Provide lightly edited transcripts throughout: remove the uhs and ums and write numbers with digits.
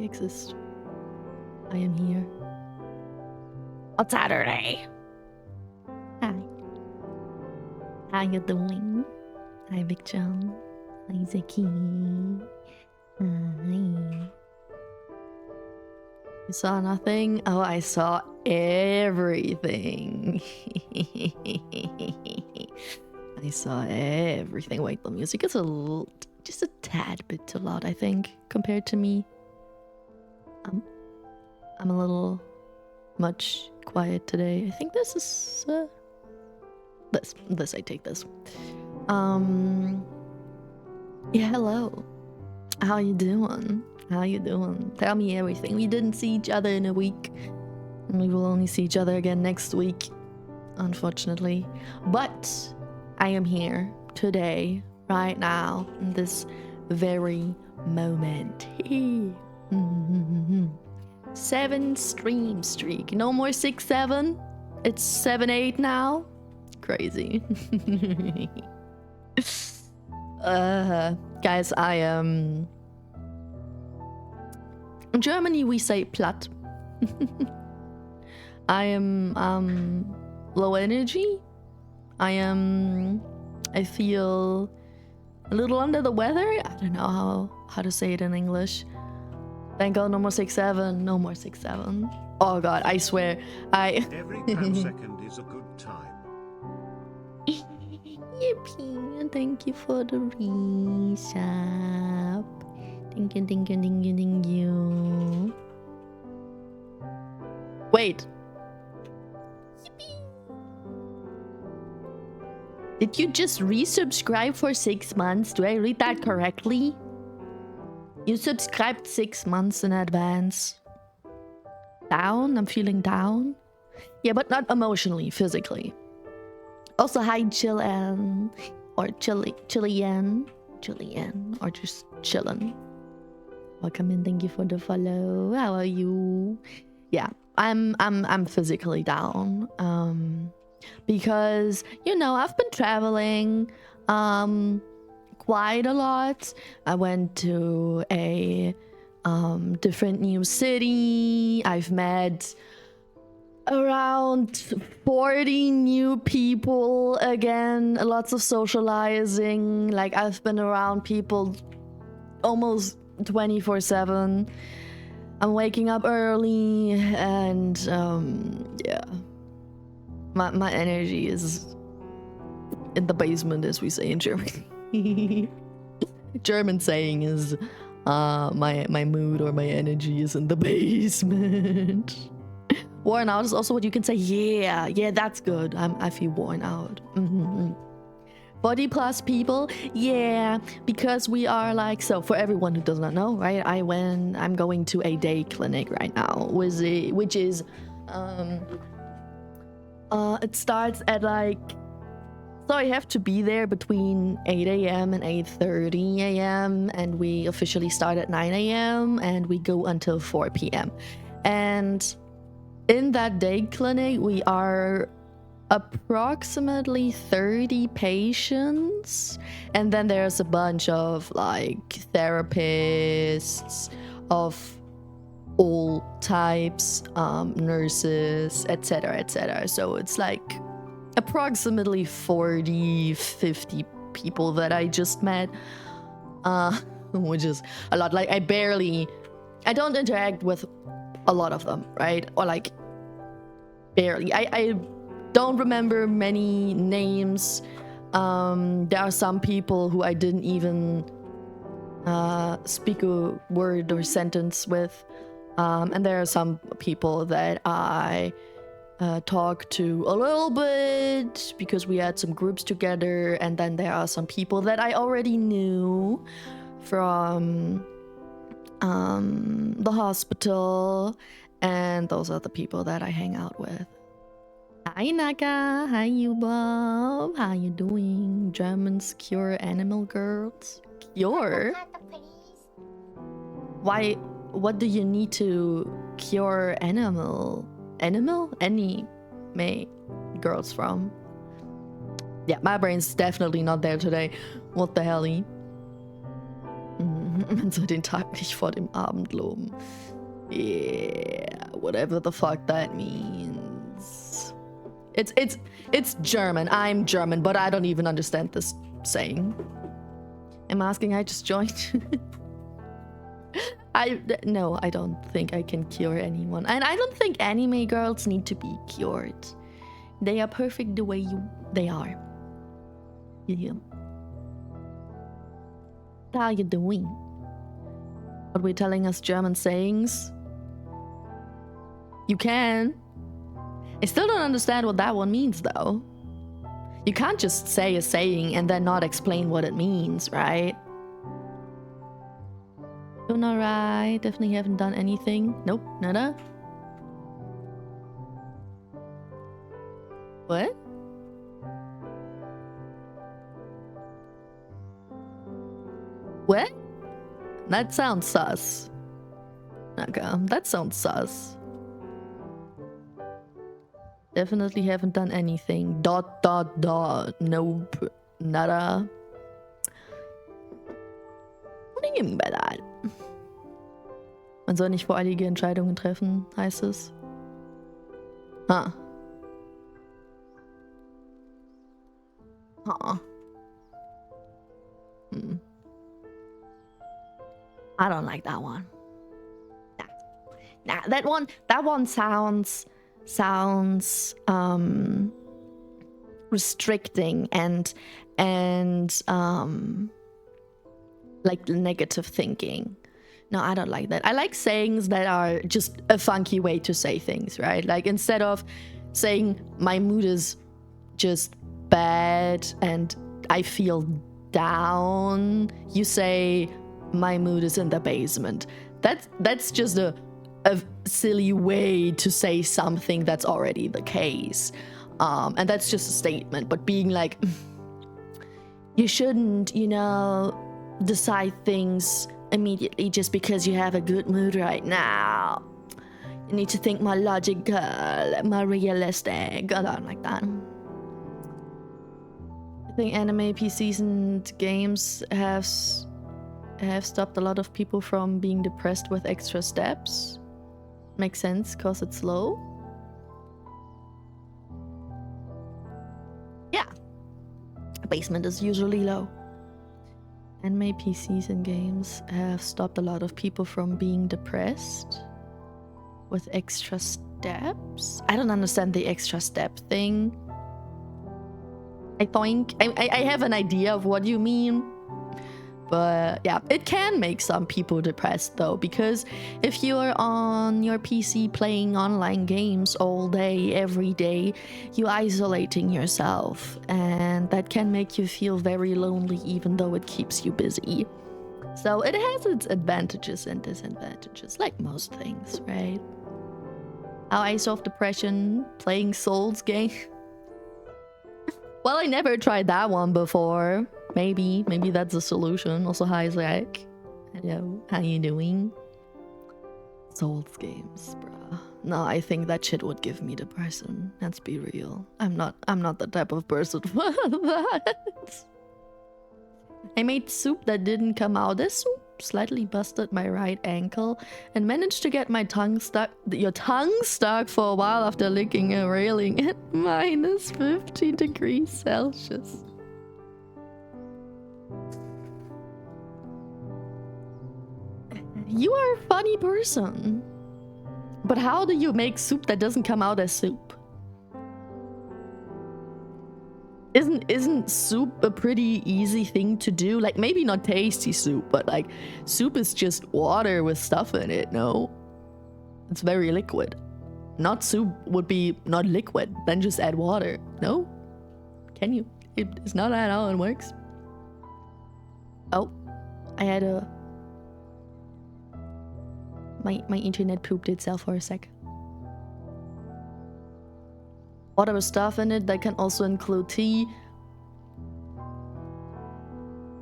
exist. I am here. On Saturday. Hi. How you doing? Hi, Big John. Hi, Zeki. Hi. You saw nothing? Oh, I saw everything. I saw everything. Wait, the music is just a tad bit too loud, I think, compared to me. I'm a little much quiet today. I think this is this I take this. Yeah, hello. How you doing? How you doing? Tell me everything. We didn't see each other in a week, and we will only see each other again next week, unfortunately. But I am here today, right now, in this very moment. 7 stream streak. No more 6-7. It's 7-8 now. Crazy. Guys, I am. In Germany, we say platt. I am low energy. I feel a little under the weather. I don't know how to say it in English. Thank God, no more 6-7. No more 6-7. Oh God, I swear, Every 10 second is a good time. Yippee! Thank you for the resub. Thank you, thank you, thank you, thank you. Wait. Yippee! Did you just resubscribe for 6 months? Do I read that correctly? You subscribed 6 months in advance. Down? I'm feeling down. Yeah, but not emotionally, physically. Also, hi, Chillin. Or Chillian, or just chillin'. Welcome in, thank you for the follow. How are you? Yeah, I'm physically down. Because, you know, I've been traveling quite a lot. I went to a different new city. I've met around 40 new people again, lots of socializing. Like, I've been around people almost 24/7. I'm waking up early, and yeah, my energy is in the basement, as we say in Germany. German saying is my mood or my energy is in the basement. Worn out is also what you can say. Yeah, that's good. I feel worn out. 40+ people. Yeah, because we are like, so for everyone who does not know, right? I'm going to a day clinic right now, which is it starts at like, so I have to be there between 8 a.m. and 8:30 a.m. and we officially start at 9 a.m. and we go until 4 p.m. And in that day clinic, we are approximately 30 patients, and then there's a bunch of like therapists of all types, nurses, etc. So it's like approximately 40-50 people that I just met, which is a lot. Like, I don't interact with a lot of them, right? Or like barely. I don't remember many names. There are some people who I didn't even speak a word or sentence with, and there are some people that I talked to a little bit because we had some groups together, and then there are some people that I already knew from the hospital, and those are the people that I hang out with. Hi Naka, hi you Bob, how you doing? Germans cure animal girls. Cure? Why? What do you need to cure animal? Any girls from? Yeah, my brain's definitely not there today. What the hell? Man soll den Tag nicht vor dem Abend loben. Yeah, whatever the fuck that means. It's German. I'm German, but I don't even understand this saying. I'm asking, I just joined. No, I don't think I can cure anyone. And I don't think anime girls need to be cured. They are perfect the way they are. Yeah. How are you doing? Are we telling us German sayings? You can. I still don't understand what that one means, though. You can't just say a saying and then not explain what it means, right? Doing alright. Definitely haven't done anything. Nope, nada. What? What? That sounds sus. Okay, that sounds sus. Definitely haven't done anything. ... Nope. Nada. What do you mean by that? Man soll nicht voreilige Entscheidungen treffen, heißt es. Huh. Huh. I don't like that one. Nah, that one sounds restricting and like negative thinking. No, I don't like that. I like sayings that are just a funky way to say things, right? Like instead of saying my mood is just bad and I feel down, you say my mood is in the basement. That's just a silly way to say something that's already the case. And that's just a statement. But being like, you shouldn't, decide things immediately just because you have a good mood right now. You need to think more logical, more realistic. I don't like that. I think anime PCs and games have stopped a lot of people from being depressed with extra steps. Makes sense, because it's low. Yeah. Basement is usually low. Anime PCs and games have stopped a lot of people from being depressed with extra steps. I don't understand the extra step thing. I think I have an idea of what you mean. But yeah, it can make some people depressed though, because if you're on your PC playing online games all day, every day, you're isolating yourself, and that can make you feel very lonely even though it keeps you busy. So it has its advantages and disadvantages, like most things, right? How I solve depression, playing Souls game. Well, I never tried that one before. Maybe that's a solution. Also, hi Zach. Hello, how you doing? Souls games, bruh. No, I think that shit would give me depression. Let's be real. I'm not the type of person for that. I made soup that didn't come out. This soup slightly busted my right ankle and managed to get my tongue stuck. Your tongue stuck for a while after licking a railing at minus 50 degrees Celsius. You are a funny person. But how do you make soup that doesn't come out as soup? Isn't soup a pretty easy thing to do? Like, maybe not tasty soup, but like soup is just water with stuff in it, no? It's very liquid. Not soup would be not liquid, then just add water. No? Can you? It's not that how it works. Oh, I had a... My internet pooped itself for a sec. Water with stuff in it that can also include tea.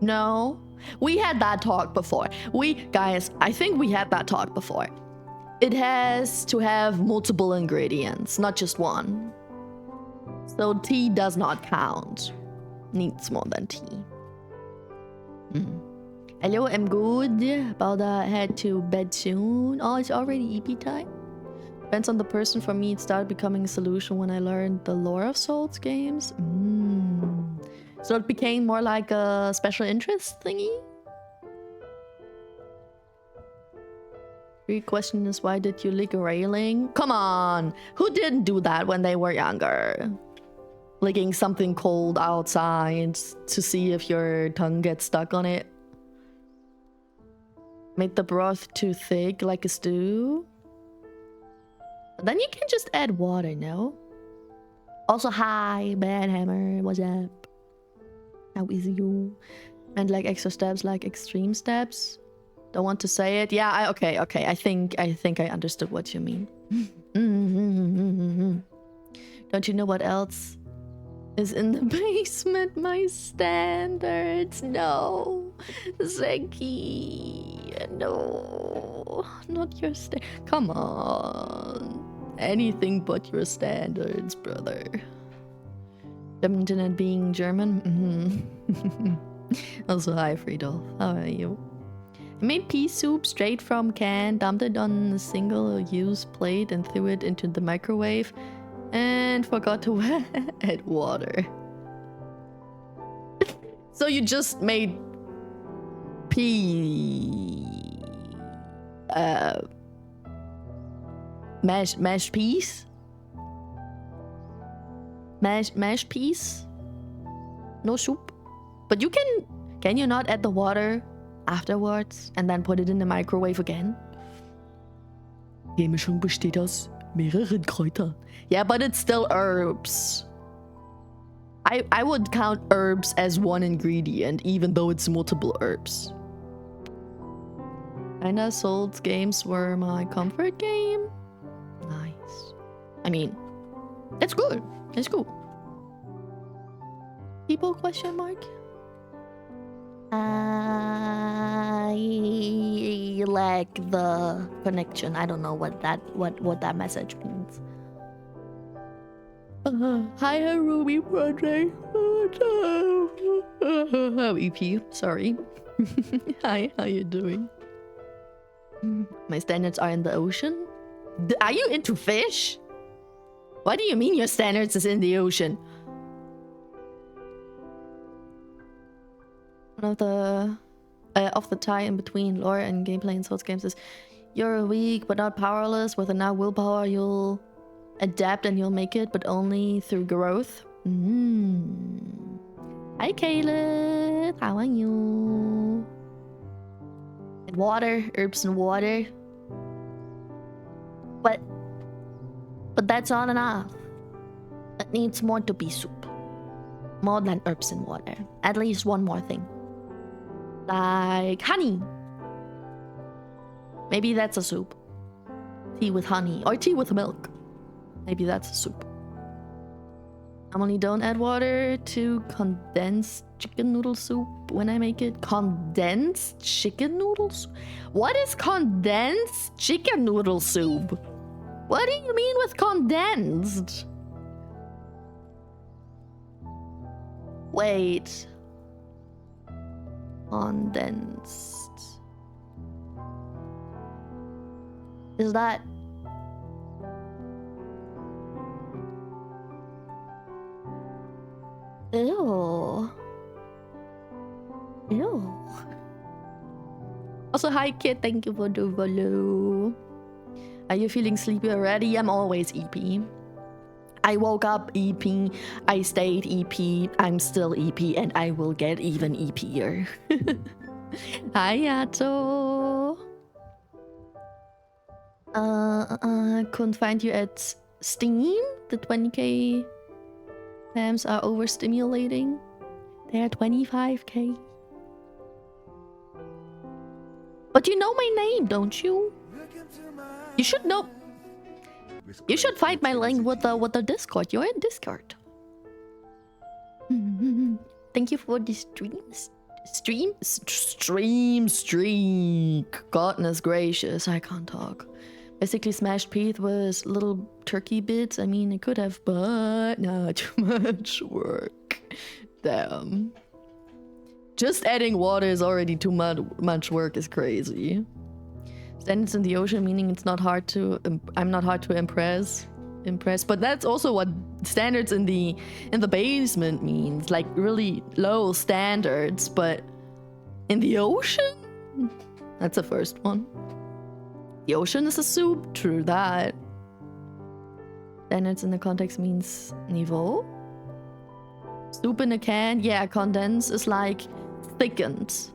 No. We had that talk before. Guys, I think we had that talk before. It has to have multiple ingredients, not just one. So tea does not count. Needs more than tea. Hello, I'm good. About that, head to bed soon. Oh, it's already EP time? Depends on the person. For me, it started becoming a solution when I learned the lore of Souls games. So it became more like a special interest thingy? Real question is, why did you lick a railing? Come on! Who didn't do that when they were younger? Licking something cold outside to see if your tongue gets stuck on it. Made the broth too thick like a stew. Then you can just add water, no? Also, hi, Bad Hammer, what's up? How is you? And like extra steps, like extreme steps. Don't want to say it. Yeah, okay. I think I understood what you mean. Don't you know what else is in the basement? My standards. No, Zeki. No, not your Come on. Anything but your standards, brother. Internet being German. Also, hi, Friedolf. How are you? I made pea soup straight from can, dumped it on a single-use plate and threw it into the microwave and forgot to add water. So you just made pea... mashed peas? Mashed peas? No soup? But you can you not add the water afterwards and then put it in the microwave again? Die Mischung besteht aus mehreren Kräutern. Yeah, but it's still herbs. I would count herbs as one ingredient, even though it's multiple herbs. Kinda Souls games were my comfort game. Nice. I mean, it's good. It's cool. People question mark? I lack the connection. I don't know what that message means. Hi, Ruby Project. Oh, EP. Sorry. Hi, how you doing? My standards are in the ocean. Are you into fish? What do you mean your standards is in the ocean? One of the tie in between lore and gameplay in Souls games is you're weak but not powerless. With enough willpower, you'll adapt and you'll make it, but only through growth. Hi, Caleb. How are you? And water, herbs and water. But that's not enough. It needs more to be soup. More than herbs and water. At least one more thing. Like honey. Maybe that's a soup. Tea with honey or tea with milk. Maybe that's a soup. Normally don't add water to condensed chicken noodle soup when I make it. Condensed chicken noodles? What is condensed chicken noodle soup? What do you mean with condensed? Wait. Condensed. Is that... Ew. Ew. Also, hi kid, thank you for the follow. Are you feeling sleepy already? I'm always EP. I woke up EP, I stayed EP, I'm still EP, and I will get even EPier. Hi Yato. Couldn't find you at Steam. The 20k clams are overstimulating. They are 25k. But you know my name, don't you? You should know. You should find my link with the Discord. You're in Discord. Thank you for the streak. Goodness gracious, I can't talk. Basically smashed peas with little turkey bits. I mean, it could have, but not too much work. Damn. Just adding water is already too much work. Is crazy. Standards in the ocean, meaning it's not hard to. I'm not hard to impress. But that's also what standards in the basement means. Like really low standards, but in the ocean, that's the first one. The ocean is a soup. True that. Standards in the context means niveau. Soup in a can. Yeah, condense is like thickened.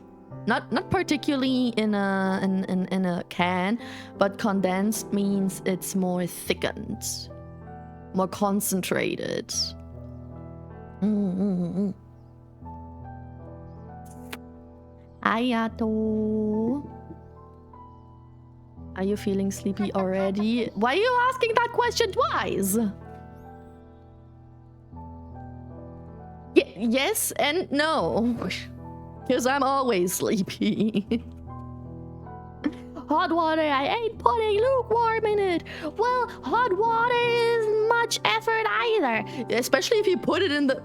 Not particularly in a can, but condensed means it's more thickened, more concentrated. Ayato. Are you feeling sleepy already? Why are you asking that question twice? Yes and no. Because I'm always sleepy. Hot water, I ain't putting lukewarm in it. Well, hot water isn't much effort either. Especially if you put it in the...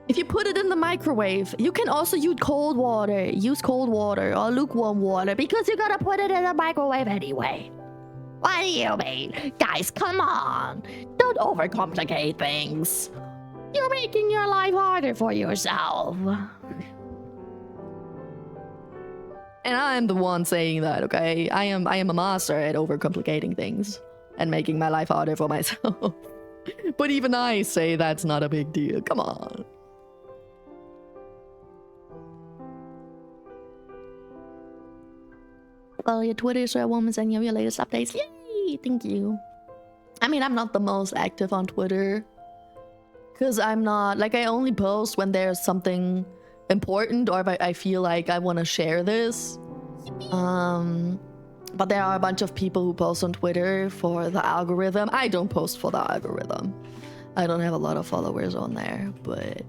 If you put it in the microwave, you can also use cold water. Use cold water or lukewarm water because you gotta put it in the microwave anyway. What do you mean? Guys, come on. Don't overcomplicate things. You're making your life harder for yourself. And I'm the one saying that, okay? I am a master at overcomplicating things and making my life harder for myself. But even I say that's not a big deal. Come on. Well, your Twitter so I won't miss any of your latest updates. Yay! Thank you. I mean, I'm not the most active on Twitter. Because I'm not... Like, I only post when there's something important or if I feel like I want to share this. But there are a bunch of people who post on Twitter for the algorithm. I don't post for the algorithm. I don't have a lot of followers on there, but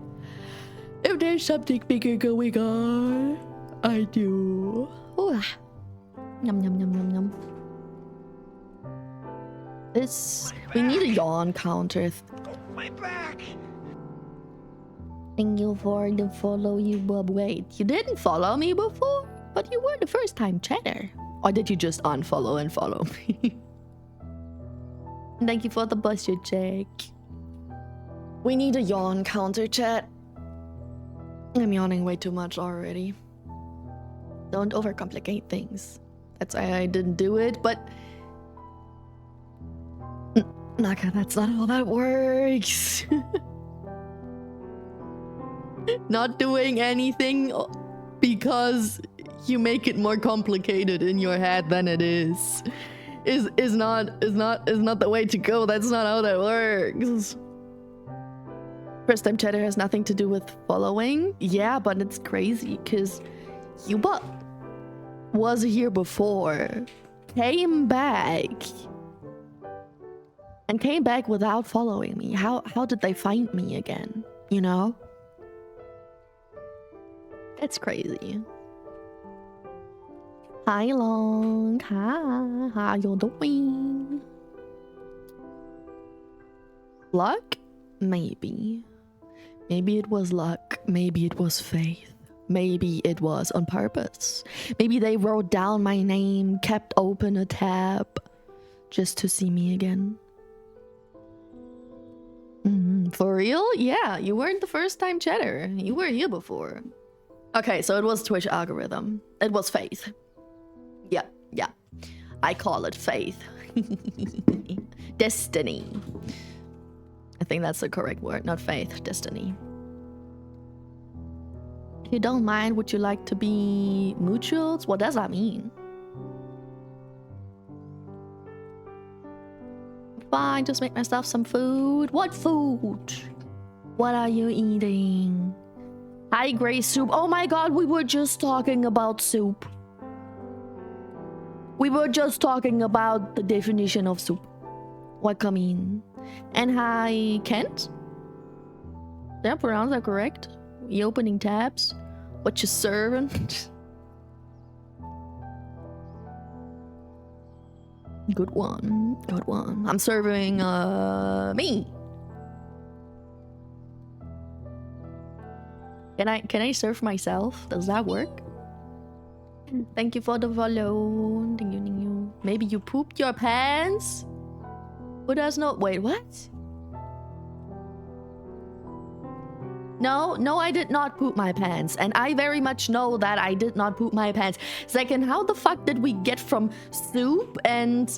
if there's something bigger going on, I do. Ooh. Yum, yum, yum, yum, yum. This... We need a yawn counter. My back! Thank you for the follow you, Bob. Wait, you didn't follow me before? But you were the first time chatter. Or did you just unfollow and follow me? Thank you for the posture check. We need a yawn counter, chat. I'm yawning way too much already. Don't overcomplicate things. That's why I didn't do it, but... Naka, that's not how that works. Not doing anything because you make it more complicated in your head than it is not the way to go. That's not how that works. First time chatter has nothing to do with following. Yeah, but it's crazy because Yuba was here before, came back without following me. How did they find me again? You know? It's crazy. Hi Long. Hi, how you doing? Luck? Maybe. Maybe it was luck. Maybe it was faith. Maybe it was on purpose. Maybe they wrote down my name, kept open a tab, just to see me again. For real? Yeah, you weren't the first time chatter. You were here before. Okay, so it was Twitch algorithm. It was faith. Yeah. I call it faith. Destiny. I think that's the correct word, not faith, destiny. If you don't mind, would you like to be mutuals? What does that mean? Fine, just make myself some food. What food? What are you eating? High grade soup. Oh my god, we were just talking about soup. We were just talking about the definition of soup. What come in? And hi, Kent? Did I pronounce that correct? You opening tabs? What you serving? Good one. Good one. I'm serving me. Can I surf myself? Does that work? Thank you for the follow. Thank you, thank you. Maybe you pooped your pants? Who does not? Wait, what? No, I did not poop my pants. And I very much know that I did not poop my pants. Second, how the fuck did we get from soup and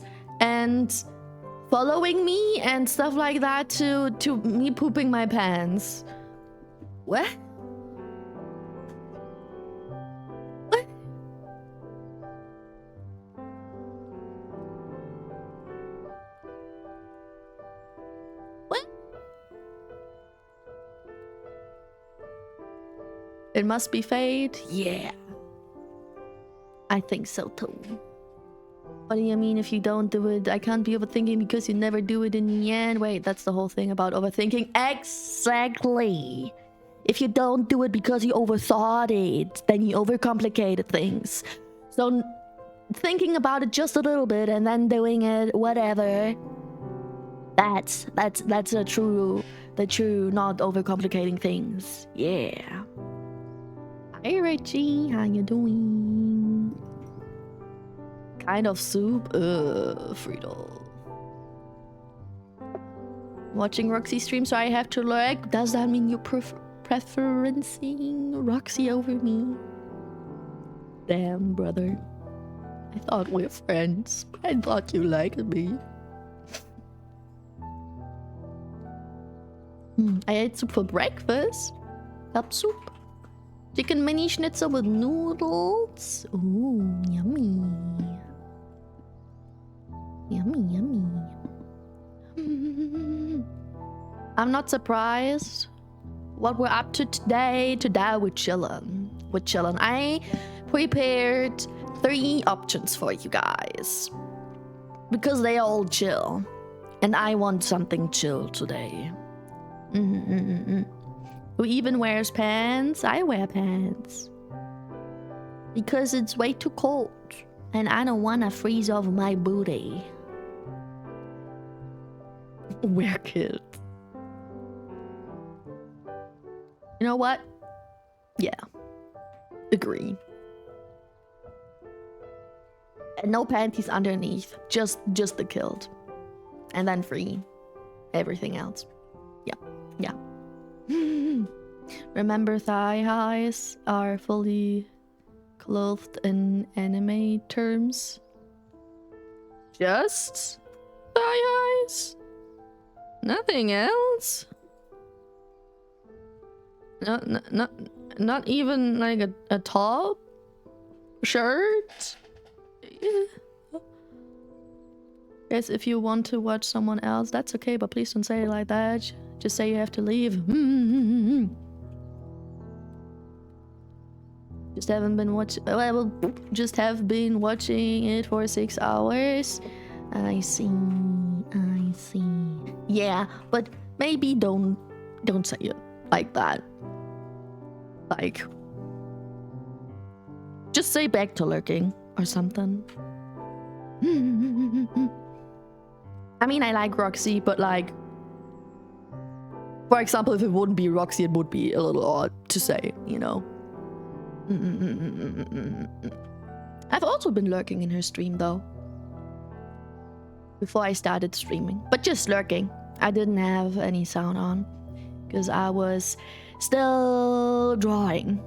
following me and stuff like that to me pooping my pants? What? What? What? It must be fate? Yeah. I think so too. What do you mean if you don't do it? I can't be overthinking because you never do it in the end. Wait, that's the whole thing about overthinking. Exactly. If you don't do it because you overthought it, then you overcomplicated things. So thinking about it just a little bit and then doing it, whatever. That's the true not overcomplicating things. Yeah. Hi Richie, how you doing? Kind of soup? Friedel. Watching Roxy stream, so I have to lurk. Does that mean you're preferencing Roxy over me? Damn, brother. I thought we were friends. I thought you liked me. I ate soup for breakfast. Cup soup. Chicken mini schnitzel with noodles. Ooh, yummy. Yummy, yummy. I'm not surprised. What we're up to today we're chillin'. We're chillin'. I prepared 3 options for you guys. Because they all chill. And I want something chill today. Who even wears pants? I wear pants. Because it's way too cold. And I don't wanna freeze off my booty. Wear kids. You know what? Yeah. Agree. And no panties underneath. Just the kilt. And then free. Everything else. Yeah. Remember thigh highs are fully clothed in anime terms? Just thigh highs? Nothing else? Not even like a top? Shirt? Yeah. Guess if you want to watch someone else, that's okay, but please don't say it like that. Just say you have to leave. Just haven't been watching. Well, just have been watching it for 6 hours. I see. Yeah, but maybe don't say it like that. Like, just say back to lurking or something. I mean, I like Roxy, but like, for example, if it wouldn't be Roxy, it would be a little odd to say, you know. I've also been lurking in her stream though. Before I started streaming. But just lurking. I didn't have any sound on. Because I was still drawing.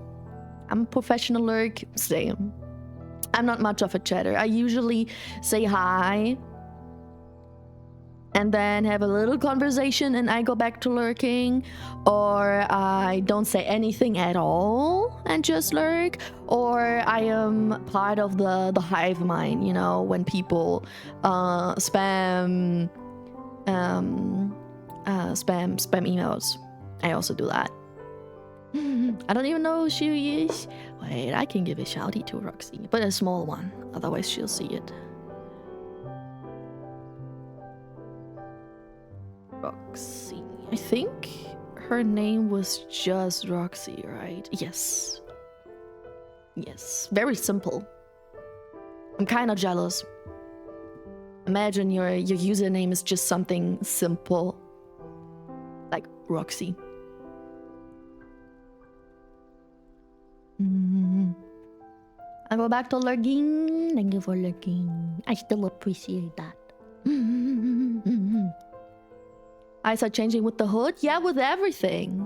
I'm a professional lurk. Same. I'm not much of a chatter. I usually say hi. And then have a little conversation and I go back to lurking. Or I don't say anything at all and just lurk. Or I am part of the hive mind, you know, when people spam emails. I also do that. I don't even know who she is. Wait, I can give a shouty to Roxy, but a small one. Otherwise she'll see it. Roxy. I think her name was just Roxy, right? Yes. Yes. Very simple. I'm kind of jealous. Imagine your username is just something simple. Like Roxy. Go back to lurking. Thank you for lurking. I still appreciate that. Eyes are changing with the hood? Yeah, with everything.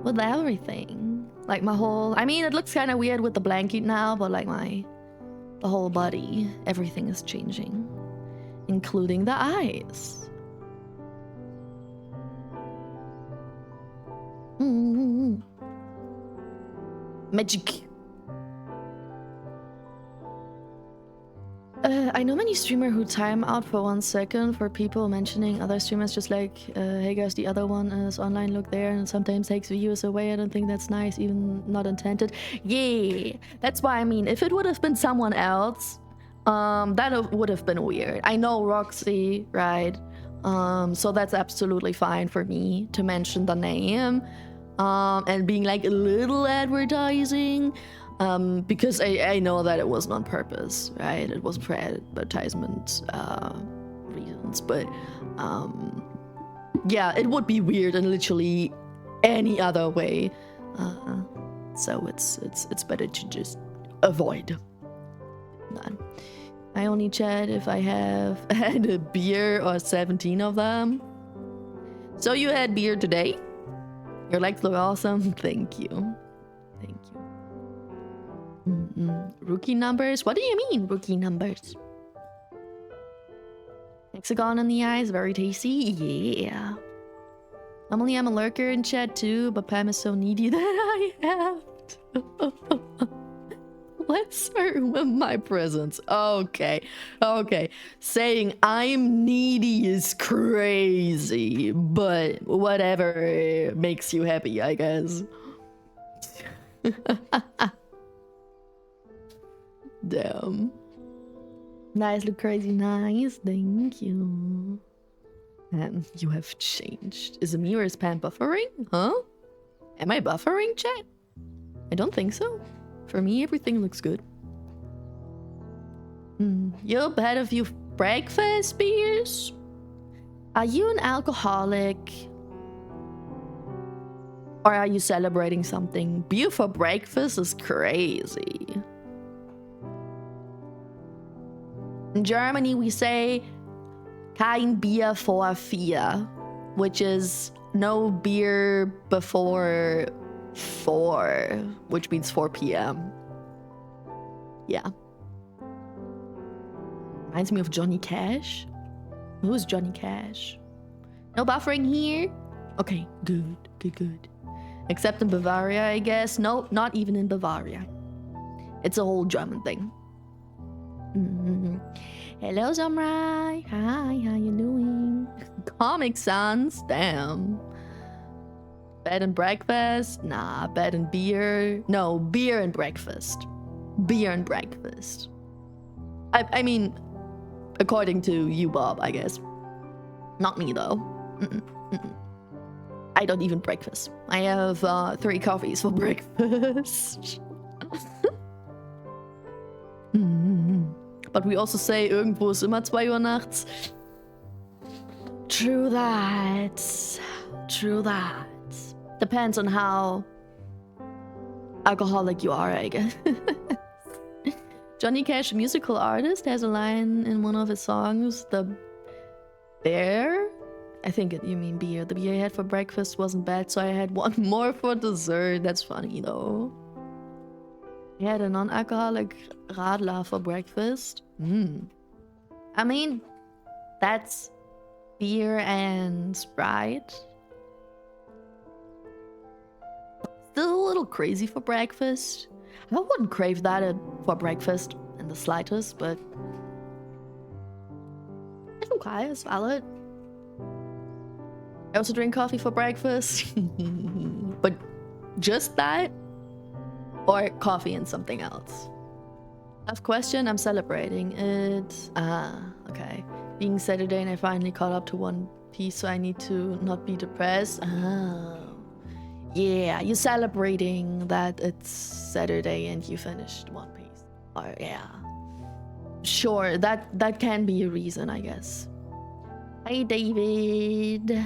With everything. Like my whole... I mean, it looks kind of weird with the blanket now, but like the whole body, everything is changing. Including the eyes. Magic. I know many streamers who time out for 1 second for people mentioning other streamers, just like, hey guys, the other one is online, look there, and sometimes takes viewers away. I don't think that's nice, even not intended. Yeah, that's why I mean, if it would have been someone else, that would have been weird. I know Roxy, right? So that's absolutely fine for me to mention the name, and being like a little advertising. Because I know that it wasn't on purpose, right? It was for advertisement reasons, but yeah, it would be weird in literally any other way. So it's better to just avoid that. I only chat if I have had a beer or 17 of them. So you had beer today? Your legs look awesome. Thank you. Thank you. Rookie numbers? What do you mean, rookie numbers? Hexagon in the eyes, very tasty. Yeah. Normally I'm a lurker in chat too, but Pam is so needy that I have to. Bless her with my presence. Okay. Okay. Saying I'm needy is crazy, but whatever makes you happy, I guess. Damn. Nice, look crazy nice. Thank you. And you have changed. Is it me or is Pam buffering? Huh? Am I buffering, chat? I don't think so. For me, everything looks good. You've had a few breakfast beers? Are you an alcoholic? Or are you celebrating something? Beer for breakfast is crazy. In Germany, we say kein Bier vor 4, which is no beer before 4, which means 4 p.m. Yeah. Reminds me of Johnny Cash. Who's Johnny Cash? No buffering here? Okay, good, good, good. Except in Bavaria, I guess. No, not even in Bavaria. It's a whole German thing. Hello, Samurai. Hi, how you doing? Comic Sans, damn. Bed and breakfast? Nah, bed and beer. No, beer and breakfast. Beer and breakfast. I mean, according to you, Bob, I guess. Not me, though. I don't even breakfast. I have 3 coffees for breakfast. But we also say, irgendwo ist immer 2 Uhr nachts. True that. True that. Depends on how alcoholic you are, I guess. Johnny Cash, musical artist, has a line in one of his songs, the bear? I think you mean beer. The beer I had for breakfast wasn't bad, so I had 1 more for dessert. That's funny, though. I had a non-alcoholic Radler for breakfast. I mean, that's beer and Sprite. Still a little crazy for breakfast. I wouldn't crave that for breakfast in the slightest, but it's okay, it's valid. I also drink coffee for breakfast. But just that? Or coffee and something else? Tough question, I'm celebrating it. Okay. Being Saturday and I finally caught up to One Piece, so I need to not be depressed. Yeah, you're celebrating that it's Saturday and you finished One Piece. Or yeah. Sure, that can be a reason, I guess. Hi, David.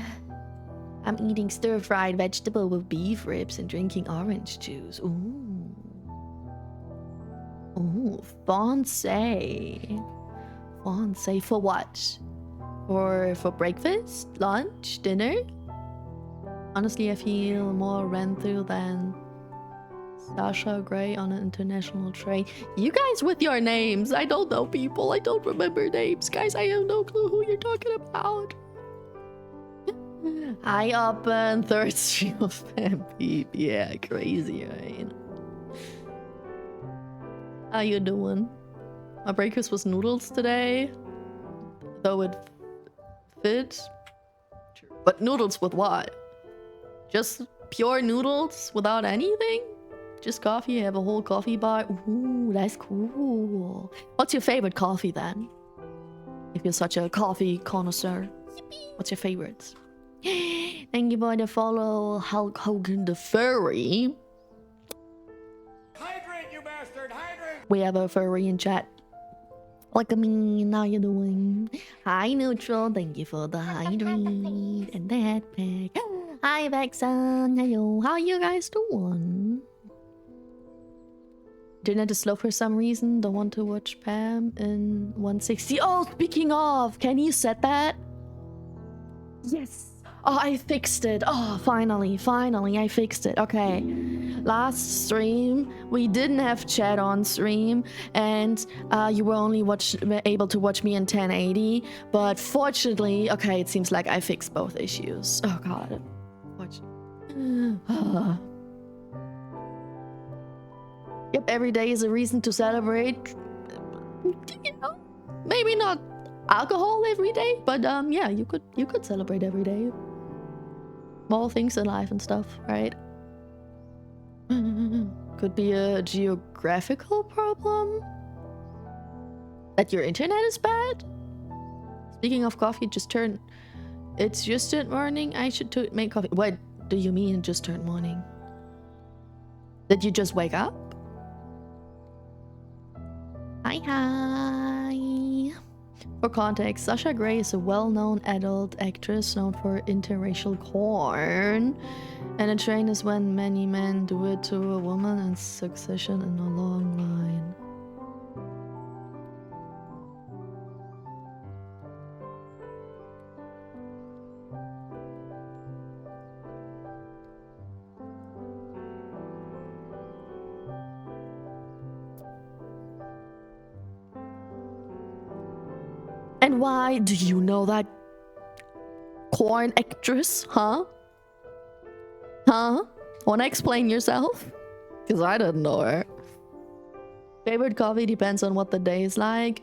I'm eating stir-fried vegetable with beef ribs and drinking orange juice. Ooh. Oh, Fonse. Fonse for what? For breakfast, lunch, dinner? Honestly, I feel more ran through than Sasha Gray on an international train. You guys with your names. I don't know people. I don't remember names. Guys, I have no clue who you're talking about. I open third stream of fan beep. Yeah, crazy, right? How you doing? My breakfast was noodles today. Though it fit. But noodles with what? Just pure noodles without anything? Just coffee? You have a whole coffee bar? Ooh, that's cool. What's your favorite coffee then? If you're such a coffee connoisseur. What's your favorites? Thank you for the follow, Hulk Hogan the furry. Hydrate, you bastard! Hydrate! We have a furry in chat. Look at me, how you doing? Hi Neutral, thank you for the hydrate and that pack. Hi Vexan, hello, how you guys doing? Internet is slow for some reason, don't want to watch Pam in 160. Oh, speaking of, can you set that? Yes. Oh, I fixed it. Oh, finally, I fixed it. Okay. Last stream, we didn't have chat on stream, and you were only able to watch me in 1080. But fortunately, okay, it seems like I fixed both issues. Oh god. Yep, every day is a reason to celebrate. You know, maybe not alcohol every day, but yeah, you could celebrate every day. Small things in life and stuff, right? Could be a geographical problem? That your internet is bad? Speaking of coffee, it's just turned morning. I should make coffee. What do you mean it just turned morning? Did you just wake up? Hi. For context, Sasha Grey is a well-known adult actress known for interracial porn. And a train is when many men do it to a woman in succession in a long line. And why do you know that porn actress, huh? Huh? Wanna explain yourself? Because I didn't know her. Favorite coffee depends on what the day is like.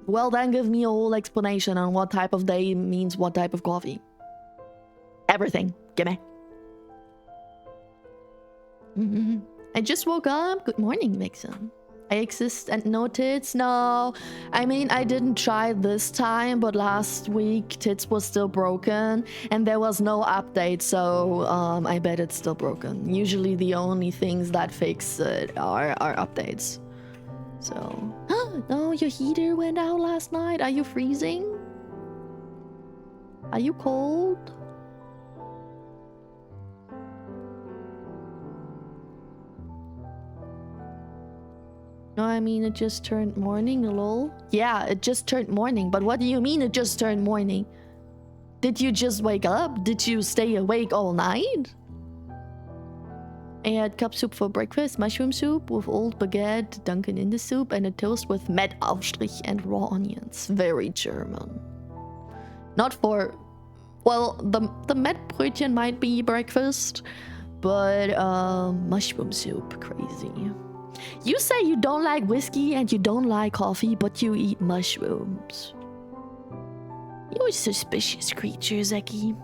Well, then give me a whole explanation on what type of day means what type of coffee. Everything. Gimme. I just woke up. Good morning, Vixen. I exist and no tits? No. I mean, I didn't try this time, but last week tits was still broken and there was no update, so I bet it's still broken. Usually the only things that fix it are updates. So, no, your heater went out last night. Are you freezing? Are you cold? No, I mean, it just turned morning, lol. Yeah, it just turned morning, but what do you mean it just turned morning? Did you just wake up? Did you stay awake all night? I had cup soup for breakfast, mushroom soup with old baguette, Dunkin' in the soup, and a toast with Mettaufstrich and raw onions. Very German. Not for... Well, the Mettbrötchen might be breakfast, but mushroom soup, crazy. You say you don't like whiskey and you don't like coffee, but you eat mushrooms. You're a suspicious creature, Zeki.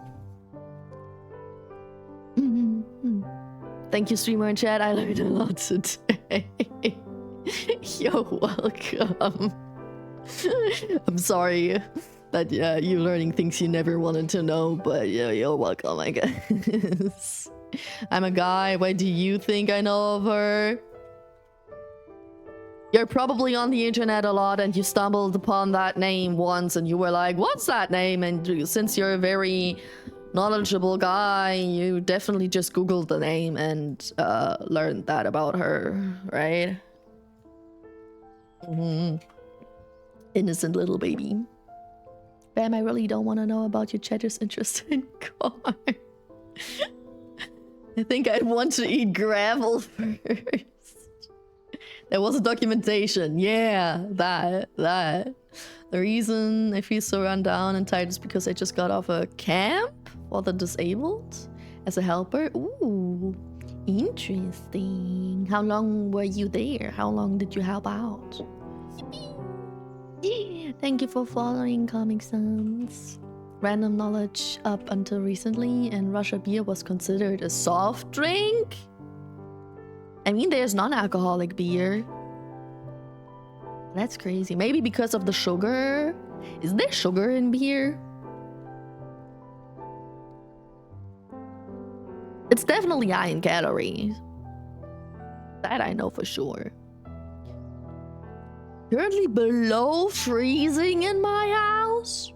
Thank you, streamer in chat. I learned a lot today. You're welcome. I'm sorry that you're learning things you never wanted to know, but yeah, you're welcome, I guess. I'm a guy. Why do you think I know of her? You're probably on the internet a lot and you stumbled upon that name once and you were like, what's that name? And since you're very knowledgeable guy. You definitely just Googled the name and learned that about her, right? Innocent little baby. Bam, I really don't want to know about your chatter's interest in car. I think I'd want to eat gravel first. There was a documentation. Yeah, that. The reason I feel so run down and tired is because I just got off a camp for the disabled as a helper. Ooh, interesting. How long were you there? How long did you help out? Yeah, thank you for following Comic Sans. Random knowledge up until recently, and Russia beer was considered a soft drink. I mean, there's non-alcoholic beer. That's crazy. Maybe because of the sugar. Is there sugar in beer? It's definitely high in calories. That I know for sure. Currently below freezing in my house?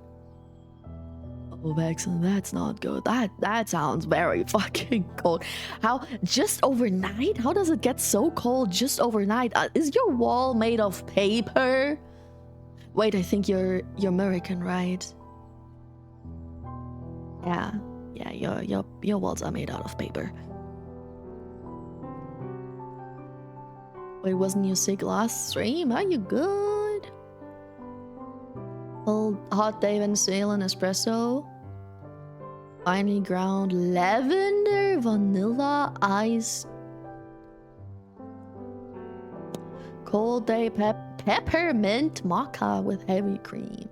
Oh, Baxon, that's not good. That sounds very fucking cold. How, just overnight? How does it get so cold just overnight? Is your wall made of paper? Wait, I think you're American, right? Yeah, your walls are made out of paper. Wait, wasn't you sick last stream? Are you good? Old hot day Venezuelan espresso. Finely ground lavender, vanilla, ice. Cold day peppermint maca with heavy cream.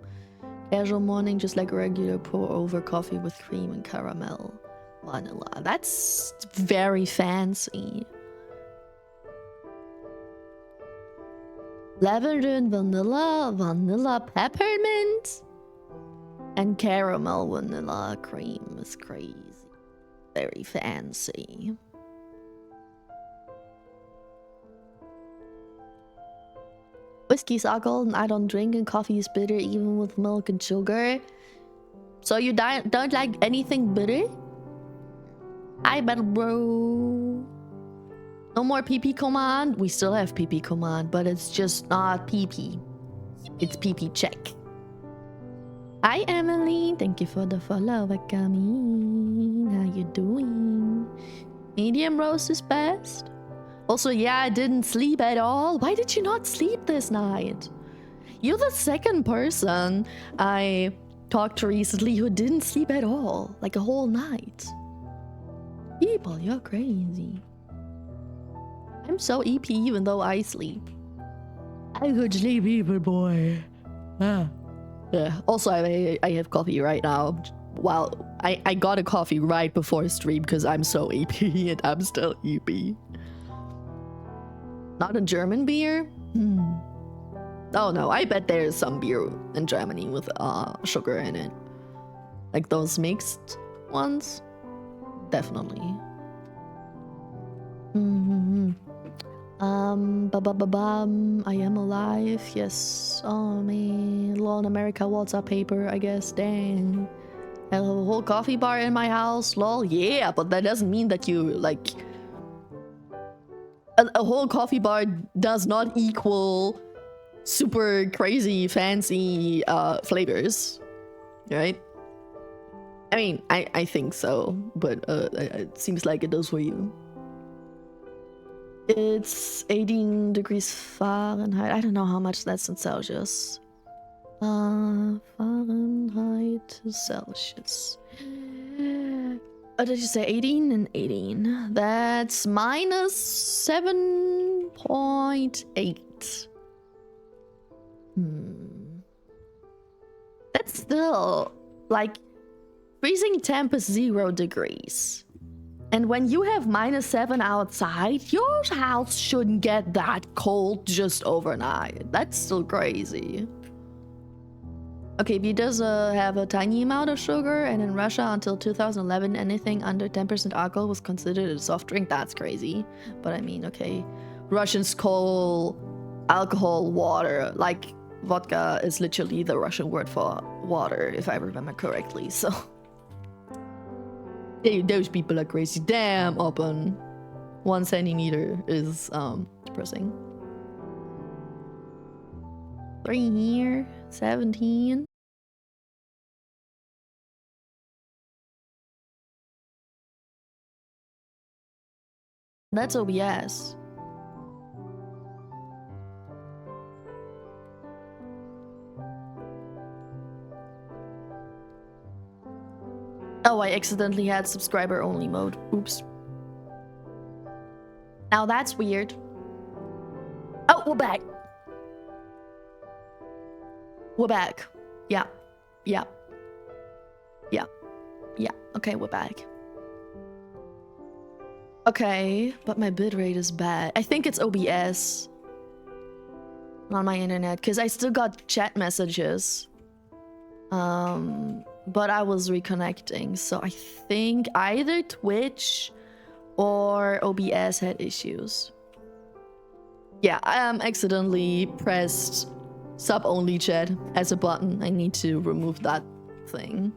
Casual morning, just like regular, pour over coffee with cream and caramel. Vanilla. That's very fancy. Lavender and vanilla peppermint, and caramel vanilla cream is crazy. Very fancy. Whiskey's alcohol and I don't drink, and coffee is bitter even with milk and sugar. So you don't like anything bitter? I bet, bro. No more PP command. We still have PP command, but it's just not PP. It's PP check. Hi Emily, thank you for the follow, Wakami. How you doing? Medium roast is best. Also, yeah, I didn't sleep at all. Why did you not sleep this night? You're the second person I talked to recently who didn't sleep at all, like a whole night. People, you're crazy. I'm so EP even though I sleep. I could sleep even boy. Ah. Yeah. Also, I have coffee right now. Well, I got a coffee right before stream because I'm so EP and I'm still EP. Not a German beer? Oh no, I bet there's some beer in Germany with sugar in it. Like those mixed ones? Definitely. I am alive. Yes. Oh man. Law in America, what's up, paper? I guess. Dang. I have a whole coffee bar in my house. Lol. Yeah, but that doesn't mean that you like. A whole coffee bar does not equal super crazy fancy flavors, right? I mean, I think so, but it seems like it does for you. It's 18 degrees Fahrenheit. I don't know how much that's in Celsius. Fahrenheit to Celsius. What did you say? 18 and 18. That's minus 7.8. That's still like freezing temp is 0 degrees. And when you have -7 outside, your house shouldn't get that cold just overnight. That's still crazy. Okay, beer does have a tiny amount of sugar, and in Russia until 2011, anything under 10% alcohol was considered a soft drink. That's crazy. But I mean, okay. Russians call alcohol water. Like, vodka is literally the Russian word for water, if I remember correctly, so... Those people are crazy. Damn, open. 1 centimeter is depressing. 3 here, 17. That's OBS. Oh, I accidentally had subscriber only mode. Oops. Now that's weird. Oh, we're back. We're back. Yeah. Yeah. Yeah. Yeah. Okay, we're back. Okay, but my bitrate is bad. I think it's OBS on my internet because I still got chat messages. But I was reconnecting, so I think either Twitch or OBS had issues. Yeah, I accidentally pressed sub only chat as a button. I need to remove that thing.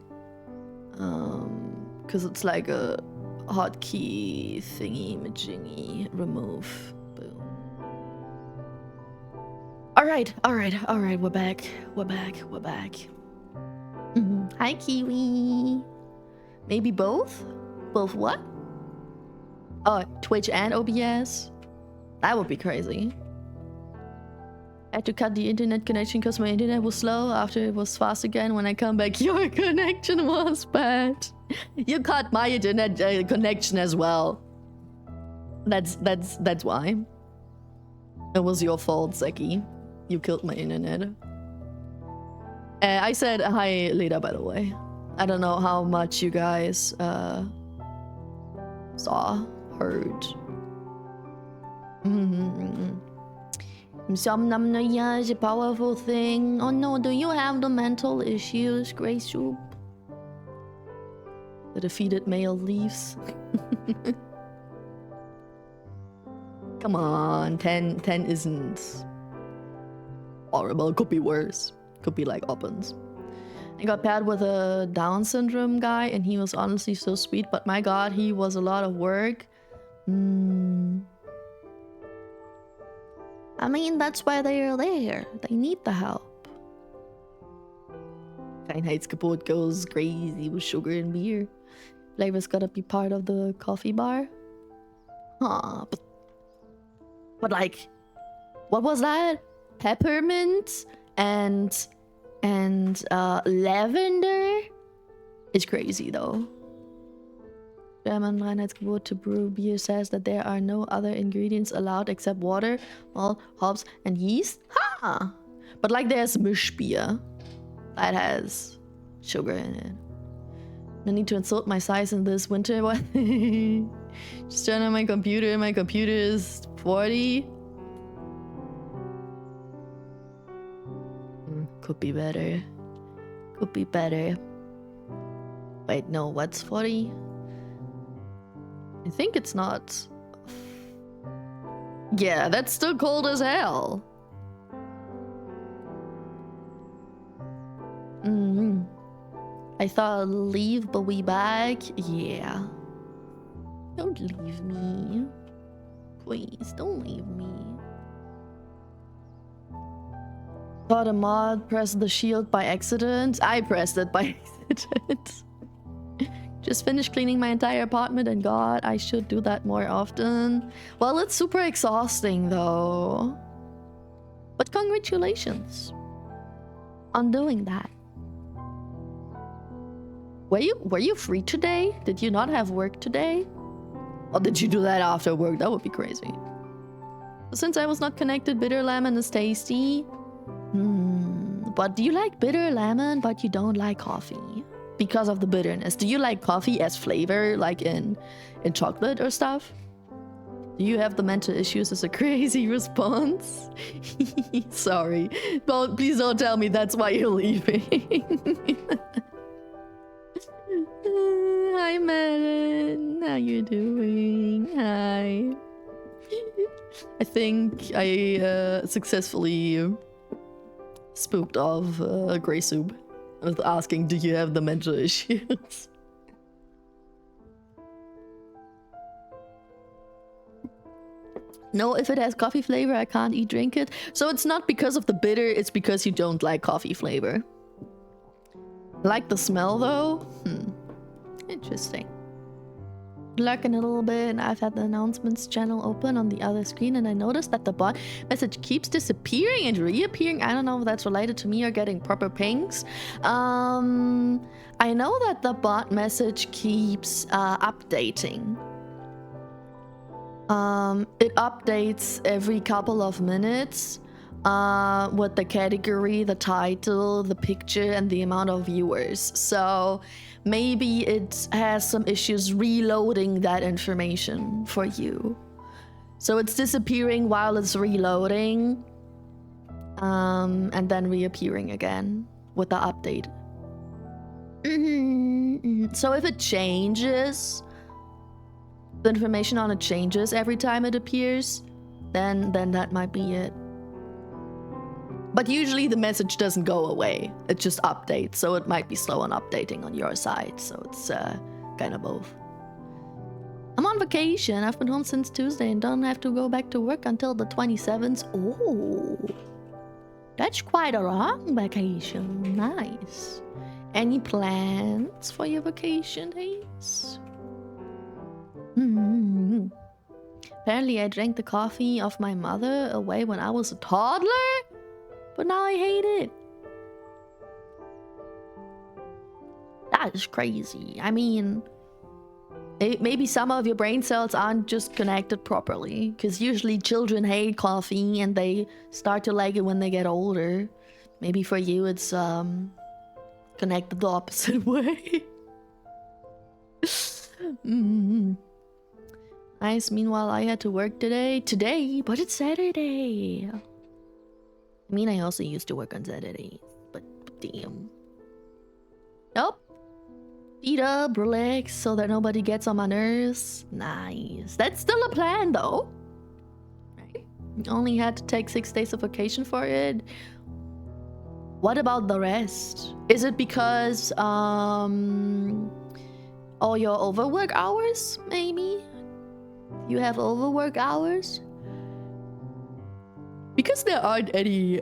Because it's like a hotkey thingy majingy remove. Boom. Alright, we're back. We're back. Hi, Kiwi. Maybe both? Both what? Oh, Twitch and OBS? That would be crazy. I had to cut the internet connection because my internet was slow. After it was fast again. When I come back, your connection was bad. You cut my internet connection as well. That's why. It was your fault, Zeki. You killed my internet. I said hi later, by the way. I don't know how much you guys saw, heard. Somnamnia is a powerful thing. Oh no, do you have the mental issues, Grey Soup? The defeated male leaves. Come on, 10 isn't horrible. Could be worse. Could be like opens. I got paired with a Down syndrome guy and he was honestly so sweet, but my god, he was a lot of work. I mean, that's why they are there. They need the help. Feinheitsgebot goes crazy with sugar and beer. Flavor's gotta be part of the coffee bar. Huh, but like, what was that? Peppermint and lavender? It's crazy though. German Reinheitsgebot to brew beer says that there are no other ingredients allowed except water, malt, hops, and yeast. Ha! But like there's Mischbier that has sugar in it. No need to insult my size in this winter. What? Just turn on my computer. My computer is 40. Could be better. Could be better. Wait, no, what's 40? I think it's not. Yeah, that's still cold as hell. I thought I'd leave, but we back. Yeah. Don't leave me. Please, don't leave me. Thought a mod pressed the shield by accident. I pressed it by accident. Just finished cleaning my entire apartment and god, I should do that more often. Well, it's super exhausting though. But congratulations on doing that. Were you free today? Did you not have work today? Or did you do that after work? That would be crazy. Since I was not connected, bitter lemon is tasty. But do you like bitter lemon but you don't like coffee? Because of the bitterness. Do you like coffee as flavor, like in chocolate or stuff? Do you have the mental issues as a crazy response? Sorry. Don't, please don't tell me that's why you're leaving. Hi, Madden. How you doing? Hi. I think I successfully spooked off Grey Soup with asking, do you have the mental issues? No, if it has coffee flavor, I can't drink it. So it's not because of the bitter, it's because you don't like coffee flavor. Like the smell though? Interesting. Lurking a little bit, and I've had the announcements channel open on the other screen, and I noticed that the bot message keeps disappearing and reappearing. I don't know if that's related to me or getting proper pings. I know that the bot message keeps updating. It updates every couple of minutes with the category, the title, the picture, and the amount of viewers. So maybe it has some issues reloading that information for you. So it's disappearing while it's reloading, and then reappearing again with the update. So if it changes, the information on it changes every time it appears, then that might be it. But usually the message doesn't go away, it just updates, so it might be slow on updating on your side, so it's kind of both. I'm on vacation. I've been home since Tuesday and don't have to go back to work until the 27th. Oh, that's quite a long vacation. Nice. Any plans for your vacation days? Apparently I drank the coffee of my mother away when I was a toddler, but now I hate it. That is crazy. I mean, maybe some of your brain cells aren't just connected properly, because usually children hate coffee and they start to like it when they get older. Maybe for you it's connected the opposite way. Nice. Meanwhile, I had to work today, but it's Saturday. I mean, I also used to work on Saturdays, but damn. Nope. Feet up, relax, so that nobody gets on my nerves. Nice. That's still a plan, though. Right? Only had to take 6 days of vacation for it. What about the rest? Is it because all your overwork hours, maybe? You have overwork hours? Because there aren't any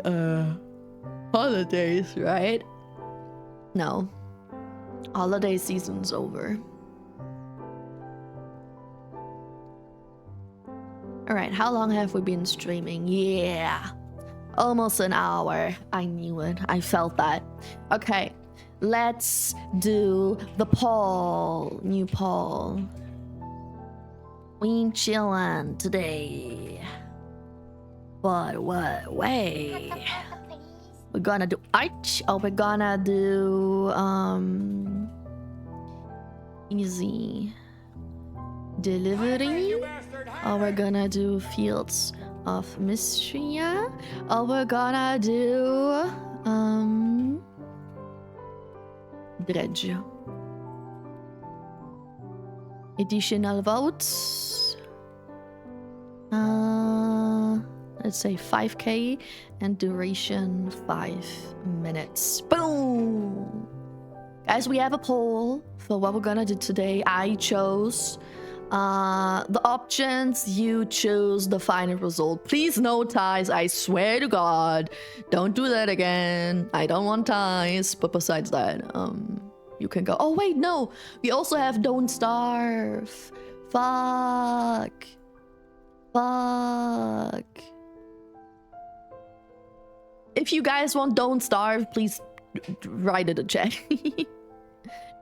holidays, right? No. Holiday season's over. Alright, how long have we been streaming? Yeah. Almost an hour. I knew it. I felt that. Okay. Let's do the poll. New poll. We chillin' today. But what way? We're gonna do art, or we're gonna do easy delivery, or we're gonna do fields of mystery, or we're gonna do dredge. Additional votes. Let's say 5k and duration 5 minutes. Boom! Guys, we have a poll for what we're gonna do today. I chose the options. You choose the final result. Please no ties. I swear to God, don't do that again. I don't want ties. But besides that, you can go. Oh wait, no. We also have don't starve. Fuck. If you guys want don't starve, please write it in chat.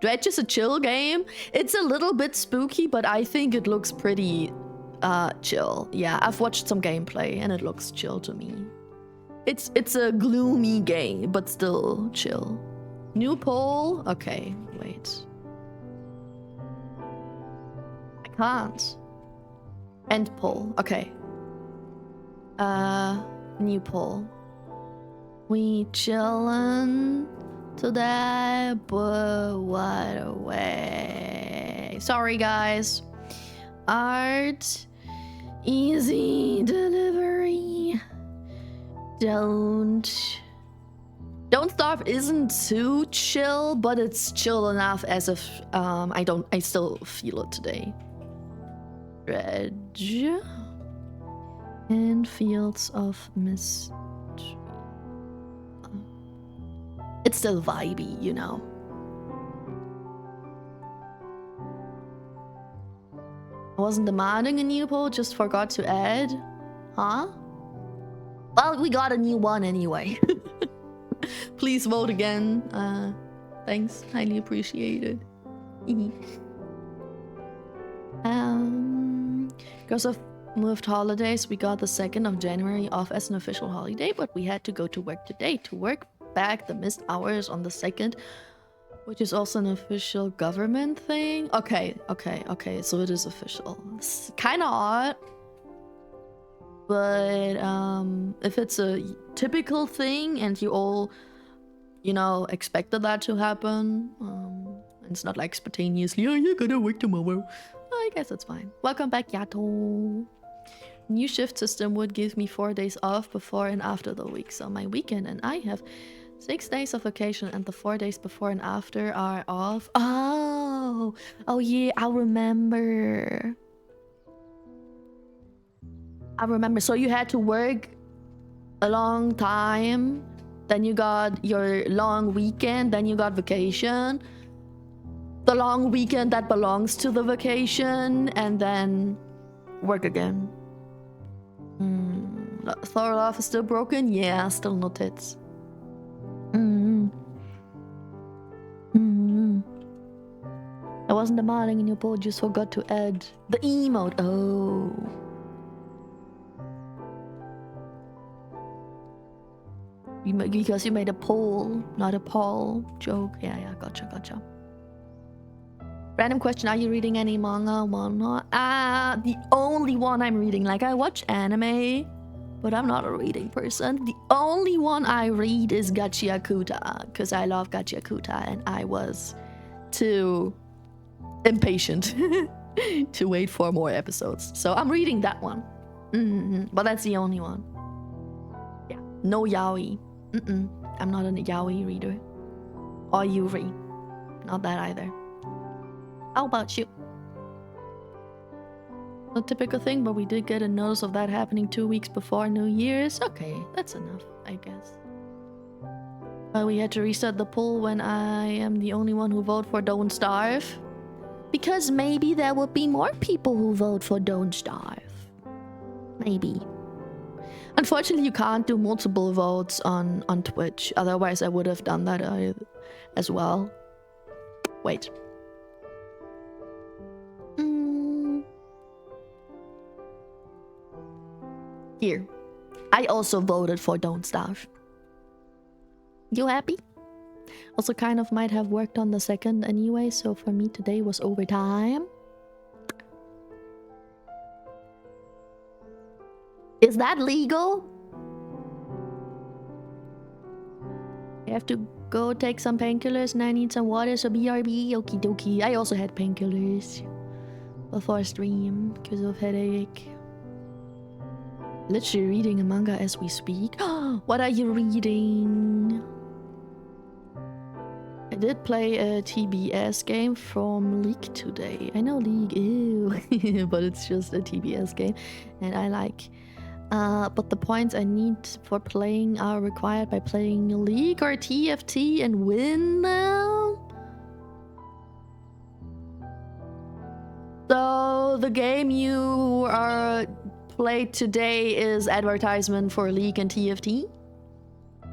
Dredge is a chill game. It's a little bit spooky, but I think it looks pretty chill. Yeah, I've watched some gameplay and it looks chill to me. It's a gloomy game, but still chill. New poll? Okay, wait. I can't. End poll. Okay. New poll. We chillin' today, but what way? Sorry, guys. Art, easy delivery. Don't starve isn't too chill, but it's chill enough as if I still feel it today. Dredge. And Fields of Mystery. It's still vibey, you know. I wasn't demanding a new poll, just forgot to add. Huh? Well, we got a new one anyway. Please vote again. Thanks, highly appreciated. Because of moved holidays, we got the 2nd of January off as an official holiday, but we had to go to work today to work back the missed hours on the 2nd, which is also an official government thing. Okay, so it is official. It's kind of odd, but if it's a typical thing and you all, you know, expected that to happen, it's not like spontaneously, oh, you're gonna work tomorrow. I guess it's fine. Welcome back, Yato. New shift system would give me 4 days off before and after the week, so my weekend and I have 6 days of vacation, and the 4 days before and after are off. Oh yeah, I remember. So you had to work a long time, then you got your long weekend, then you got vacation, the long weekend that belongs to the vacation, and then work again. Thorloff is still broken? Yeah, still no tits. I wasn't demanding in your poll, just forgot to add the emote. Oh. Because you made a poll, not a poll joke. Yeah, gotcha. Random question, are you reading any manga? The only one I'm reading, like I watch anime, but I'm not a reading person. The only one I read is Gachiakuta, because I love Gachiakuta and I was too impatient to wait for more episodes. So I'm reading that one. But that's the only one. Yeah, no yaoi. I'm not a yaoi reader. Or Yuri. Not that either. How about you? A typical thing, but we did get a notice of that happening 2 weeks before New Year's. Okay, that's enough, I guess. We had to reset the poll when I am the only one who voted for Don't Starve. Because maybe there would be more people who vote for Don't Starve. Maybe. Unfortunately, you can't do multiple votes on Twitch. Otherwise, I would have done that as well. Wait. Here. I also voted for Don't Starve. You happy? Also kind of might have worked on the 2nd anyway, so for me today was overtime. Is that legal? I have to go take some painkillers and I need some water, so BRB, okie dokie. I also had painkillers before stream because of headache. Literally reading a manga as we speak. What are you reading? I did play a TBS game from League today. I know League, ew, but it's just a TBS game, and I like. But the points I need for playing are required by playing League or TFT and win them. So the game you are played today is advertisement for League and TFT. I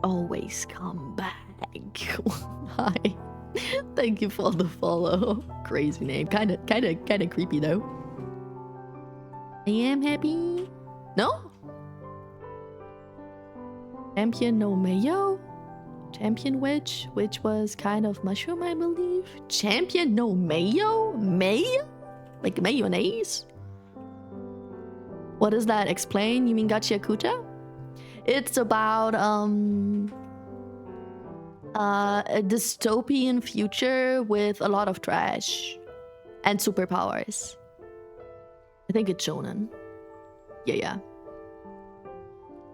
always come back. Hi. Thank you for the follow. Crazy name. Kinda creepy though. I am happy. No? Champion no mayo? Champion which was kind of mushroom, I believe. Champion no mayo? Mayo? Like mayonnaise? What does that explain? You mean Gachiakuta? It's about a dystopian future with a lot of trash and superpowers. I think it's shonen. Yeah.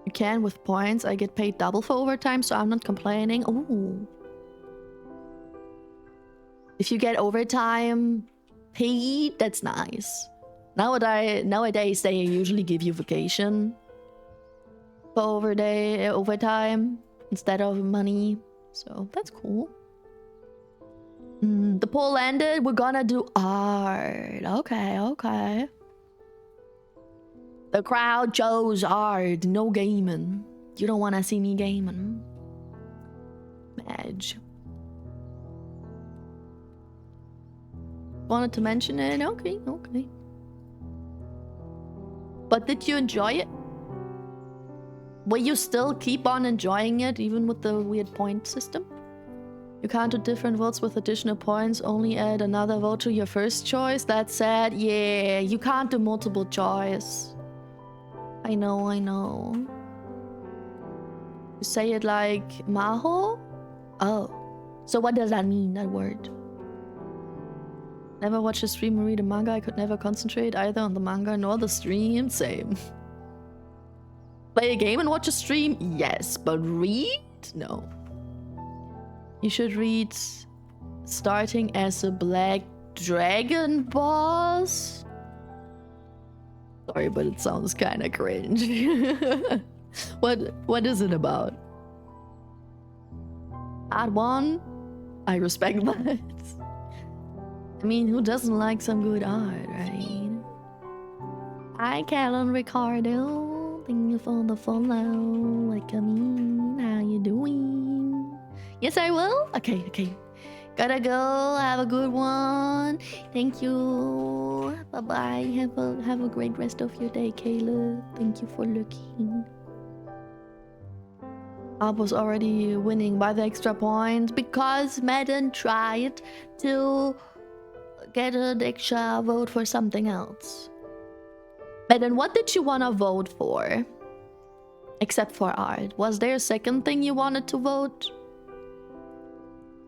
You can with points. I get paid double for overtime, so I'm not complaining. Ooh. If you get overtime paid, that's nice. Nowadays they usually give you vacation for overtime instead of money, so that's cool. The poll ended. We're gonna do art. Okay. The crowd chose art, no gaming. You don't want to see me gaming. Madge. Wanted to mention it? Okay. But did you enjoy it? Will you still keep on enjoying it even with the weird point system? You can't do different votes with additional points, only add another vote to your first choice. That's sad. Yeah, you can't do multiple choice. I know. You say it like Maho? Oh. So what does that mean, that word? Never watch a stream or read a manga. I could never concentrate either on the manga nor the stream. Same. Play a game and watch a stream? Yes, but read? No. You should read starting as a black dragon boss. Sorry, but it sounds kind of cringe. What is it about? Art 1? I respect that. I mean, who doesn't like some good art, right? Hi, Callum Ricardo. Thank you for the follow. Welcome in. How you doing? Yes, I will. Okay. Gotta go. Have a good one. Thank you. Bye-bye. Have a great rest of your day, Kayla. Thank you for looking. I was already winning by the extra point because Madden tried to get an extra vote for something else. Madden, what did you want to vote for? Except for art. Was there a second thing you wanted to vote?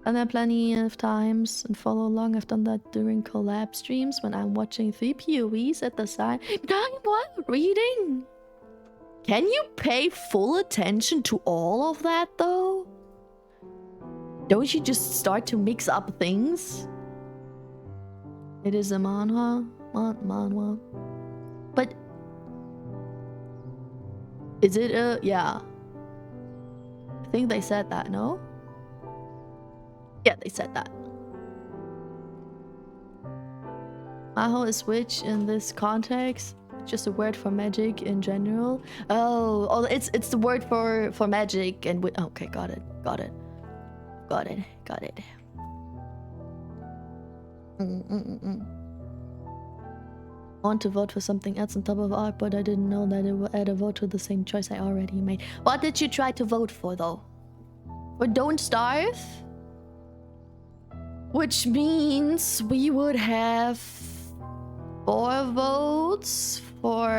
Done that plenty of times and follow along. I've done that during collab streams when I'm watching 3 POVs at the side. What? Reading? Can you pay full attention to all of that though? Don't you just start to mix up things? It is a manhwa. Manhwa. But is it a... yeah. I think they said that, no? Yeah, they said that. Maho is which in this context? Just a word for magic in general. Oh, it's the word for magic and okay, got it. I want to vote for something else on top of art, but I didn't know that it would add a vote to the same choice I already made. What did you try to vote for though? For Don't Starve? Which means we would have 4 votes for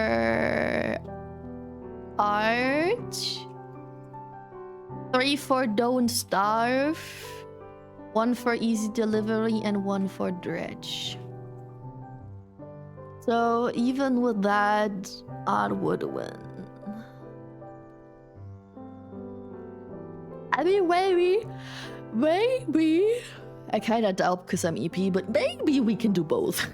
art, 3 for Don't Starve, 1 for Easy Delivery, and 1 for Dredge. So even with that, art would win. I mean, maybe. I kinda doubt because I'm EP, but maybe we can do both.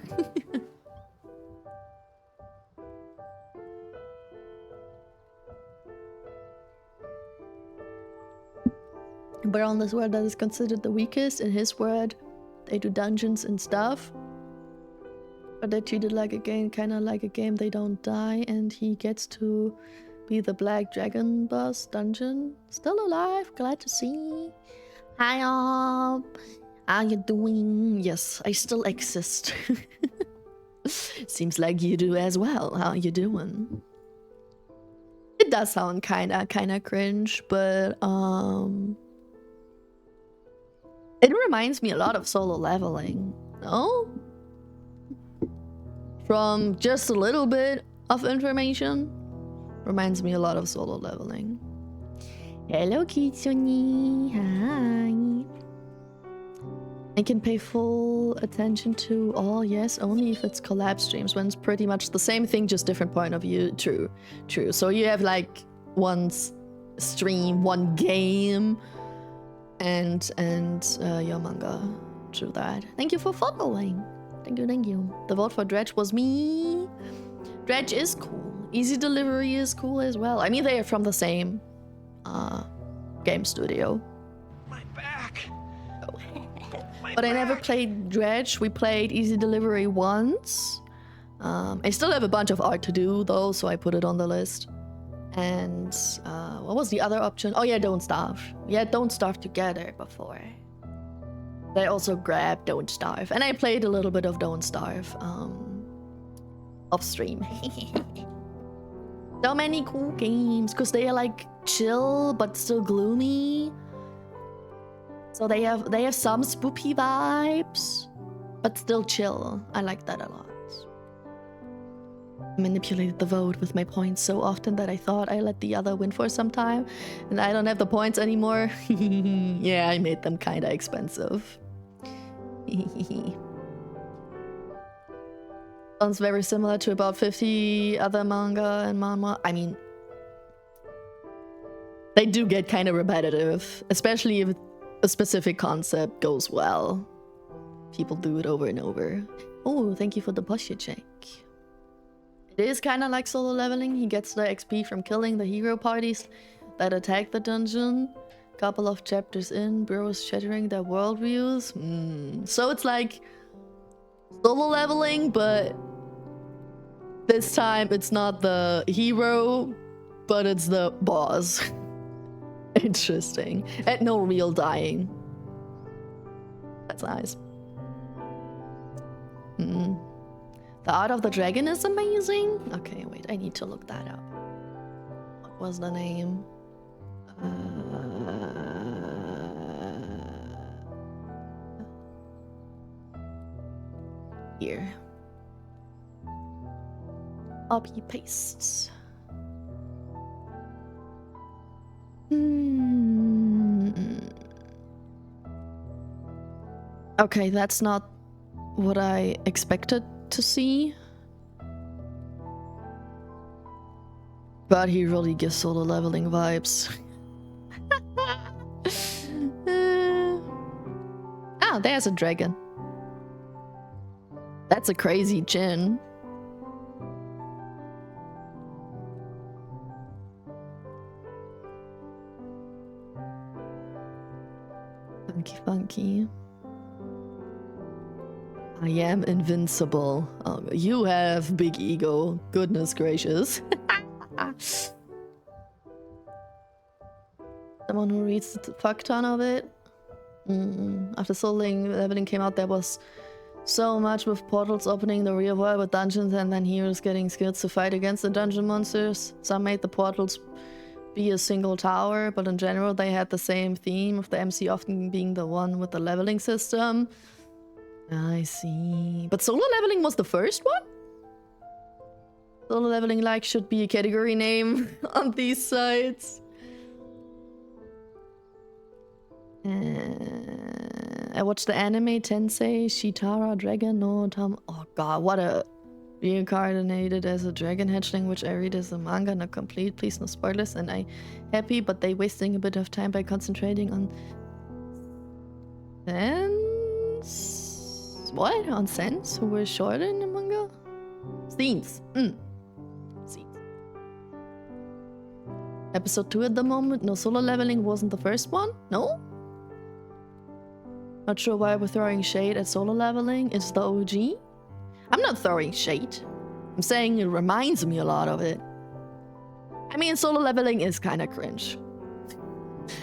But on this world that is considered the weakest, in his world, they do dungeons and stuff. But they treat it like a game, kinda like a game, they don't die, and he gets to be the Black Dragon boss dungeon. Still alive, glad to see. Hi all. How you doing? Yes, I still exist. Seems like you do as well. How you doing? It does sound kinda cringe, but it reminds me a lot of solo leveling. No? From just a little bit of information, reminds me a lot of solo leveling. Hello, Kitsune. Hi. I can pay full attention to all, yes, only if it's collab streams, when it's pretty much the same thing, just different point of view. True. So you have like one stream, one game, and your manga. True that. Thank you for following. Thank you. The vote for Dredge was me. Dredge is cool. Easy Delivery is cool as well. I mean, they are from the same game studio. My back. But I never played Dredge. We played Easy Delivery once. I still have a bunch of art to do though, so I put it on the list. And what was the other option? Oh yeah, Don't Starve. Yeah, Don't Starve together before. They also grabbed Don't Starve. And I played a little bit of Don't Starve off stream. So many cool games, because they are like chill but still gloomy. So they have some spooky vibes, but still chill. I like that a lot. I manipulated the vote with my points so often that I thought I let the other win for some time, and I don't have the points anymore. Yeah, I made them kinda expensive. Sounds very similar to about 50 other manga and manhwa. I mean, they do get kind of repetitive, especially if a specific concept goes well. People do it over and over. Oh, thank you for the posture check. It is kind of like solo leveling. He gets the XP from killing the hero parties that attack the dungeon. Couple of chapters in, bros shattering their worldviews. So it's like solo leveling, but this time it's not the hero, but it's the boss. Interesting. And no real dying. That's nice. The Art of the Dragon is amazing. Okay, wait, I need to look that up. What was the name? Here. Copy paste. Okay, that's not what I expected to see. But he really gives solo leveling vibes. Ah, there's a dragon. That's a crazy chin. Funky, funky. I am invincible. Oh, you have big ego. Goodness gracious. Someone who reads the fuck ton of it. After Soul Leveling came out, there was so much with portals opening the real world with dungeons and then heroes getting skills to fight against the dungeon monsters. Some made the portals be a single tower, but in general they had the same theme, of the MC often being the one with the leveling system. I see. But solo leveling was the first one? Solo leveling like should be a category name on these sites. I watched the anime Tensei Shitara Dragon no Tam. Oh god, what a reincarnated as a dragon hatchling, which I read as a manga, not complete. Please no spoilers. And I happy, but they wasting a bit of time by concentrating on sense. What on sense? Who were shorter in the manga? Scenes. Scenes. Episode 2 at the moment. No, solo leveling wasn't the first one. No. Not sure why we're throwing shade at solo leveling. It's the OG. I'm not throwing shade. I'm saying it reminds me a lot of it. I mean, solo leveling is kind of cringe.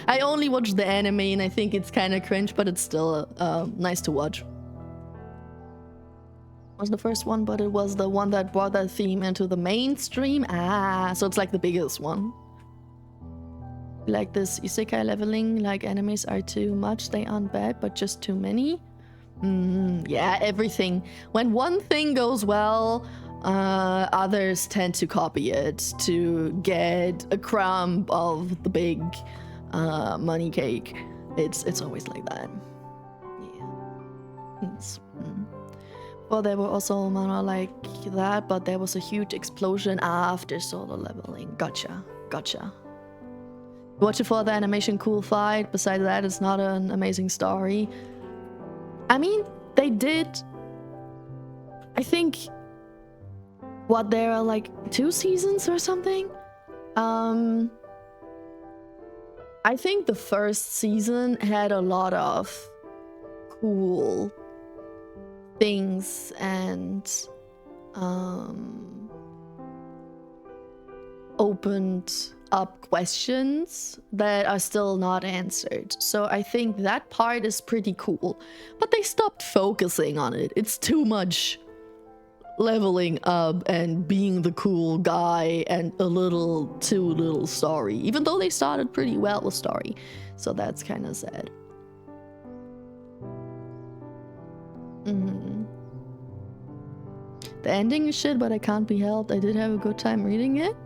I only watched the anime and I think it's kind of cringe, but it's still nice to watch. Was the first one, but it was the one that brought that theme into the mainstream. Ah, so it's like the biggest one. Like this isekai leveling, like animes are too much. They aren't bad, but just too many. Yeah, everything. When one thing goes well, others tend to copy it to get a crumb of the big money cake. It's always like that. Yeah. Well, there were also mana like that, but there was a huge explosion after solo leveling. Gotcha. Watch it for the animation, cool fight. Besides that, it's not an amazing story. I mean, they did. I think what, there are like 2 seasons or something. I think the first season had a lot of cool things and opened up questions that are still not answered. So I think that part is pretty cool. But they stopped focusing on it. It's too much leveling up and being the cool guy and a little too little story. Even though they started pretty well with story. So that's kind of sad. The ending is shit, but I can't be helped. I did have a good time reading it.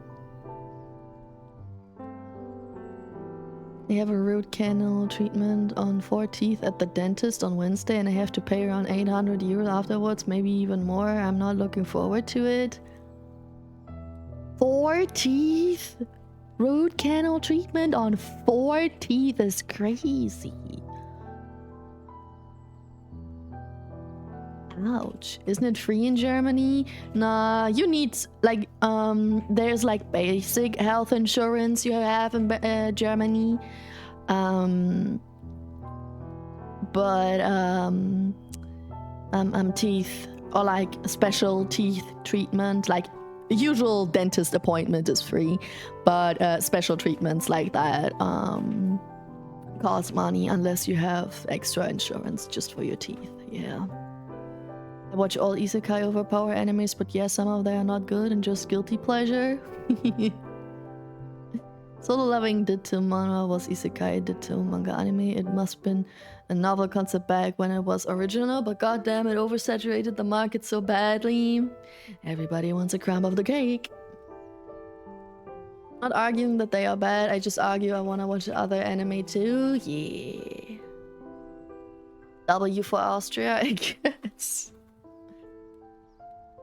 They have a root canal treatment on 4 teeth at the dentist on Wednesday, and I have to pay around 800 euros afterwards, maybe even more. I'm not looking forward to it. 4 teeth? Root canal treatment on 4 teeth is crazy. Ouch. Isn't it free in Germany? Nah, you need, like, there's like basic health insurance you have in Germany. Teeth, or like special teeth treatment, like usual dentist appointment is free, but special treatments like that cost money unless you have extra insurance just for your teeth. Yeah. I watch all isekai overpower animes, but yeah, some of them are not good and just guilty pleasure. Solo Leveling did to manga was isekai did to manga anime. It must have been a novel concept back when it was original, but goddamn, it oversaturated the market so badly. Everybody wants a crumb of the cake. Not arguing that they are bad, I just argue I want to watch other anime too. Yeah. W for Austria, I guess.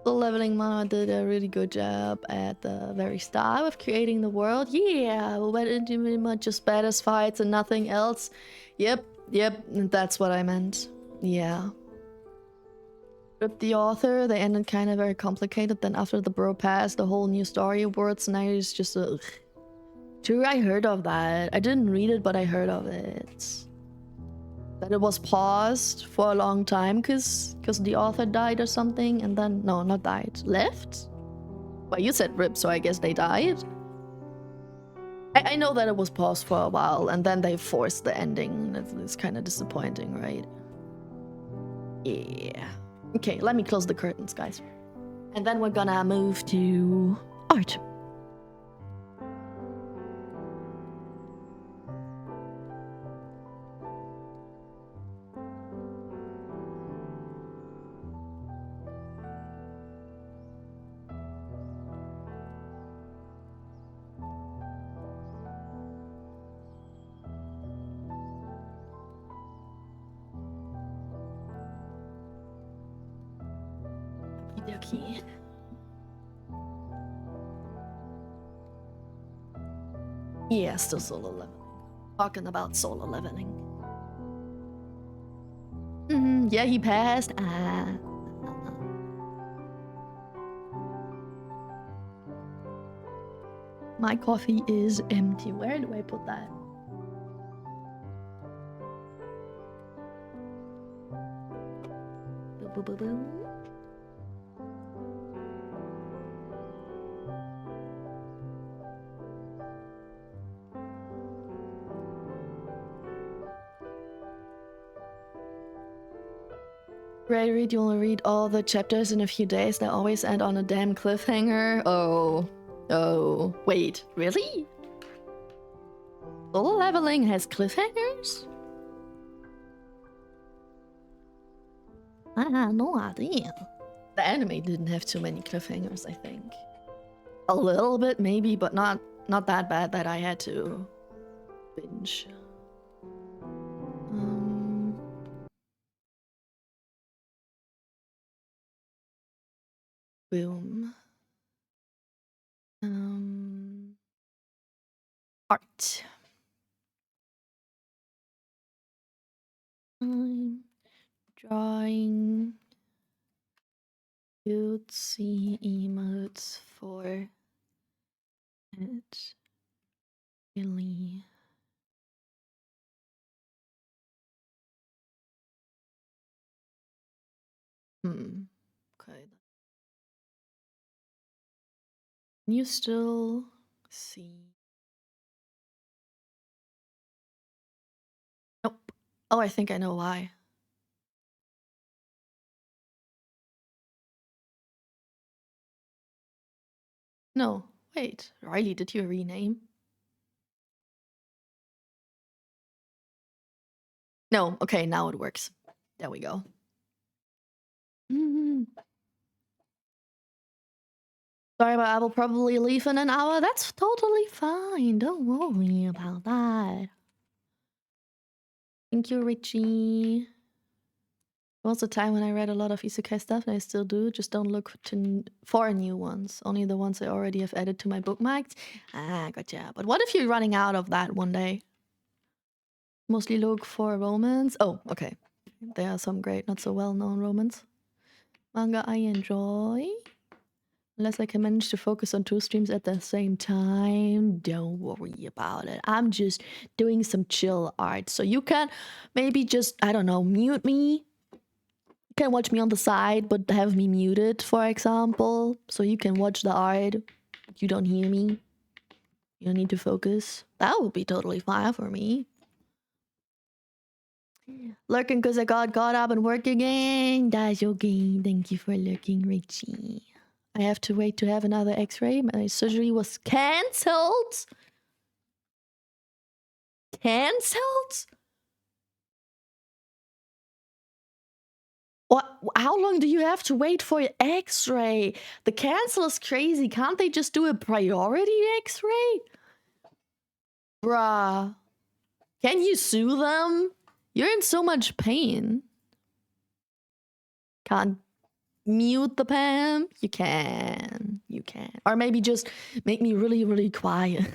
The Leveling manga did a really good job at the very start of creating the world. Yeah, we went into pretty much just badass fights and nothing else. Yep, that's what I meant. Yeah. With the author, they ended kind of very complicated. Then after the bro passed, the whole new story words, now it's just a... True, I heard of that. I didn't read it, but I heard of it. That it was paused for a long time because the author died or something, and then no, not died, left. Well, you said rip, so I guess they died. I know that it was paused for a while, and then they forced the ending. It's kind of disappointing, right? Yeah. Okay, let me close the curtains, guys, and then we're gonna move to art. Okay. Yeah, still solo leveling. Talking about solo leveling. Yeah, he passed. My coffee is empty. Where do I put that? Boo, boo, boo, boo. Read, you only read all the chapters in a few days. They always end on a damn cliffhanger. Oh, wait, really? Solo leveling has cliffhangers? I had no idea. The anime didn't have too many cliffhangers, I think. A little bit, maybe, but not that bad that I had to binge. Boom. Art. Drawing. cutesy emotes for it. Really. Okay. Can you still see? Nope. Oh, I think I know why. No, wait. Riley, did you rename? No, okay, now it works. There we go. Sorry, but I will probably leave in an hour. That's totally fine. Don't worry about that. Thank you, Richie. There was a time when I read a lot of isekai stuff, and I still do. Just don't look for new ones. Only the ones I already have added to my bookmarks. Ah, gotcha. But what if you're running out of that one day? Mostly look for romance. Oh, okay. There are some great, not so well-known romance manga I enjoy. Unless I can manage to focus on 2 streams at the same time, don't worry about it. I'm just doing some chill art. So you can maybe just, I don't know, mute me. You can watch me on the side, but have me muted, for example. So you can watch the art. You don't hear me. You don't need to focus. That would be totally fine for me. Lurking because I got up and work again. That's okay. Thank you for lurking, Richie. I have to wait to have another x-ray. My surgery was cancelled. Cancelled? What? How long do you have to wait for your x-ray? The cancel is crazy. Can't they just do a priority x-ray? Bruh. Can you sue them? You're in so much pain. Can't mute the Pam? You can. You can. Or maybe just make me really, really quiet.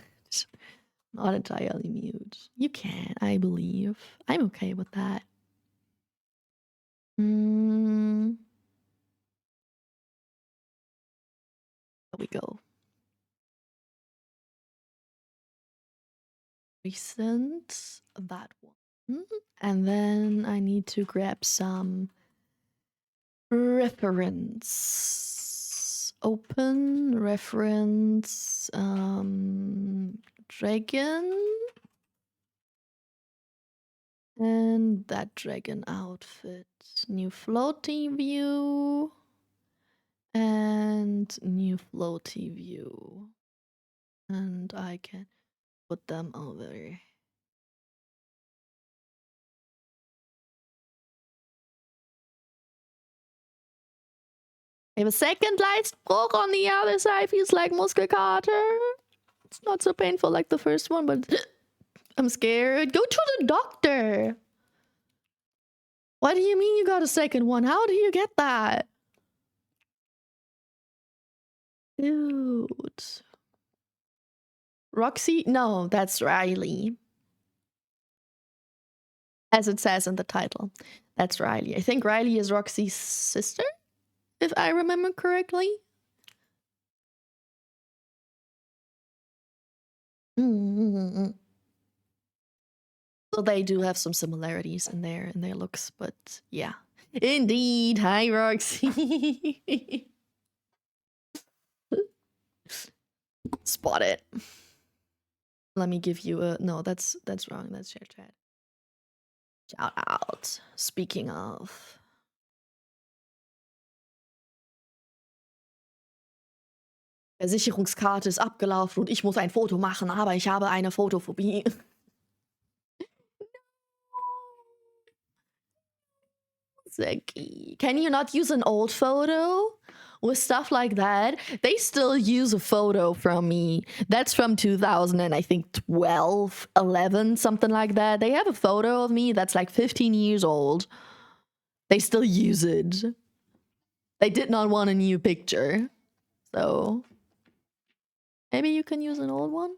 Not entirely mute. You can, I believe. I'm okay with that. There we go. Recent, that one. And then I need to grab some reference. Open reference dragon. And that dragon outfit. New floaty view. And new floaty view. And I can put them over. I have a second light stroke on the other side. Feels like Muskelkater. It's not so painful like the first one, but I'm scared. Go to the doctor. What do you mean you got a second one? How do you get that? Dude. Roxy? No, that's Riley. As it says in the title. That's Riley. I think Riley is Roxy's sister, if I remember correctly. So they do have some similarities in their looks, but yeah. Indeed. Hi, Roxy. Spot it. Let me give you a no, that's wrong. That's share chat. Shout out. Speaking of. Versicherungskarte ist abgelaufen und ich muss ein Foto machen, aber ich habe eine Fotophobie. Zeki. Can you not use an old photo? With stuff like that, they still use a photo from me. That's from 2000 and I think 12, 11, something like that. They have a photo of me that's like 15 years old. They still use it. They did not want a new picture. So maybe you can use an old one?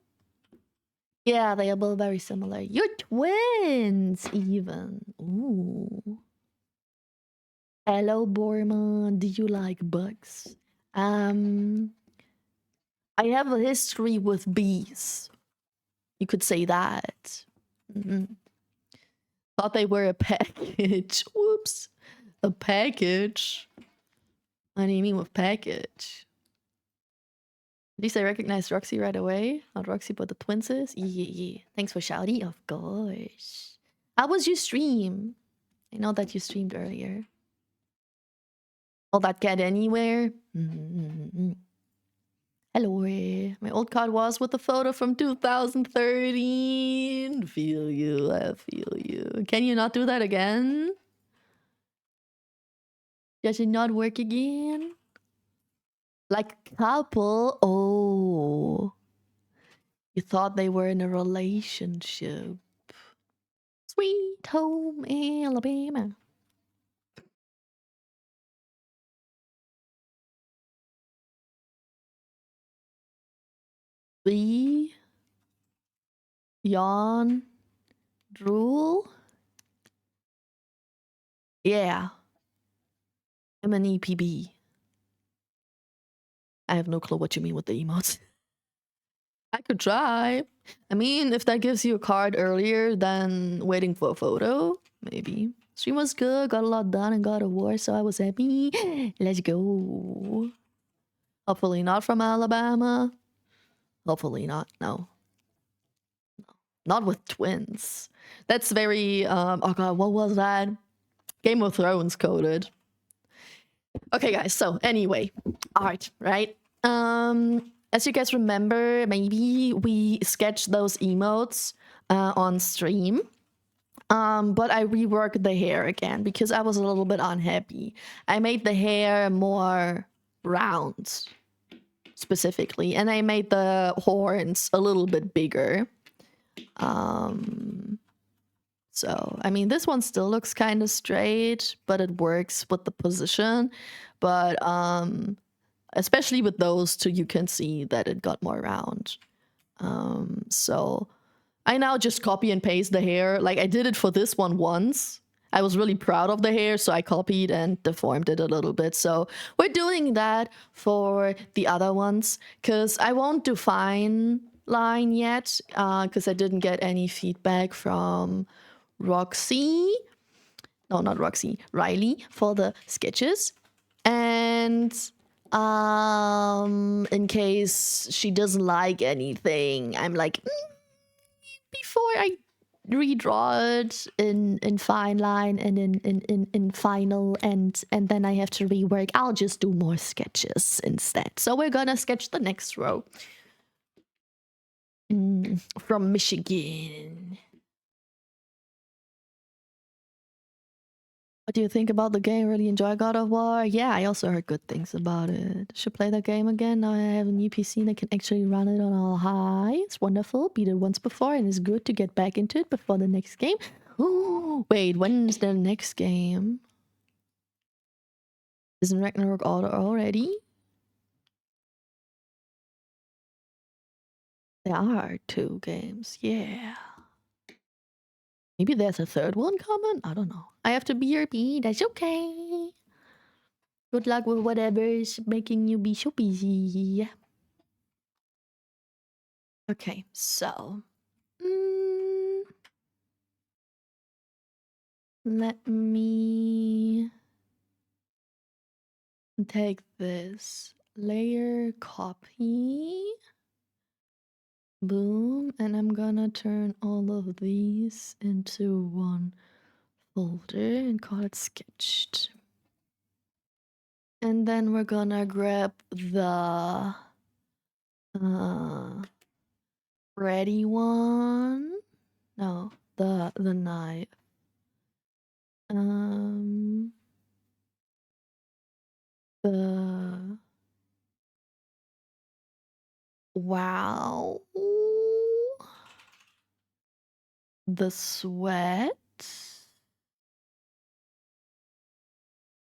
Yeah, they are both very similar. You're twins, even. Ooh. Hello, Borma. Do you like bugs? I have a history with bees. You could say that. Mhm. Thought they were a package. Whoops. A package? What do you mean with package? At least I recognized Roxy right away. Not Roxy, but the twinses. Yeah. Thanks for shouting. Of course. How was your stream? I know that you streamed earlier. Will that get anywhere? Hello. My old card was with the photo from 2013. Feel you. I feel you. Can you not do that again? Does it not work again? Like couple? Oh. You thought they were in a relationship. Sweet home Alabama. B. Yawn. Drool. Yeah. I'm an EPB. I have no clue what you mean with the emotes. I could try. I mean, if that gives you a card earlier than waiting for a photo, maybe. Stream was good, got a lot done and got a war, so I was happy. Let's go. Hopefully not from Alabama. Hopefully not, no. Not with twins. That's very, oh god, what was that? Game of Thrones coded. Okay, guys, so anyway, art, right? As you guys remember, maybe we sketched those emotes on stream. But I reworked the hair again because I was a little bit unhappy. I made the hair more round, specifically, and I made the horns a little bit bigger. So, I mean, this one still looks kind of straight, but it works with the position. But especially with those two, you can see that it got more round. So I now just copy and paste the hair. Like I did it for this one once. I was really proud of the hair, so I copied and deformed it a little bit. So we're doing that for the other ones, because I won't do fine line yet, because I didn't get any feedback from Roxy. No, not Roxy. Riley for the sketches. And in case she doesn't like anything, I'm like, before I redraw it in fine line and in final and then I have to rework, I'll just do more sketches instead. So we're gonna sketch the next row. From Michigan. What do you think about the game? Really enjoy God of War? Yeah, I also heard good things about it. Should play that game again. Now I have a new PC that can actually run it on all high. It's wonderful. Beat it once before and it's good to get back into it before the next game. Ooh, wait, when's the next game? Isn't Ragnarok already? There are 2 games. Yeah. Maybe there's a 3rd one coming? I don't know. I have to BRB. That's okay. Good luck with whatever's making you be so busy. Okay, so let me take this layer, copy, boom, and I'm gonna turn all of these into one folder and call it sketched. And then we're gonna grab the ready one. No, the knife. The wow. The sweat.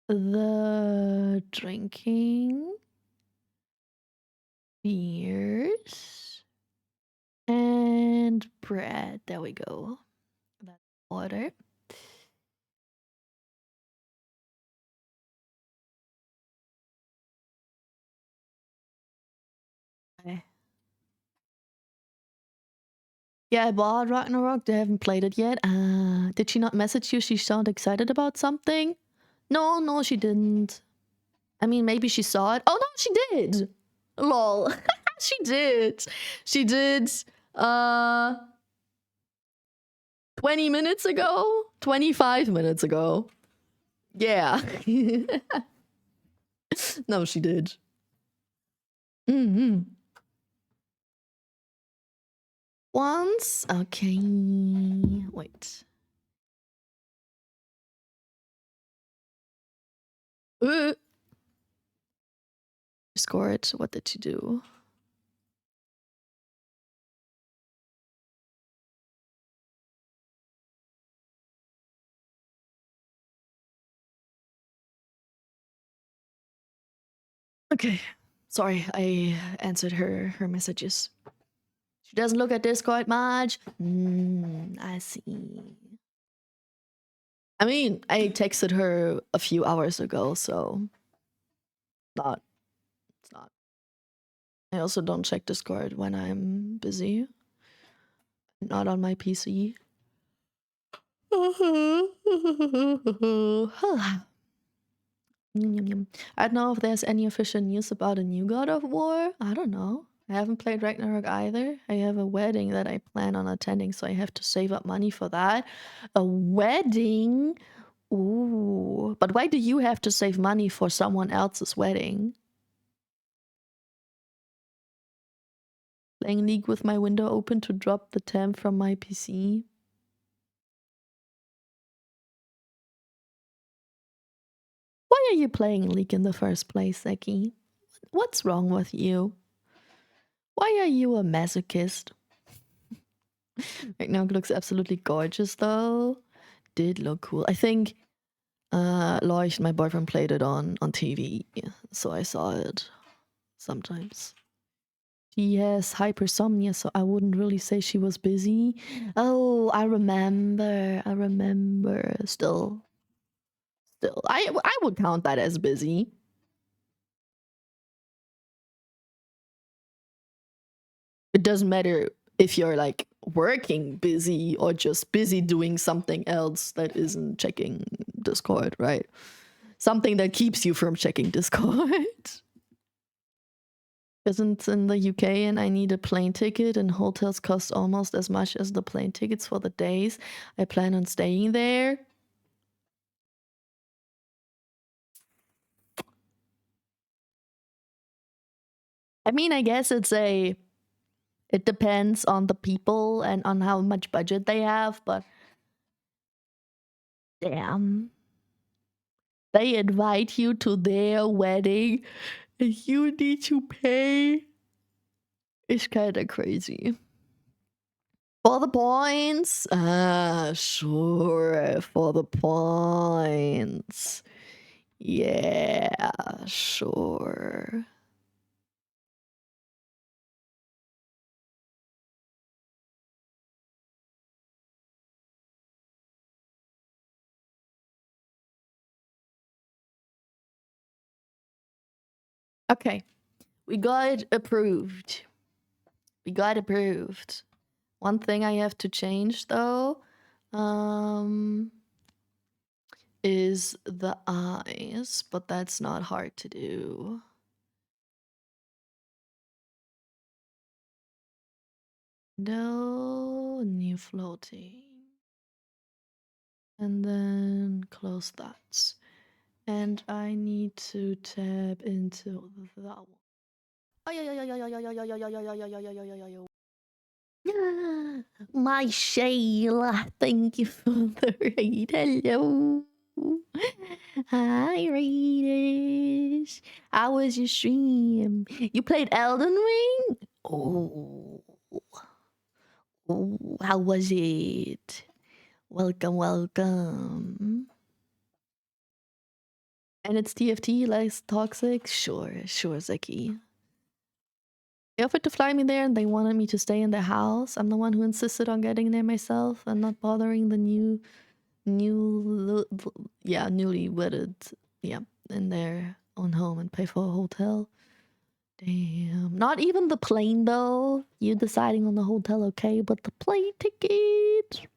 The drinking. Beers. And bread. There we go. That's water. Okay. Yeah, I bought Ragnarok. They haven't played it yet. Did she not message you? She sounded excited about something. No, she didn't. I mean, maybe she saw it. Oh no, she did. Lol. She did. She did. Uh, 20 minutes ago? 25 minutes ago. Yeah. No, she did. Mm-hmm. Once? Okay. Wait. Uh. Scored. What did you do? Okay. Sorry, I answered her messages. She doesn't look at Discord much. I see. I mean, I texted her a few hours ago, so it's not. I also don't check Discord when I'm busy. Not on my PC. I don't know if there's any official news about a new God of War. I don't know. I haven't played Ragnarok either. I have a wedding that I plan on attending, so I have to save up money for that. A wedding? Ooh. But why do you have to save money for someone else's wedding? Playing League with my window open to drop the temp from my PC. Why are you playing League in the first place, Zeki? What's wrong with you? Why are you a masochist? Right now it looks absolutely gorgeous though. Did look cool. I think Leucht, my boyfriend, played it on TV, so I saw it sometimes. She has hypersomnia, so I wouldn't really say she was busy. Oh, I remember. Still, I would count that as busy. It doesn't matter if you're like working busy or just busy doing something else that isn't checking Discord, right? Something that keeps you from checking Discord. Isn't in the UK and I need a plane ticket, and hotels cost almost as much as the plane tickets for the days I plan on staying there. I mean, I guess it depends on the people and on how much budget they have, but damn. They invite you to their wedding and you need to pay. It's kind of crazy. For the points? Sure, for the points. Yeah, sure. Okay, we got it approved. We got approved. One thing I have to change though, is the eyes, but that's not hard to do. No, new floating. And then close that. And I need to tab into that one. My Shayla, thank you for the raid. Hello. Hi, raiders. How was your stream? You played Elden Ring? Oh, how was it? Welcome, welcome. And it's TFT, less toxic? Sure, Zeki. They offered to fly me there and they wanted me to stay in their house. I'm the one who insisted on getting there myself and not bothering the newly wedded, in their own home and pay for a hotel. Damn. Not even the plane though. You deciding on the hotel, okay, but the plane ticket.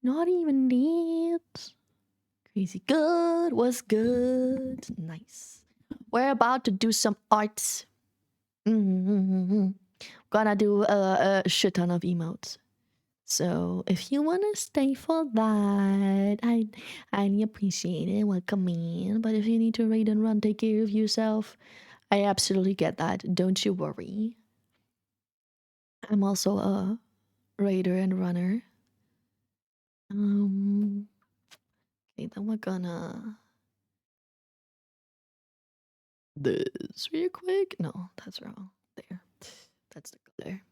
Not even that. Crazy good. Was good. Nice. We're about to do some arts. Gonna do a shit ton of emotes. So if you wanna stay for that, I highly appreciate it. Welcome in. But if you need to raid and run, take care of yourself. I absolutely get that. Don't you worry. I'm also a raider and runner. Okay, then we're gonna this real quick. No, that's wrong. There. That's the color.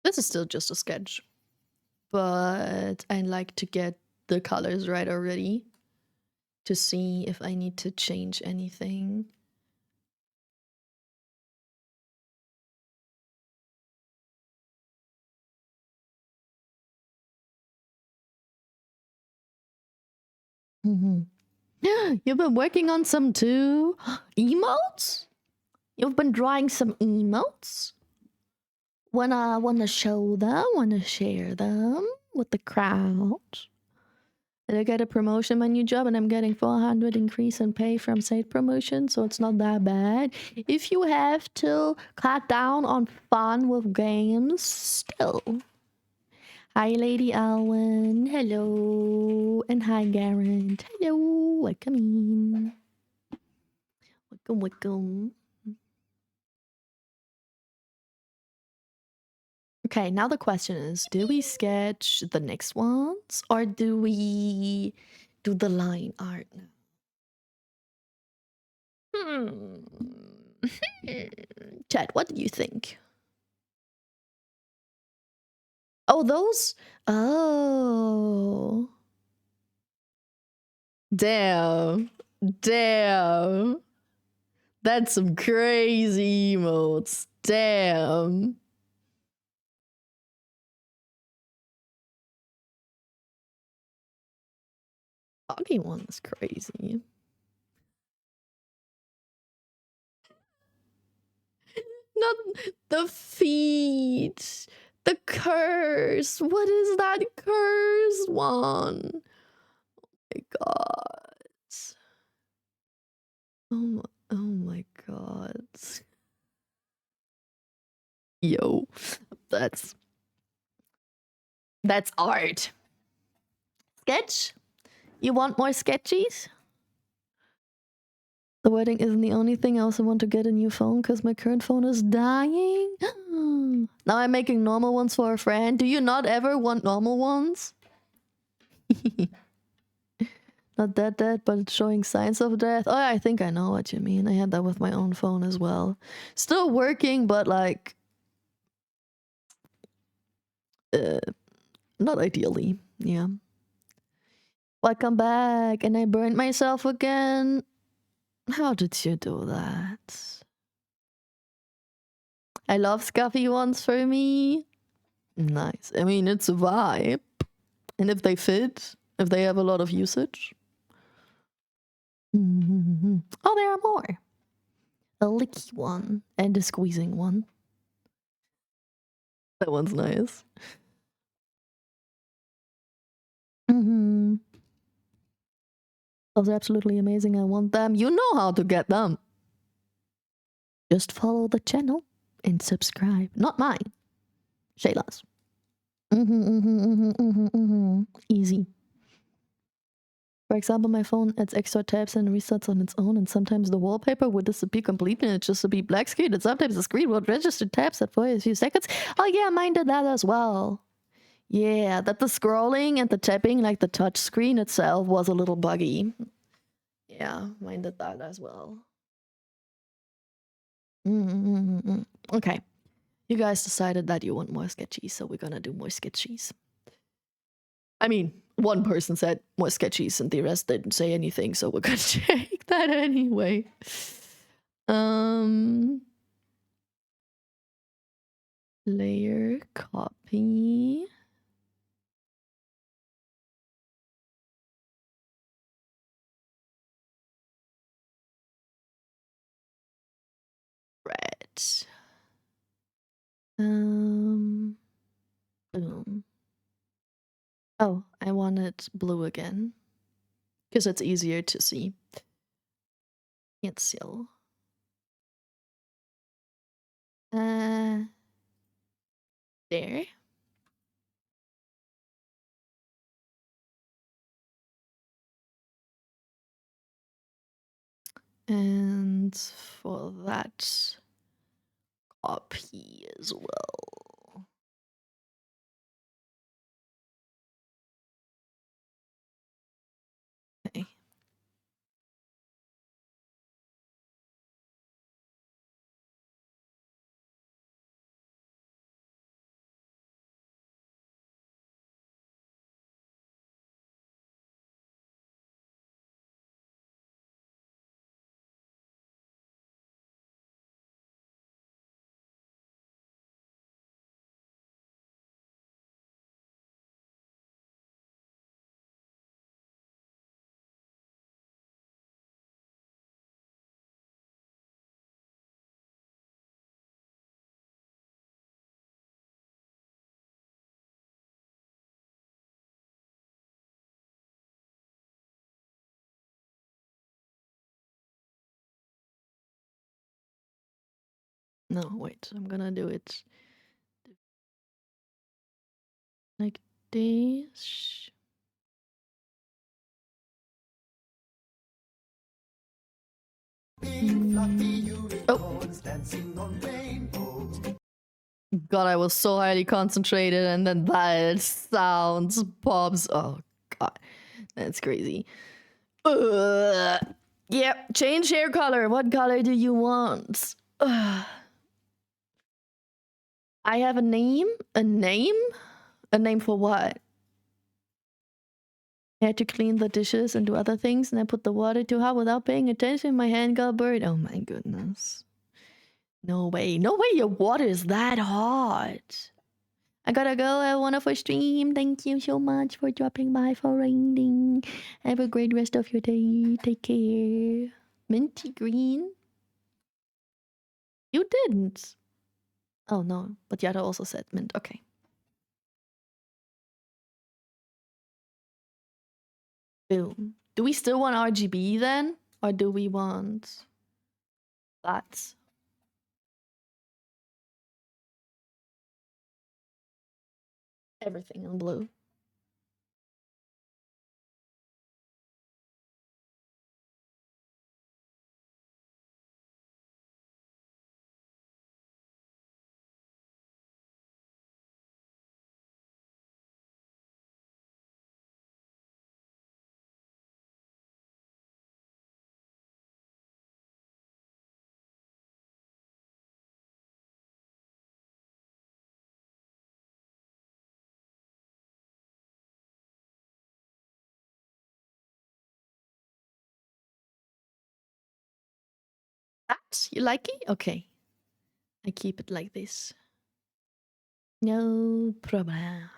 This is still just a sketch, but I like to get the colors right already to see if I need to change anything. You've been working on some too? Emotes? You've been drawing some emotes? Wanna show them? Wanna share them with the crowd? Did I get a promotion my new job and I'm getting 400 increase in pay from said promotion, so it's not that bad. If you have to cut down on fun with games, still. Hi, Lady Alwyn. Hello. And hi, Garrett. Hello. Welcome in. Welcome, welcome. Okay, now the question is, do we sketch the next ones or do we do the line art now? Chad, what do you think? Oh, those? Oh. Damn. Damn. That's some crazy emotes. Damn. Doggy one's crazy. Not the feet. The curse. What is that curse one? My god. Oh my god. Yo, that's art. Sketch? You want more sketchies? The wedding isn't the only thing. I also want to get a new phone because my current phone is dying. Now I'm making normal ones for a friend. Do you not ever want normal ones? Not that dead, but it's showing signs of death. Oh, I think I know what you mean. I had that with my own phone as well. Still working, but like... not ideally. Yeah. Welcome back. And I burned myself again. How did you do that? I love scuffy ones for me. Nice. I mean, it's a vibe. And if they fit, if they have a lot of usage. Oh, there are more. A licky one and a squeezing one. That one's nice. Those are absolutely amazing. I want them. You know how to get them. Just follow the channel and subscribe. Not mine. Shayla's. Easy. For example, my phone adds extra tabs and resets on its own, and sometimes the wallpaper would disappear completely and it's just a be black screen, and sometimes the screen would register tabs at for a few seconds. Oh yeah, mine did that as well. Yeah, that the scrolling and the tapping, like the touch screen itself, was a little buggy. Yeah, mine did that as well. Okay. You guys decided that you want more sketchies, so we're gonna do more sketchies. I mean, one person said more sketchies and the rest didn't say anything, so we're gonna check that anyway. Layer, copy. Red. Boom. Oh, I wanted blue again. Because it's easier to see. Cancel. There. And for that, copy as well. Okay. No, wait, I'm gonna do it like this. Oh. God, I was so highly concentrated and then that sounds pops. Oh, God. That's crazy. Yep, change hair color. What color do you want? I have a name? A name? A name for what? I had to clean the dishes and do other things, and I put the water too hot without paying attention. My hand got burned. Oh my goodness. No way. No way your water is that hot. I gotta go. I want to stream. Thank you so much for dropping by for rating. Have a great rest of your day. Take care. Minty green? You didn't. Oh no, but Yada also said mint. Okay. Boom. Do we still want RGB then? Or do we want that? Everything in blue. That? You like it? Okay. I keep it like this. No problem.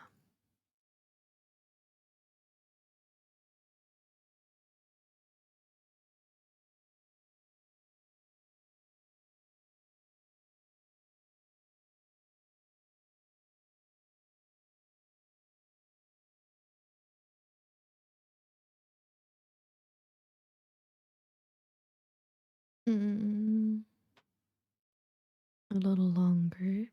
Mm, a little longer.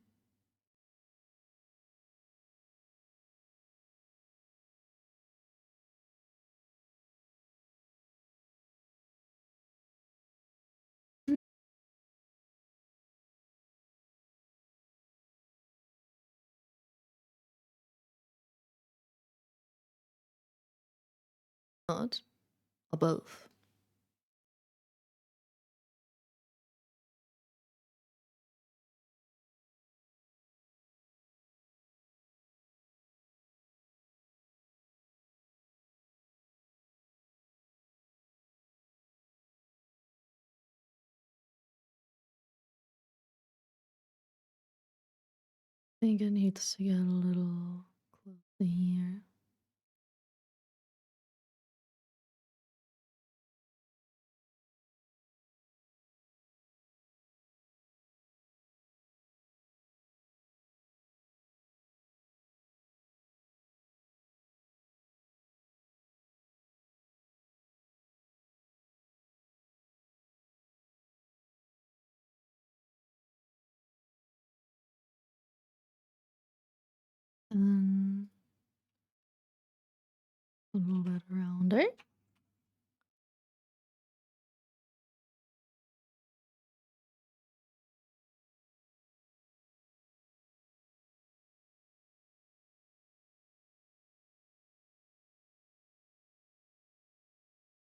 Not. Or both. I think it needs to get a little closer here. A little bit rounder.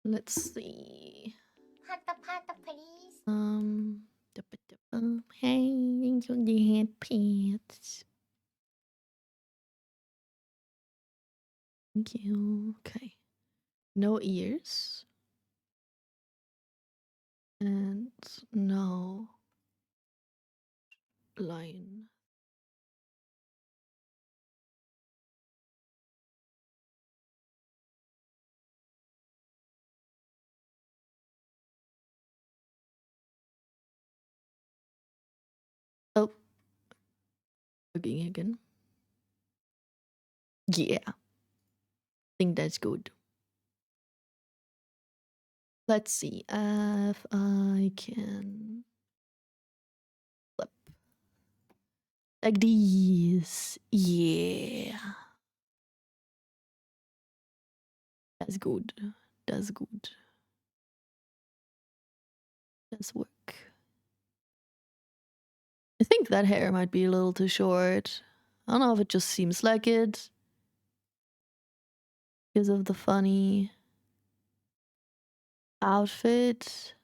Let's see. Pata, please. Hey, into the headpants. Thank you. Okay. No ears. And no line. Oh, looking again. Yeah, I think that's good. Let's see if I can flip like these. Yeah, that's good. That's good. That's work. I think that hair might be a little too short. I don't know if it just seems like it because of the funny outfit.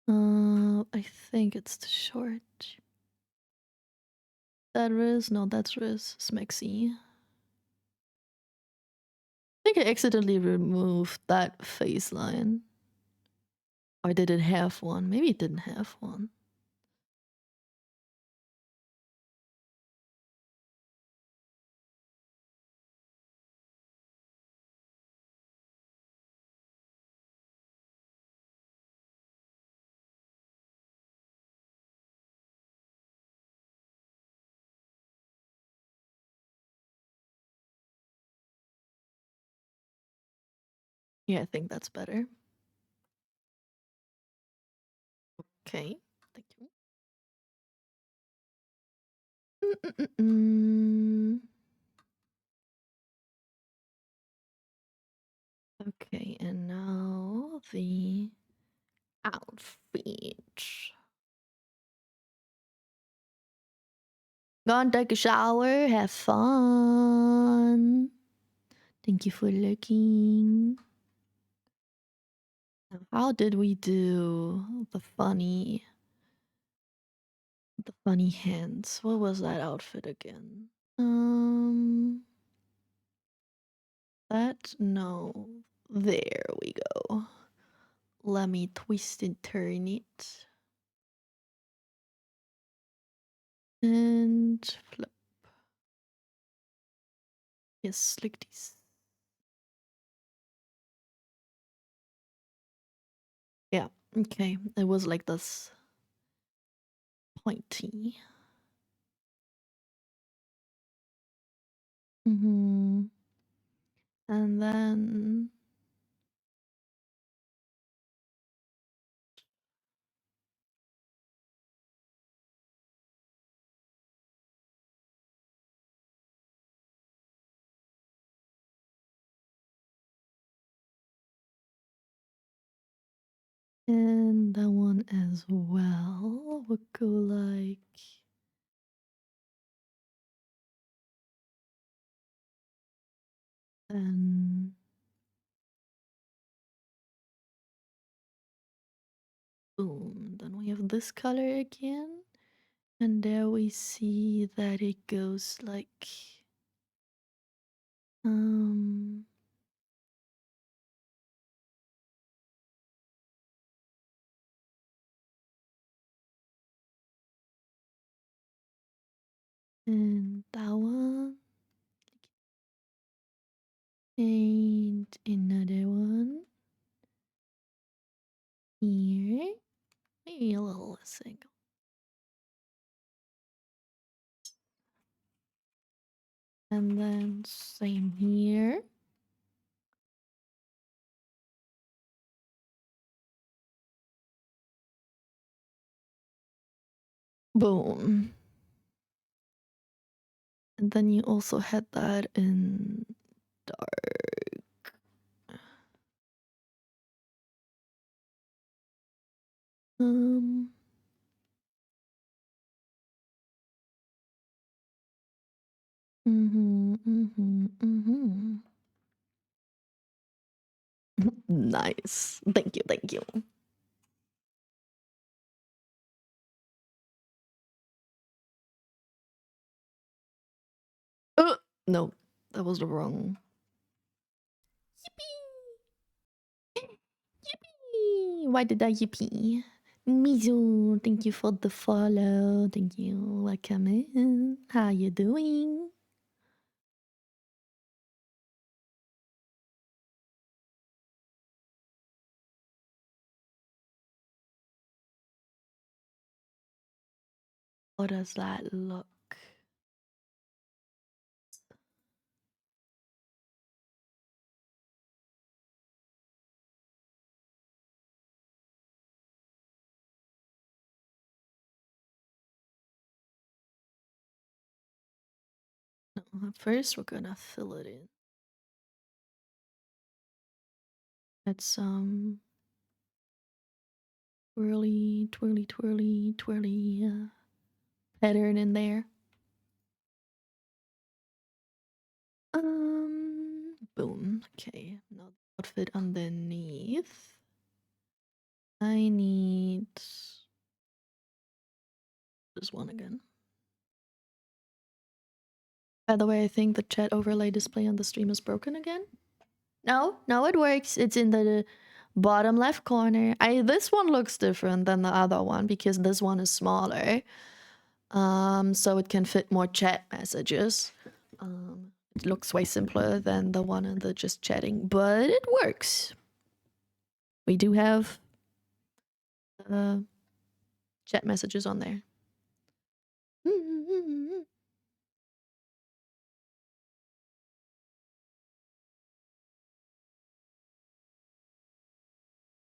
I think it's too short. That Riz? No, that's Riz. Smexy. I think I accidentally removed that face line. Or did it have one? Maybe it didn't have one. Yeah, I think that's better. Okay, thank you. Mm-mm-mm. Okay, and now the outfit. Go and take a shower, have fun. Thank you for looking. How did we do the funny hands? What was that outfit again? That no. There we go. Let me twist and turn it. And flip. Yes, like this. Yeah, okay. It was like this pointy. Mm-hmm. And then that one as well would go like then boom. Then we have this color again. And there we see that it goes like um and that one and another one here. Maybe a little less angle. And then same here. Boom. And then you also had that in dark. Um. Nice. Thank you. Thank you. No, that was the wrong. Yippee! Yippee! Why did I yippee? Mizu, thank you for the follow. Thank you. Welcome in. How you doing? How does that look? No, first we're gonna fill it in. Let's twirly, twirly, twirly, twirly pattern in there. Boom. Okay, now the outfit underneath. I need this one again. By the way, I think the chat overlay display on the stream is broken again. No, it works. It's in the bottom left corner. This one looks different than the other one because this one is smaller. So it can fit more chat messages. It looks way simpler than the one in the just chatting, but it works. We do have chat messages on there.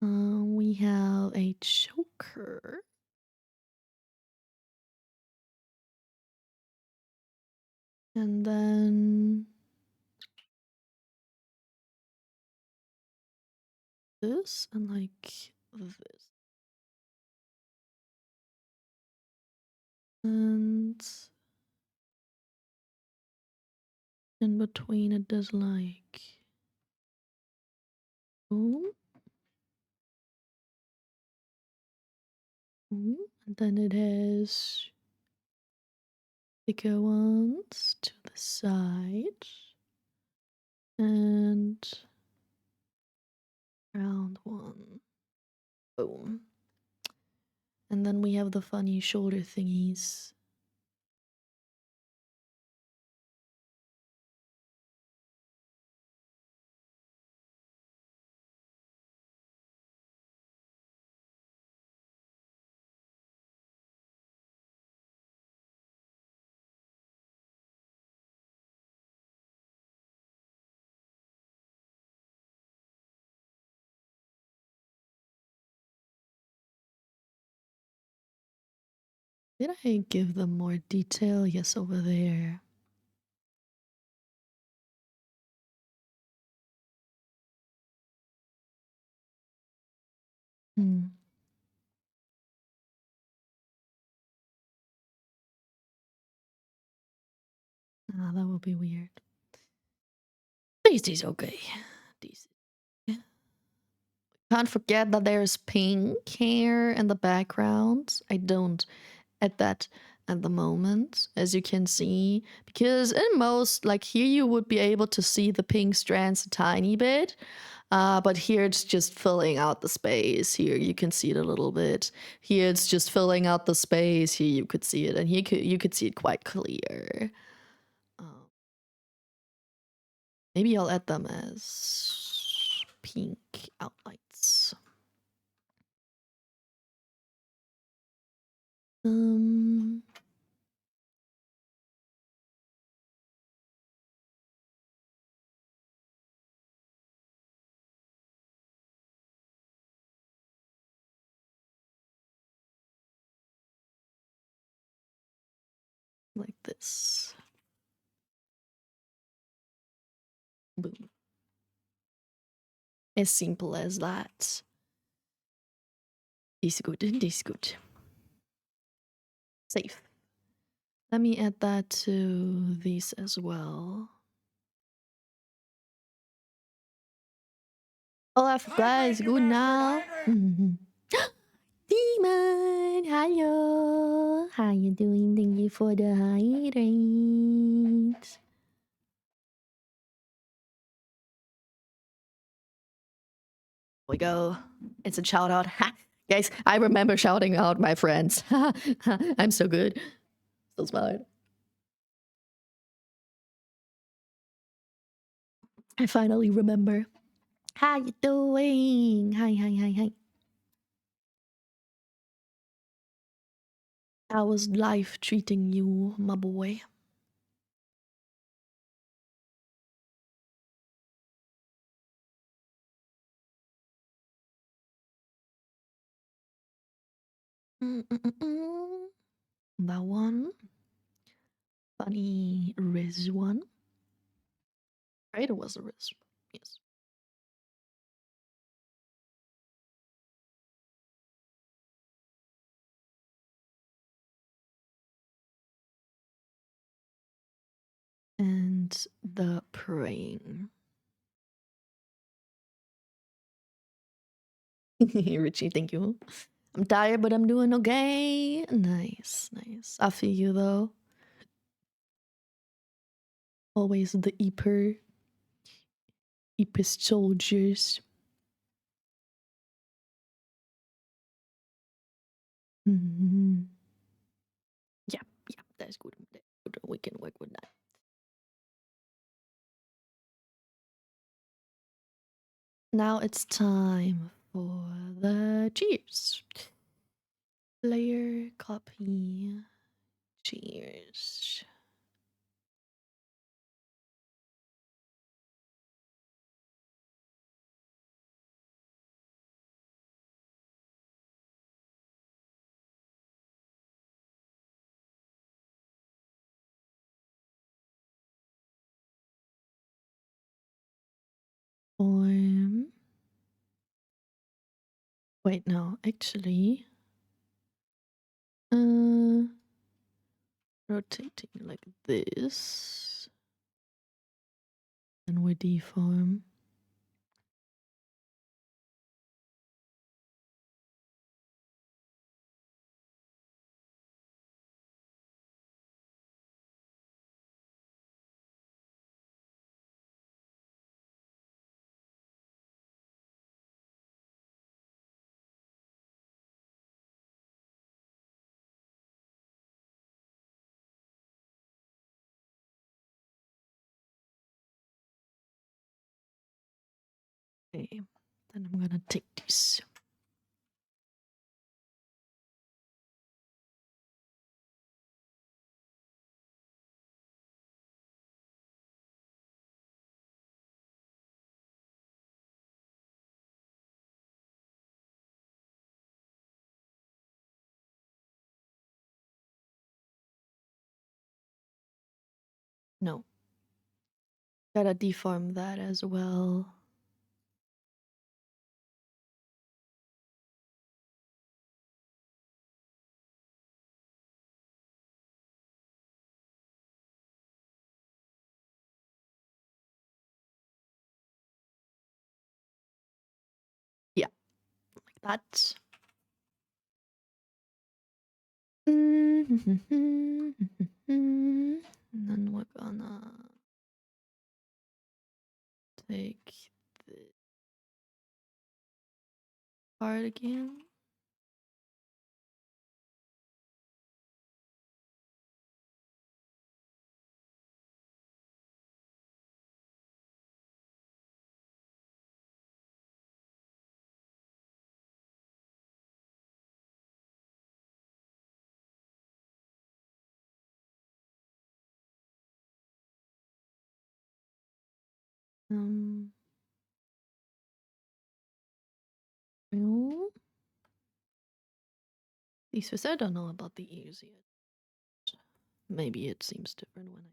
We have a choker. And then this and like this. And in between it does like boom. Boom. And then it has thicker ones to the side. And round one. Boom. And then we have the funny shoulder thingies. Did I give them more detail? Yes, over there. Ah, that would be weird. Daisy's okay. Daisy. Can't forget that there's pink hair in the background. I don't add that at the moment, as you can see, because in most, like here, you would be able to see the pink strands a tiny bit, but here it's just filling out the space. Here you can see it a little bit. Here it's just filling out the space. Here you could see it, and here you could see it quite clear. Maybe I'll add them as pink outlines. Like this. Boom. As simple as that. This is good. This is good. Safe. Let me add that to these as well. Olaf, guys, good now. Demon, hello. How you doing? Thank you for the high rate. We go. It's a shout out. Guys, I remember shouting out my friends. I'm so good. So smart. I finally remember. How you doing? Hi, hi, hi, hi. How was life treating you, my boy? Mm-mm-mm-mm. That one. Funny Riz one. Right? It was a Riz. Yes. And the praying. Richie, thank you. I'm tired, but I'm doing okay. Nice, nice. I feel you though. Always the Eepist soldiers. Mhm. Yeah, yeah, that's good. That's good. We can work with that. Now it's time for the cheers. Player copy. Cheers. Form. Wait, no, actually. Rotating like this. And we deform. Okay, then I'm gonna take this. No, gotta deform that as well. Yeah, like that. And then we're gonna take the card again. Um, oh, these first, I don't know about the ears yet. Maybe it seems different when I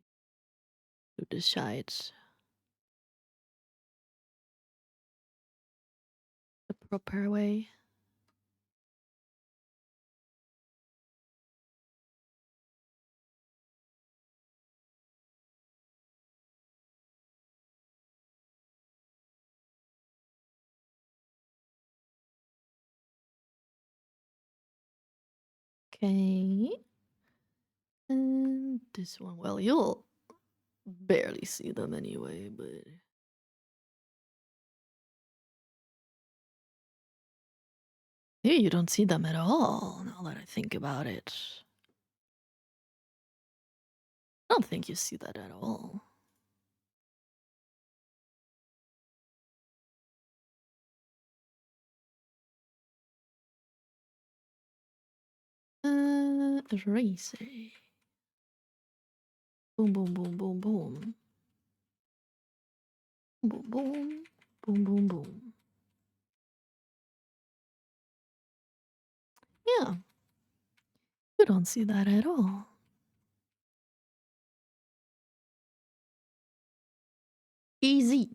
do the sides. proper way. Okay. And this one, well, you'll barely see them anyway, but maybe you don't see them at all, now that I think about it. I don't think you see that at all. Racy. Boom, boom, boom, boom, boom. Boom, boom, boom, boom, boom. Yeah. You don't see that at all. Easy.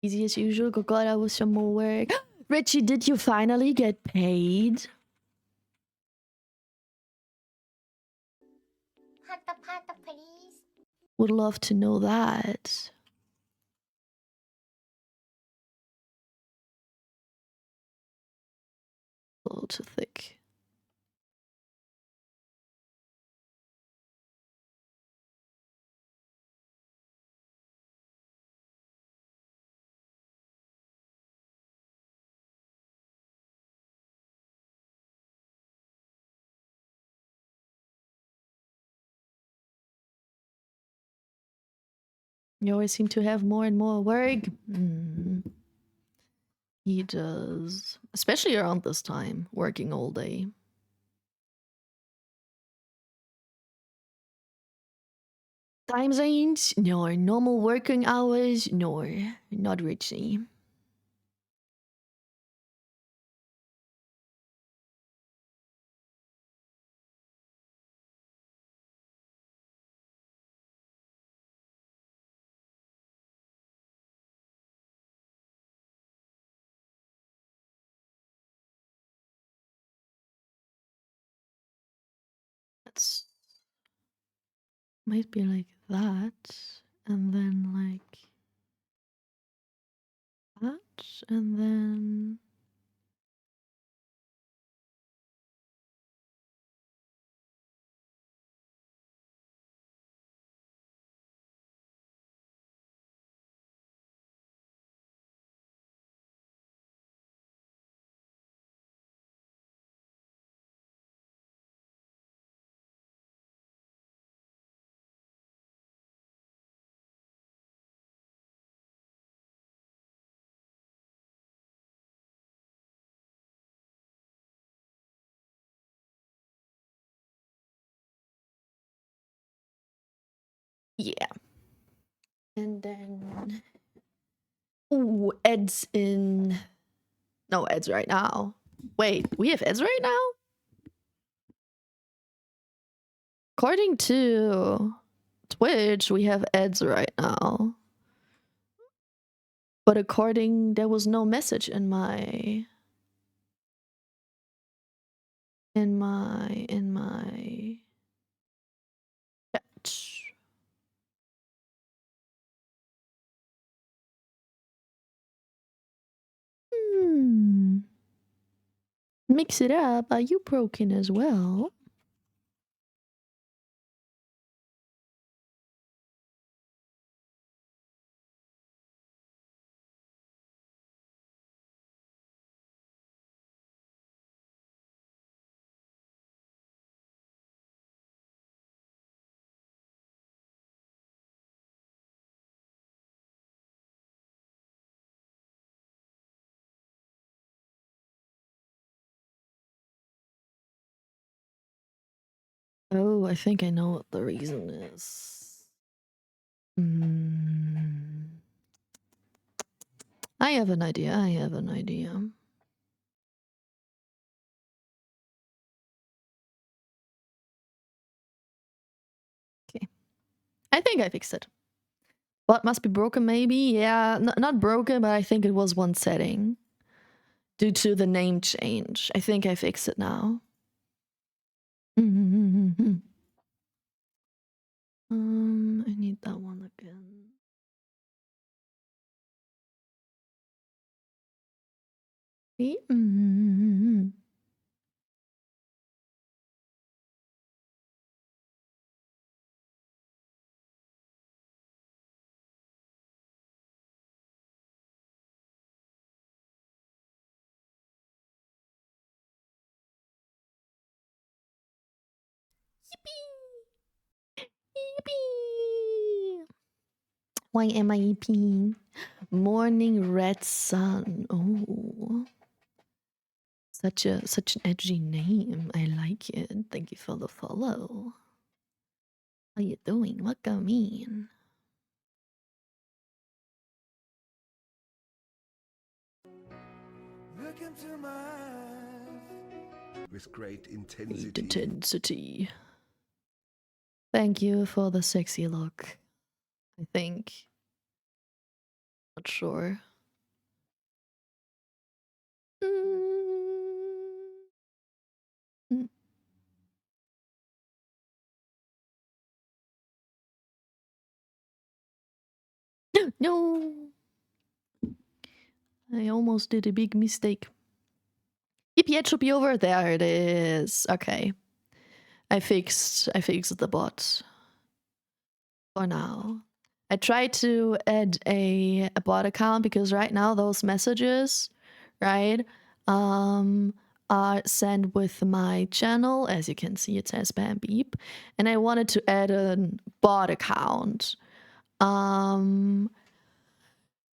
Easy as usual. God, I was some more work. Richie, did you finally get paid? Pata pata, please. Would love to know that. A little too thick. You always seem to have more and more work. He does. Especially around this time, working all day. Time zones? No. Normal working hours? No. Not Richie. That's might be like that. And then like that. And then yeah. And then ooh, Ed's in. No, Ed's right now. Wait, we have Ed's right now? According to Twitch, we have Ed's right now. But according, there was no message in my chat. Mix it up. Are you broken as well? Oh, I think I know what the reason is. I have an idea. I have an idea. Okay. I think I fixed it. Bot must be broken, maybe? Yeah, not broken, but I think it was one setting. Due to the name change. I think I fixed it now. I need that one again. Yippee! Why am I yippee? Morning red sun. Oh, such an edgy name. I like it. Thank you for the follow. How you doing? Welcome in. Look into my eyes with great Great intensity. intensity. Thank you for the sexy look. I think. Not sure. Mm. No! I almost did a big mistake. EPH should be over. There it is. Okay. I fixed the bot. For now. I tried to add a bot account because right now those messages, right, are sent with my channel. As you can see, it says spam beep. And I wanted to add a bot account.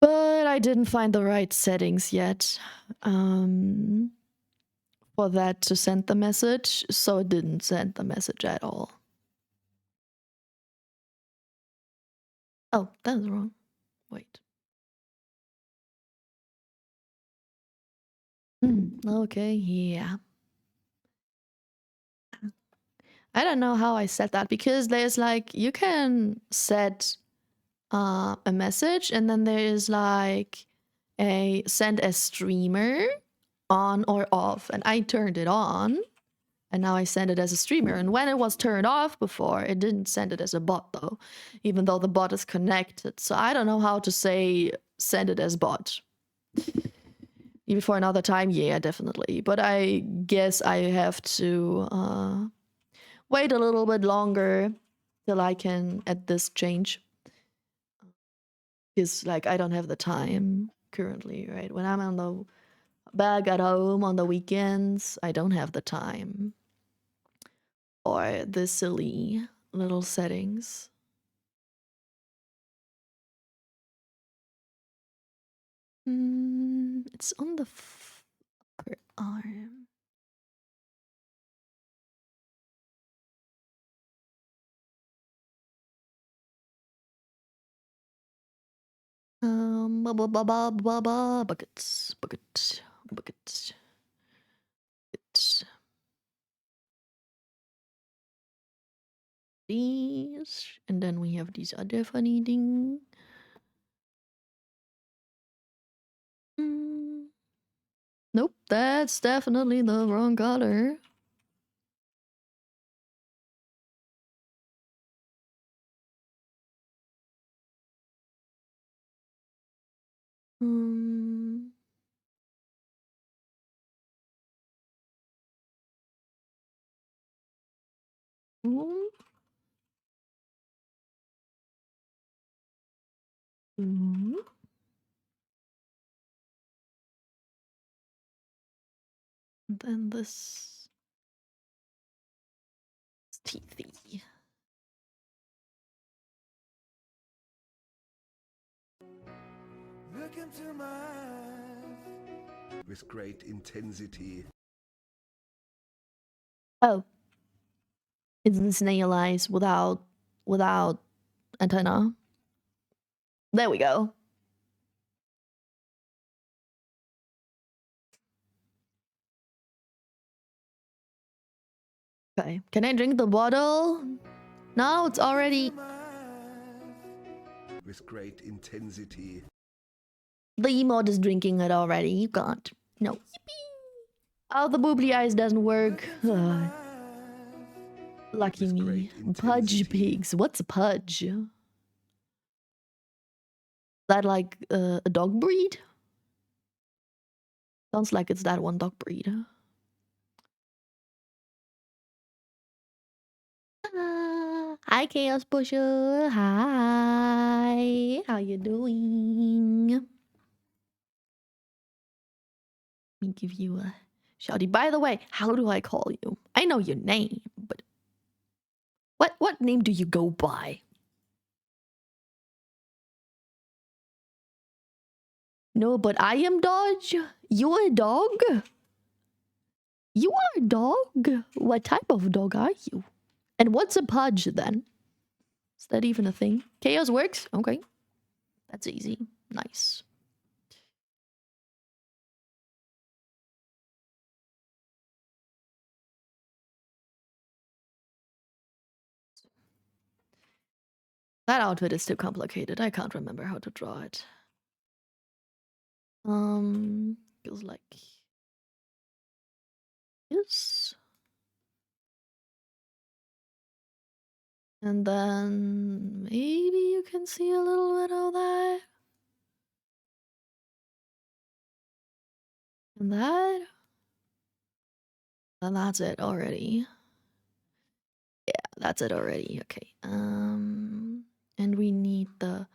But I didn't find the right settings yet for that to send the message, so it didn't send the message at all. Oh, that's wrong. Wait. Okay, yeah. I don't know how I set that because there's like you can set a message and then there is like a send as streamer on or off, and I turned it on and now I send it as a streamer. And when it was turned off before, it didn't send it as a bot though, even though the bot is connected. So I don't know how to say send it as bot. Even for another time, yeah, definitely. But I guess I have to wait a little bit longer till I can add this change. Because like I don't have the time currently, right? When I'm on the back at home on the weekends, I don't have the time for the silly little settings. It's on the upper arm. Buckets, buckets, buckets, buckets. These, and then we have these other funny thing. Nope, that's definitely the wrong color. Um, ooh. Ooh. And then this is teethy. Look into my eyes with great intensity. Oh, it's the snail eyes without antenna. There we go. Okay, can I drink the bottle? No, it's already. with great intensity. The emote is drinking it already. You can't. No. Oh, the boobly eyes doesn't work. Ugh. Lucky With me. great Pudge intensity. pigs. What's a pudge? That like a dog breed? Sounds like it's that one dog breed. Hi, Chaos Pusher. Hi. How you doing? Let me give you a shouty. By the way, how do I call you? I know your name, but what name do you go by? No, but I am Dodge. You're a dog? You are a dog? What type of dog are you? And what's a pudge then? Is that even a thing? Chaos works? Okay. That's easy. Nice. That outfit is too complicated. I can't remember how to draw it. Feels like this. And then maybe you can see a little bit of that. And that. And that's it already. Yeah, that's it already. Okay. And we need the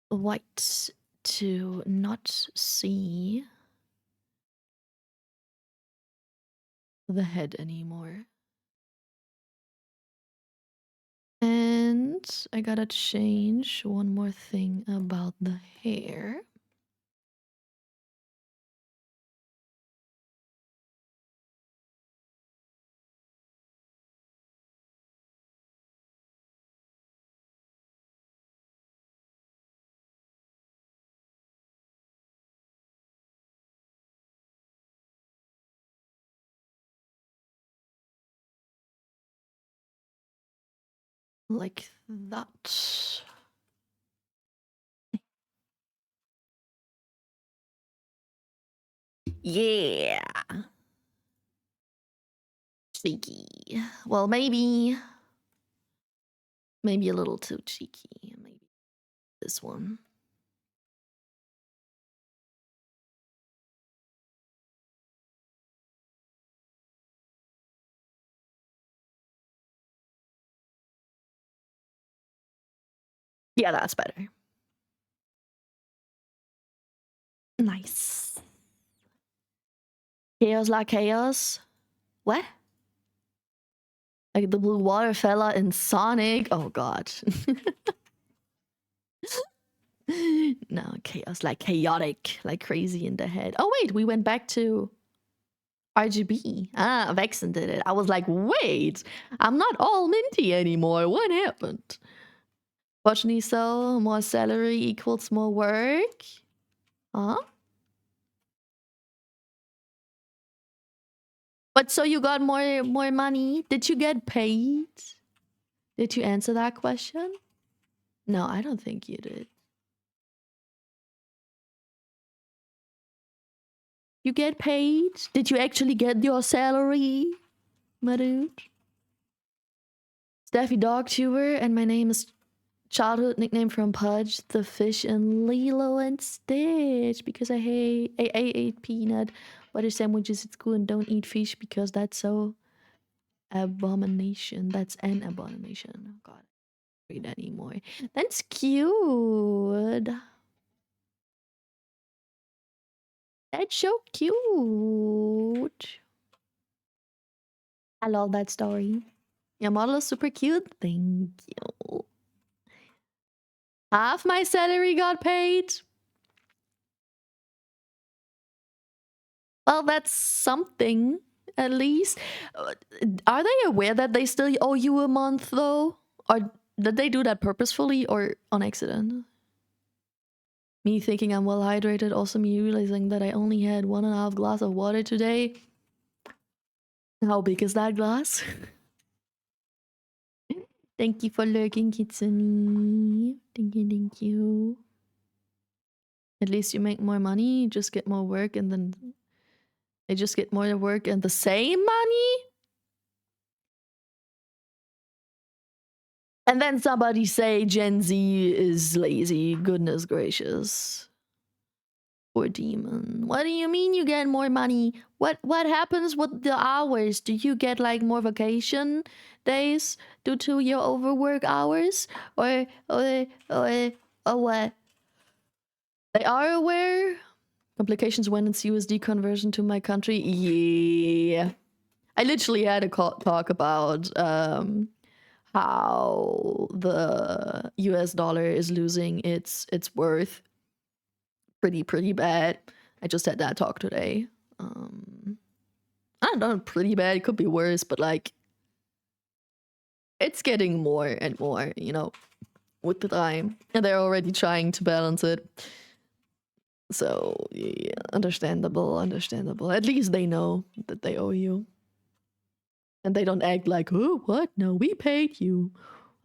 white to not see the head anymore. And I gotta change one more thing about the hair. Like that. Yeah. Cheeky. Well, maybe a little too cheeky. Maybe this one. Yeah, that's better. Nice. Chaos like chaos. What? Like the blue water fella in Sonic? Oh god. No, chaos like chaotic, like crazy in the head. Oh wait, we went back to RGB. Ah, Vexen did it. I was like, wait, I'm not all minty anymore. What happened? Fortunately so, more salary equals more work. Huh? But so you got more money? Did you get paid? Did you answer that question? No, I don't think you did. You get paid? Did you actually get your salary, my dude? Steffi Dogtuber, and my name is childhood nickname from Pudge, the fish, and Lilo and Stitch because I ate peanut butter sandwiches at school and don't eat fish because that's so abomination. That's an abomination. Oh god, I don't read anymore. That's cute. That's so cute. I love that story. Your model is super cute. Thank you. Half my salary got paid. Well, that's something, at least. Are they aware that they still owe you a month, though? Or did they do that purposefully or on accident? Me thinking I'm well hydrated, also me realizing that I only had 1.5 glass of water today. How big is that glass? Thank you for lurking, Kitsune. Thank you, thank you. At least you make more money, you just get more work, and then they just get more work and the same money? And then somebody say Gen Z is lazy. Goodness gracious. Poor demon. What do you mean you get more money? What happens with the hours? Do you get like more vacation days due to your overwork hours? Or what? They are aware? Complications when it's USD conversion to my country? Yeah. I literally had a talk about how the US dollar is losing its worth pretty bad. I just had that talk today. I don't know, pretty bad. It could be worse, but like it's getting more and more, you know, with the time. And they're already trying to balance it. So yeah, understandable. At least they know that they owe you. And they don't act like, oh, what? No, we paid you.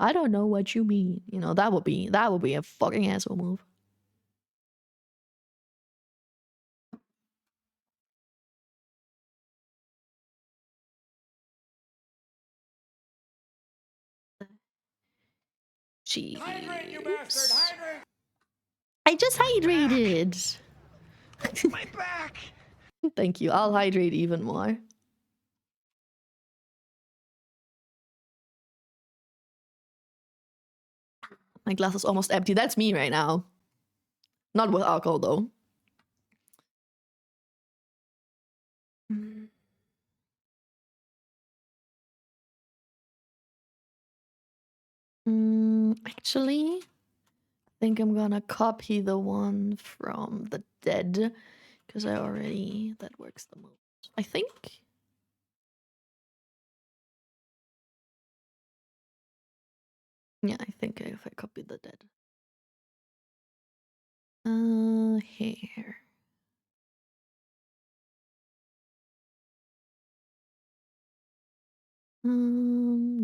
I don't know what you mean. You know, that would be a fucking asshole move. Jeez. Hydrate, you bastard! Hydrate! I just hydrated. My back! Thank you. I'll hydrate even more. My glass is almost empty. That's me right now. Not with alcohol, though. Actually, I think I'm gonna copy the one from the dead because that works the most. I think. Yeah, I think if I copy the dead. Here.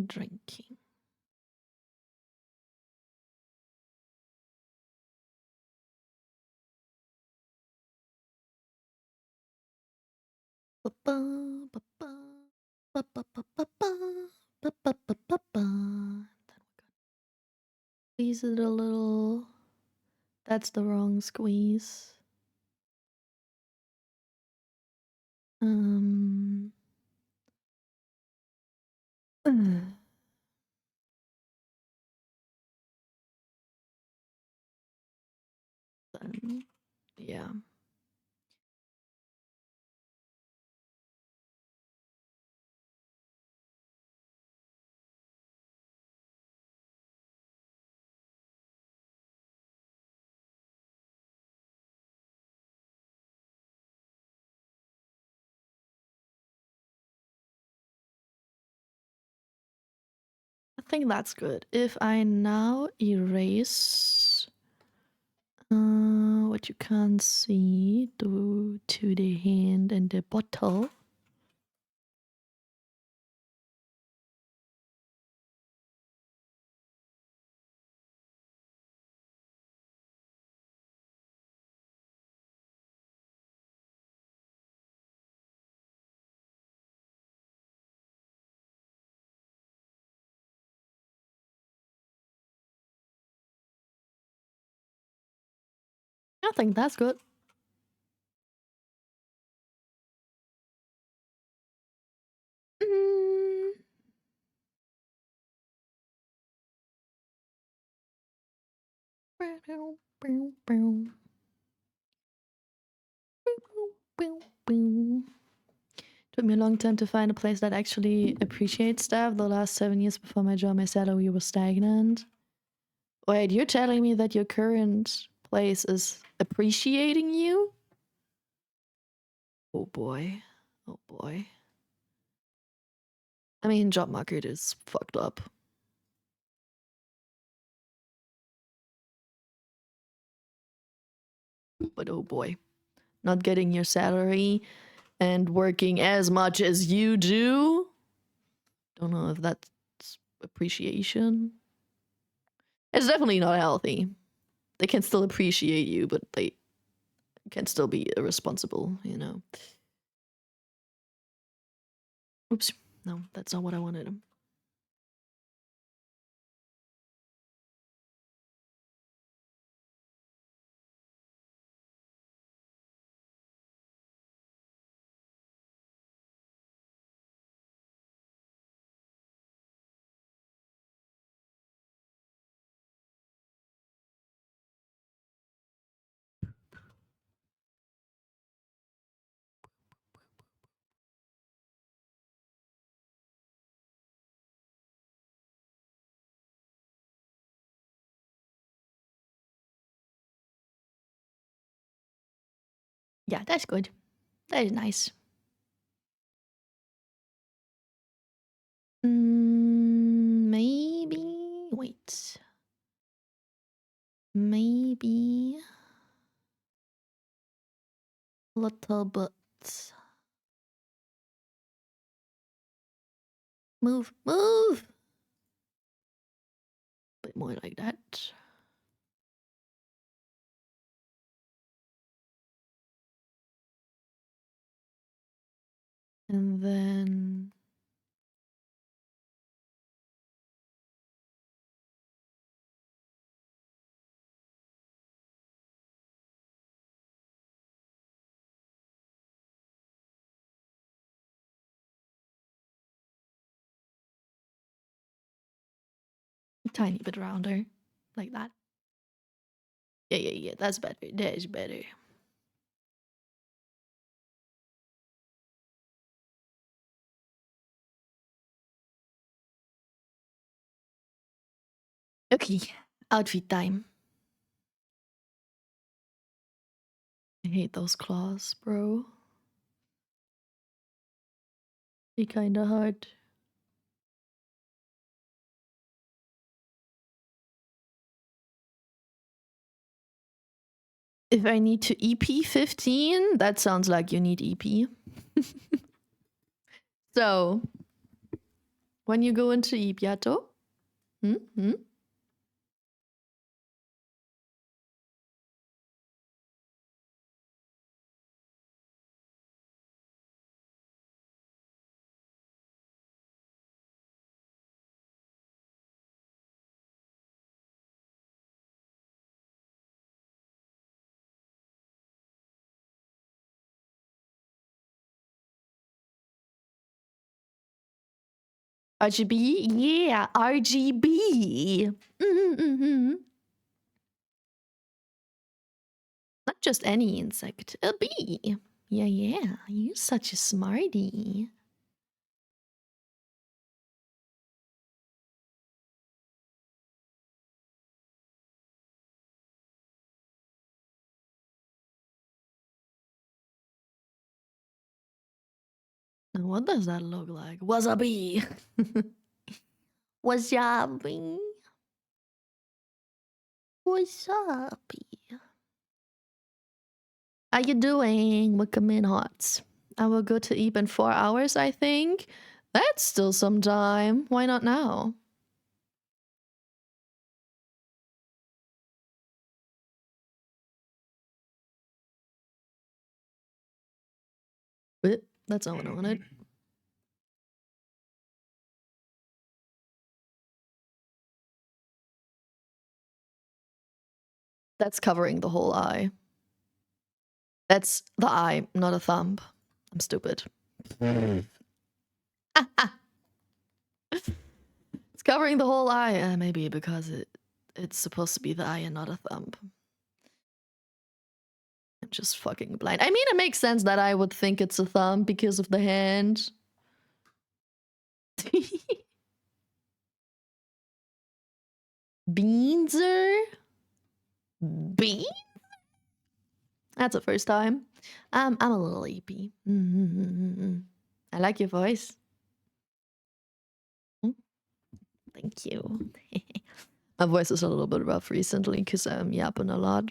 Drinking. Squeeze it a little. That's the wrong squeeze. Yeah. I think that's good. If I now erase what you can't see due to the hand and the bottle. I think that's good. Took me a long time to find a place that actually appreciates staff. The last 7 years before my job, my salary was stagnant. Wait, you're telling me that your current place is appreciating you? Oh boy. Oh boy. I mean, job market is fucked up. But oh boy. Not getting your salary and working as much as you do? Don't know if that's appreciation. It's definitely not healthy. They can still appreciate you, but they can still be irresponsible, you know. Oops. No, that's not what I wanted. Yeah, that's good. That is nice. Maybe. Wait. Maybe. Little bit. Move, move! Bit more like that. And then. A tiny bit rounder. Like that. Yeah. That's better. That is better. Okay. Outfit time. I hate those claws, bro. Be kinda hard. If I need to EP 15, that sounds like you need EP. So, when you go into Ibiato, RGB? Yeah, RGB. Not just any insect, a bee. Yeah, you're such a smarty. Now, what does that look like? Wasabi. Wasabi. Wasabi. How you doing? Welcome in, Hots. I will go to Eep in 4 hours, I think. That's still some time. Why not now? That's not what I wanted. That's covering the whole eye. That's the eye, not a thumb. I'm stupid. It's covering the whole eye. Maybe because it's supposed to be the eye and not a thumb. I'm just fucking blind. I mean, it makes sense that I would think it's a thumb because of the hand. Beanser? Bean? That's the first time. I'm a little eepy. I like your voice. Thank you. My voice is a little bit rough recently because I'm yapping a lot.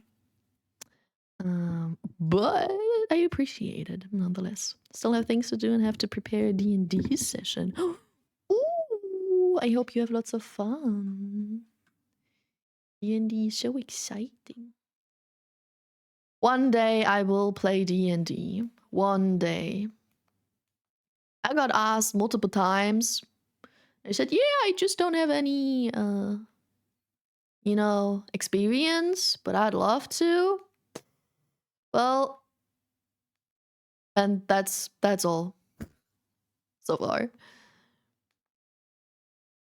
But I appreciate it nonetheless. Still have things to do and have to prepare a D&D session. Ooh, I hope you have lots of fun. D&D is so exciting. One day I will play D&D. One day. I got asked multiple times. I said, yeah, I just don't have any, you know, experience, but I'd love to. Well, and that's all so far.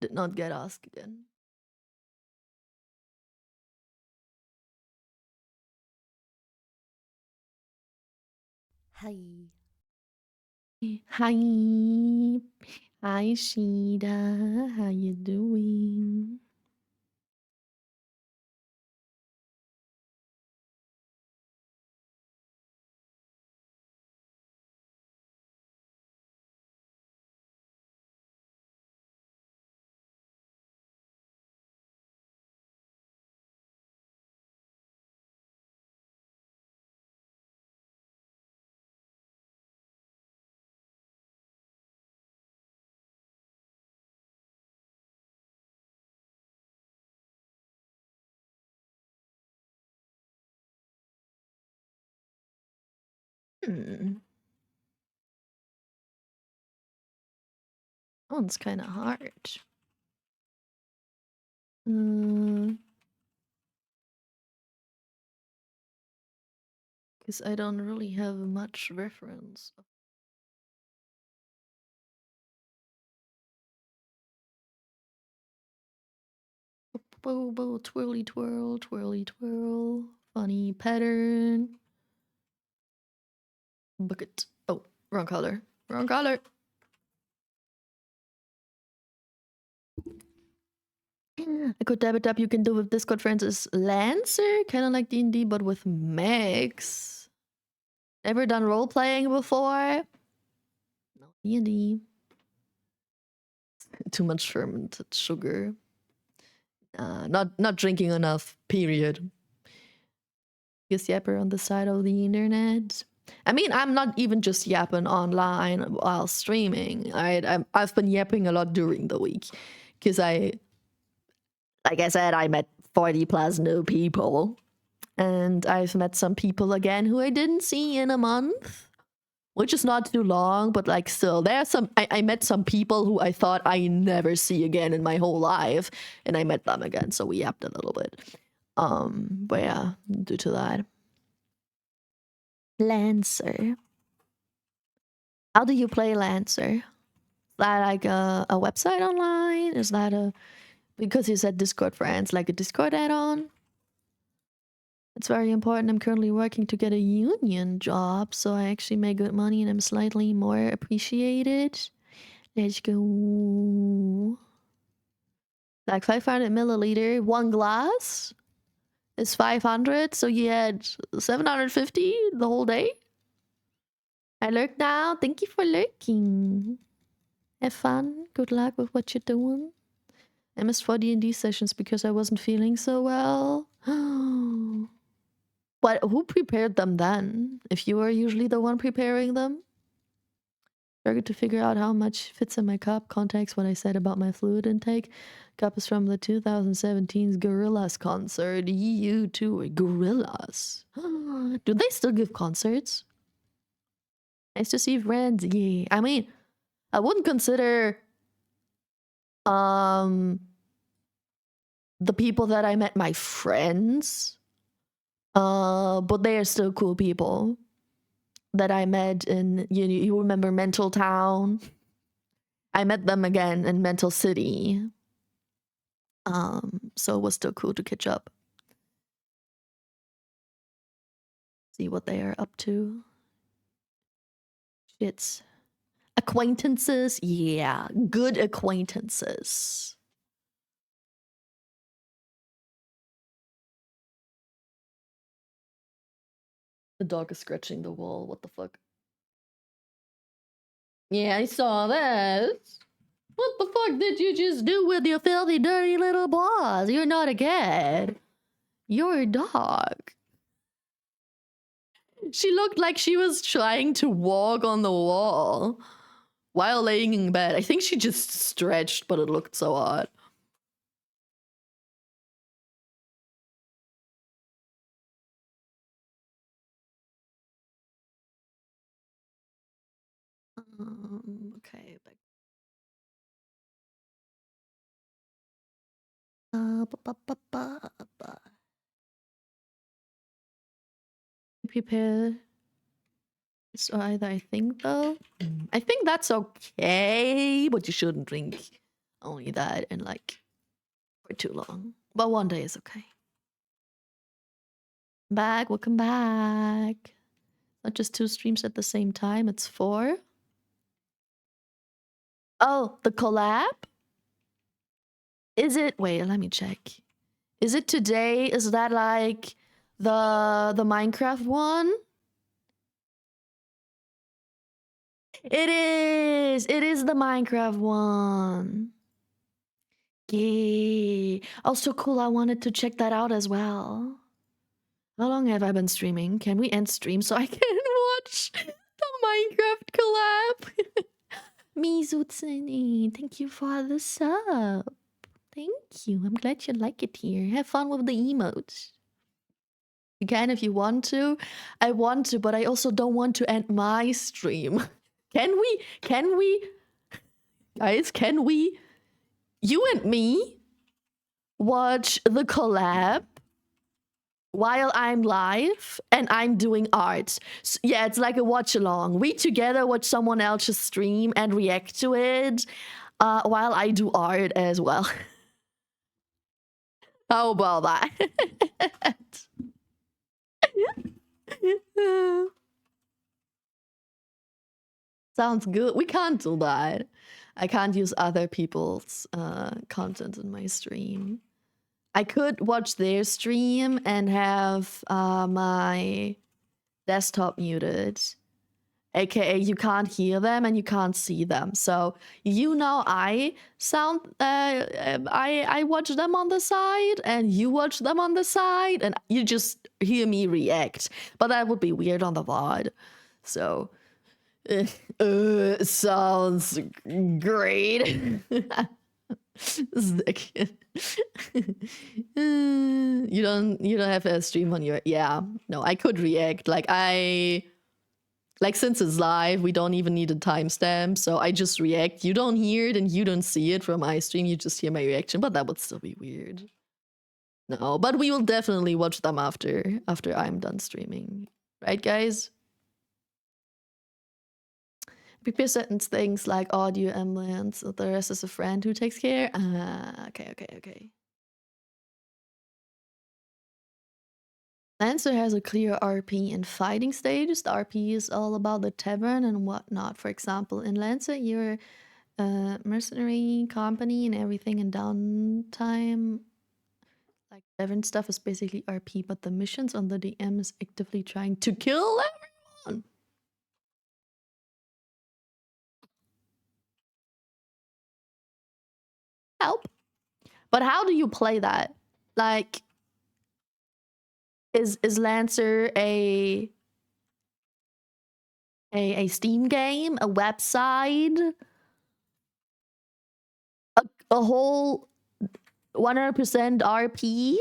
Did not get asked again. Hi. Hi. Hi, Shida. How you doing? Hmm. That one's kind of hard. Because I don't really have much reference. Bobo, twirly twirl, twirly twirl. Funny pattern. Bucket. Oh, wrong color. Wrong color. A good dab you can do with Discord friends is Lancer, kind of like D&D, but with mechs. Ever done role playing before? No, D&D. Too much fermented sugar. Not drinking enough. Period. Biggest yapper on the side of the internet. I mean, I'm not even just yapping online while streaming. I've been yapping a lot during the week because like I said, I met 40 plus new people, and I've met some people again who I didn't see in a month, which is not too long, but like still, there are some. I met some people who I thought I never see again in my whole life, and I met them again, so we yapped a little bit. But yeah, due to that. Lancer. How do you play Lancer? Is that like a website online? Is that a... Because you said Discord friends, like a Discord add-on? It's very important. I'm currently working to get a union job, so I actually make good money and I'm slightly more appreciated. Let's go. Like 500 milliliter, one glass is 500, so you had 750 the whole day? I lurk now. Thank you for lurking. Have fun. Good luck with what you're doing. I missed 4 D&D sessions because I wasn't feeling so well. But who prepared them then? If you were usually the one preparing them? Started to figure out how much fits in my cup. Context what I said about my fluid intake. Cup is from the 2017's Gorillaz concert. You too, Gorillaz. Do they still give concerts? Nice to see friends. Yeah. I mean, I wouldn't consider the people that I met my friends. But they are still cool people that I met in, you remember Mental Town? I met them again in Mental City. So it was still cool to catch up. See what they are up to. Shits. Acquaintances? Yeah, good acquaintances. The dog is scratching the wall. What the fuck? Yeah, I saw that. What the fuck did you just do with your filthy, dirty little paws? You're not a cat. You're a dog. She looked like she was trying to walk on the wall. while laying in bed. I think she just stretched, but it looked so odd. Okay, back. Prepare. So either I think though. I think that's okay, but you shouldn't drink only that and like for too long. But one day is okay. Back, welcome back. Not just 2 streams at the same time, it's 4. Oh, the collab? Is it? Wait, let me check. Is it today? Is that like the Minecraft one? It is. It is the Minecraft one. Yeah. Also cool. I wanted to check that out as well. How long have I been streaming? Can we end stream so I can watch the Minecraft collab? Mizutsuni, thank you for the sub. Thank you. I'm glad you like it here. Have fun with the emotes. You can if you want to. I want to, but I also don't want to end my stream. Can we? Guys, can we? You and me watch the collab while I'm live and I'm doing art. So, yeah, it's like a watch along. We together watch someone else's stream and react to it while I do art as well. How about that? Sounds good. We can't do that. I can't use other people's content in my stream. I could watch their stream and have my desktop muted. AKA you can't hear them and you can't see them. So I sound I watch them on the side and you watch them on the side and you just hear me react. But that would be weird on the VOD. So sounds great. You don't have a stream on your no, I could react. Like since it's live, we don't even need a timestamp, so I just react. You don't hear it and you don't see it from my stream, you just hear my reaction, but that would still be weird. No, but we will definitely watch them after I'm done streaming. Right, guys? Prepare certain things like audio emblems, the rest is a friend who takes care. Okay. Lancer has a clear RP in fighting stages. The RP is all about the tavern and whatnot. For example, in Lancer, you're a mercenary company and everything in downtime. Like tavern stuff is basically RP, but the missions on the DM is actively trying to kill everyone. Help. But how do you play that? Like, is Lancer a Steam game, a website, a whole 100% RP?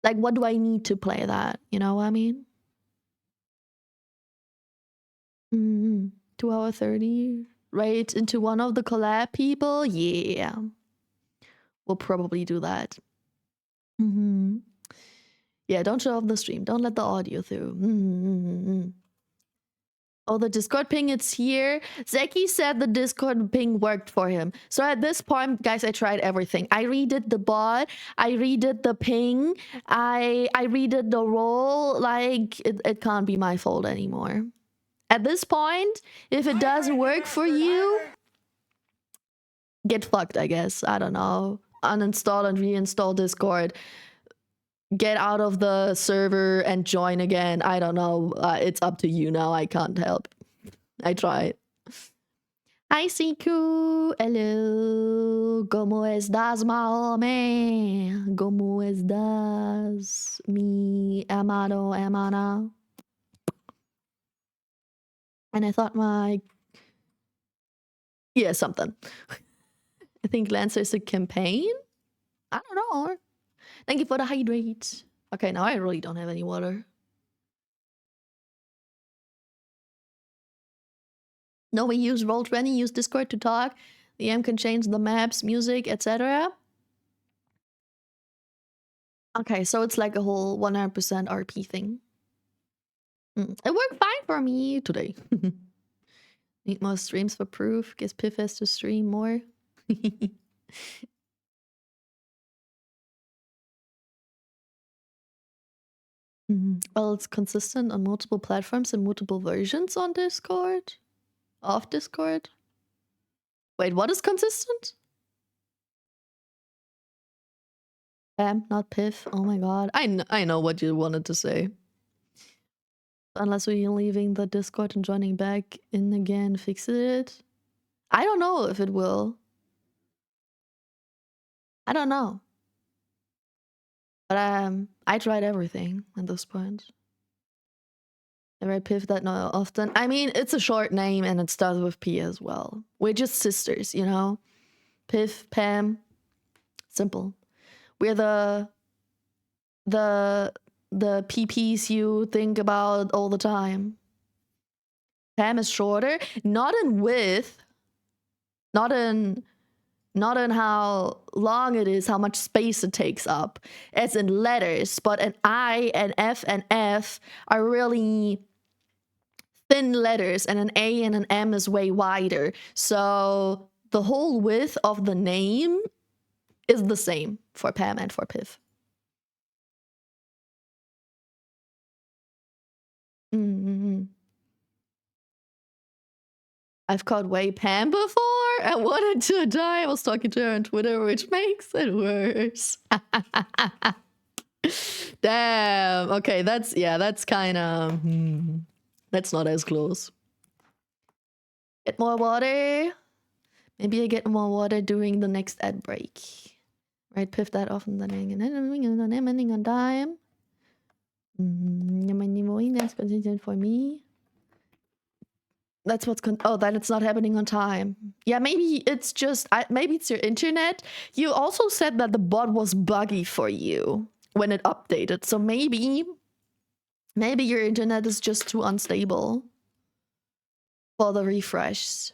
Like, what do I need to play that? You know what I mean? 2 hour 30. Right into one of the collab people? Yeah. We'll probably do that. Yeah, don't show off the stream. Don't let the audio through. Oh, the Discord ping, it's here. Zeki said the Discord ping worked for him. So at this point, guys, I tried everything. I redid the bot. I redid the ping. I redid the role. Like, it can't be my fault anymore. At this point, if it doesn't work for you, get fucked, I guess. I don't know. Uninstall and reinstall Discord. Get out of the server and join again. I don't know. It's up to you now. I can't help. I tried. Hi, Siku. Hello. ¿Cómo estás, Mahome? ¿Cómo estás, mi amado, hermana? And I thought yeah, something. I think Lancer is a campaign? I don't know. Thank you for the hydrate. Okay, now I really don't have any water. No, we use Roll20, use Discord to talk. The M can change the maps, music, etc. Okay, so it's like a whole 100% RP thing. It worked fine for me today. Need more streams for proof. Guess Piff has to stream more. Well, it's consistent on multiple platforms and multiple versions on Discord. Off Discord. Wait, what is consistent? Not Piff. Oh my god. I know what you wanted to say. Unless we're leaving the Discord and joining back in again, fix it. I don't know if it will. I don't know. But I tried everything at this point. I read Piff that not often. I mean, it's a short name and it starts with P as well. We're just sisters, you know? Piff, Pam. Simple. We're the PPs you think about all the time. Pam is shorter, not in width, not in how long it is, how much space it takes up, as in letters, but an I and F are really thin letters, and an A and an M is way wider. So the whole width of the name is the same for Pam and for Piff. I've called Way Pam before and wanted to die. I was talking to her on Twitter, which makes it worse. Damn. Okay, that's kind of that's not as close. Get more water. Maybe I get more water during the next ad break. Right, Piff that often then ending on time. That's consistent for me. That's what's that it's not happening on time. Yeah, maybe it's just maybe it's your internet. You also said that the bot was buggy for you when it updated. So maybe your internet is just too unstable for the refresh.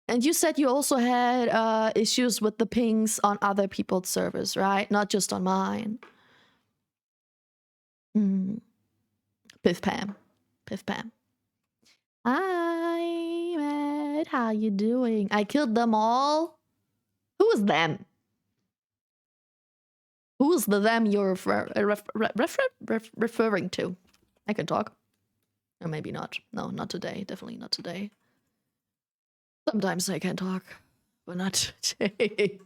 And you said you also had issues with the pings on other people's servers, right? Not just on mine. Piff Pam. Piff Pam. Hi, Matt. How you doing? I killed them all. Who was them? Who is the them you're referring to? I can talk. Or maybe not. No, not today. Definitely not today. Sometimes I can talk, but not today.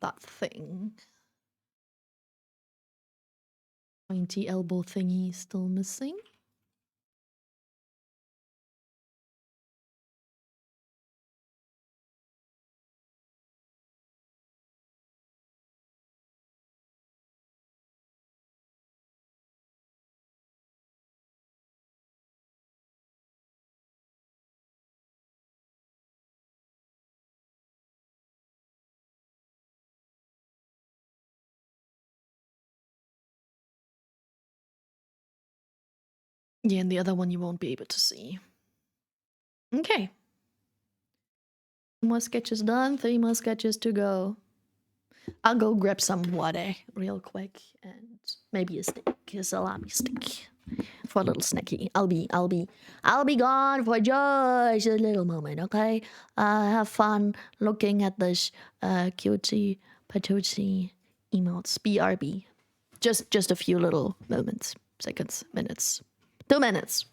That thing. Pointy elbow thingy still missing. Yeah, and the other one you won't be able to see. Okay. 2 more sketches done, 3 more sketches to go. I'll go grab some water real quick and maybe a stick, a salami stick for a little snacky. I'll be gone for just a little moment, okay? Have fun looking at this cutie patootie emotes. BRB. Just a few little moments, seconds, minutes. 2 minutes.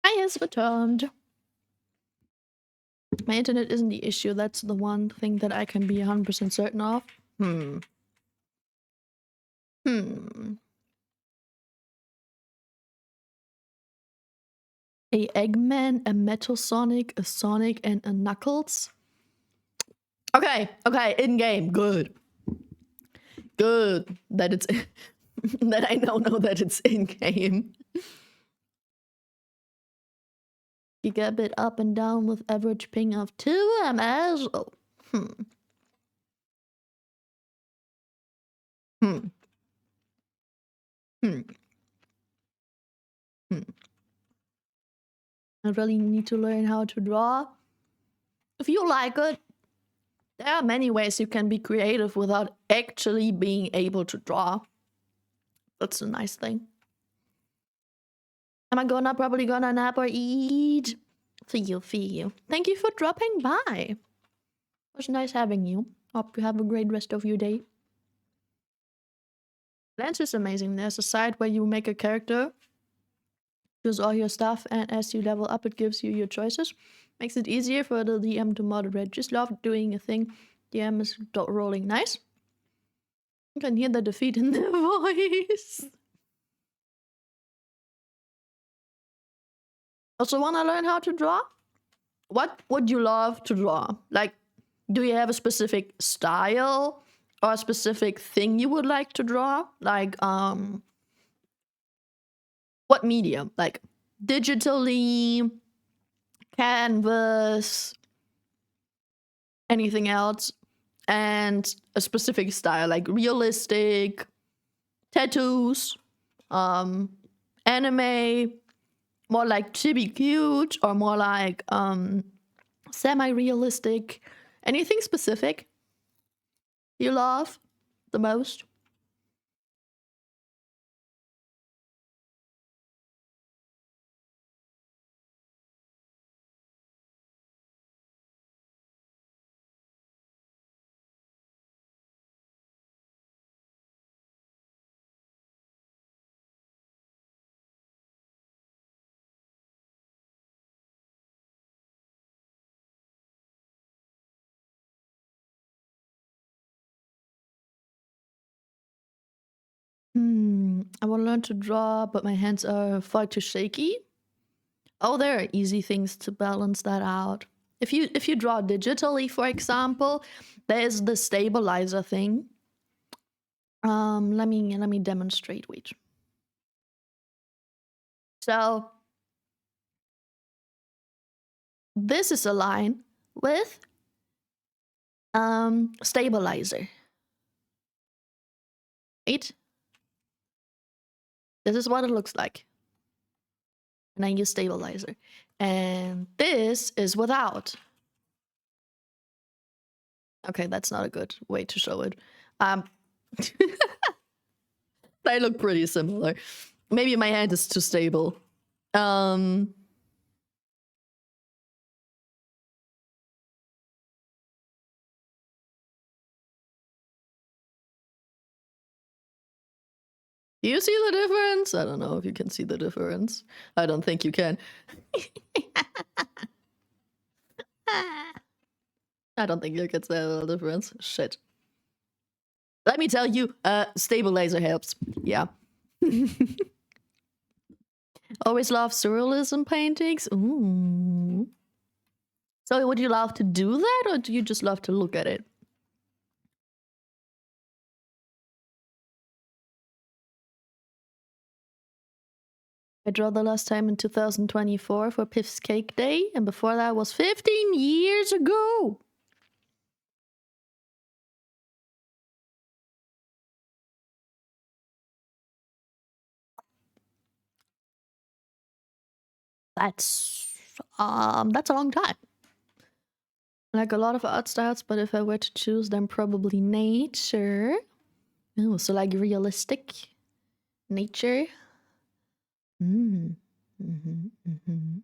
I has returned. My internet isn't the issue. That's the one thing that I can be 100% certain of. Hmm. A Eggman, a Metal Sonic, a Sonic, and a Knuckles. Okay, in game. Good. That it's that I know that it's in game. Gigabit up and down with average ping of 2 ms. Oh. I really need to learn how to draw. If you like it, there are many ways you can be creative without actually being able to draw. That's a nice thing. Am I probably gonna nap or eat? Feel you. Thank you for dropping by. It was nice having you. Hope you have a great rest of your day. Lance is amazing. There's a side where you make a character, choose all your stuff, and as you level up, it gives you your choices. Makes it easier for the DM to moderate. Just love doing a thing. DM is rolling nice. You can hear the defeat in their voice. Also want to learn how to draw? What would you love to draw? Like, do you have a specific style or a specific thing you would like to draw? Like, what medium? Like, digitally, canvas, anything else? And a specific style, like realistic, tattoos, anime, more like chibi cute, or more like semi-realistic. Anything specific you love the most? I want to learn to draw, but my hands are far too shaky. Oh, there are easy things to balance that out. If you draw digitally, for example, there's the stabilizer thing. Let me demonstrate. Wait. So this is a line with stabilizer. Right? This is what it looks like. And I use stabilizer. And this is without. Okay, that's not a good way to show it. They look pretty similar. Maybe my hand is too stable. Do you see the difference? I don't know if you can see the difference. I don't think you can. I don't think you can tell the difference. Shit. Let me tell you, stable laser helps. Yeah. Always love surrealism paintings. Ooh. So would you love to do that, or do you just love to look at it? I drew the last time in 2024 for Piff's Cake Day, and before that was 15 years ago. That's a long time. Like a lot of art styles, but if I were to choose, then probably nature. Oh, so like realistic nature. Mm. Mm-hmm, mm-hmm.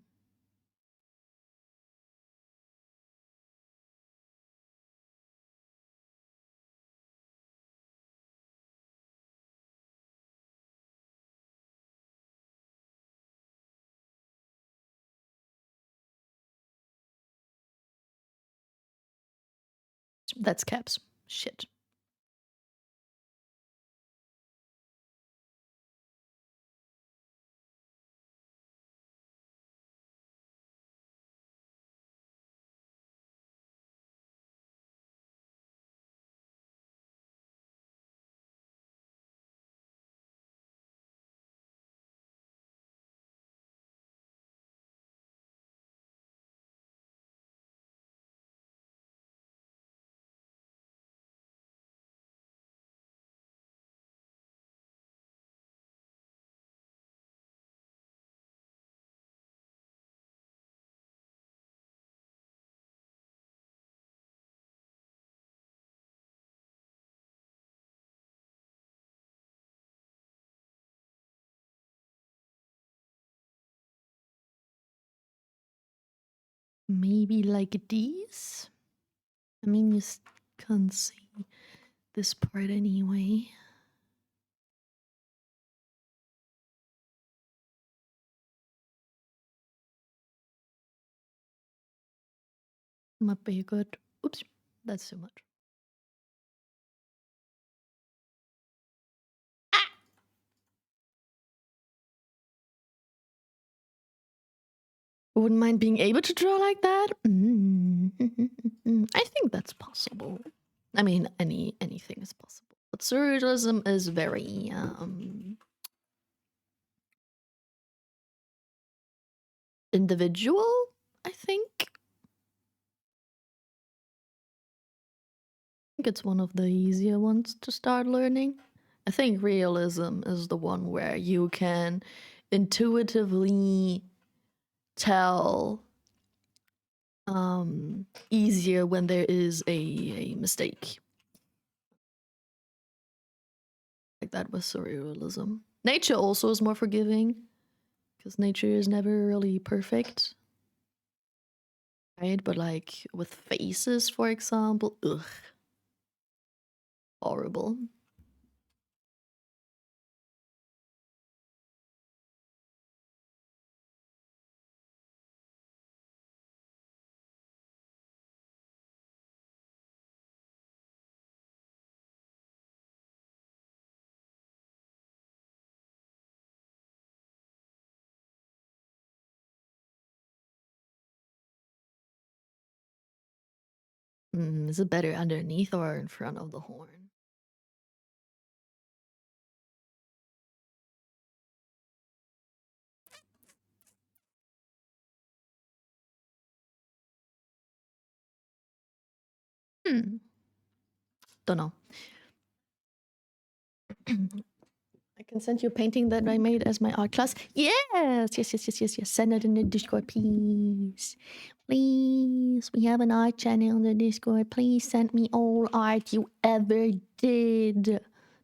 That's caps. Shit. Maybe like these? I mean, you can't see this part anyway. Might be good. Oops, that's too much. Wouldn't mind being able to draw like that. I think that's possible. I mean, anything is possible. But surrealism is very individual, I think. I think it's one of the easier ones to start learning. I think realism is the one where you can intuitively tell easier when there is a mistake. Like that with surrealism. Nature also is more forgiving because nature is never really perfect. Right? But like with faces, for example, ugh. Horrible. Is it better underneath or in front of the horn? Don't know. I can send you a painting that I made as my art class. Yes. Send it in the Discord, please. Please. We have an art channel on the Discord. Please send me all art you ever did.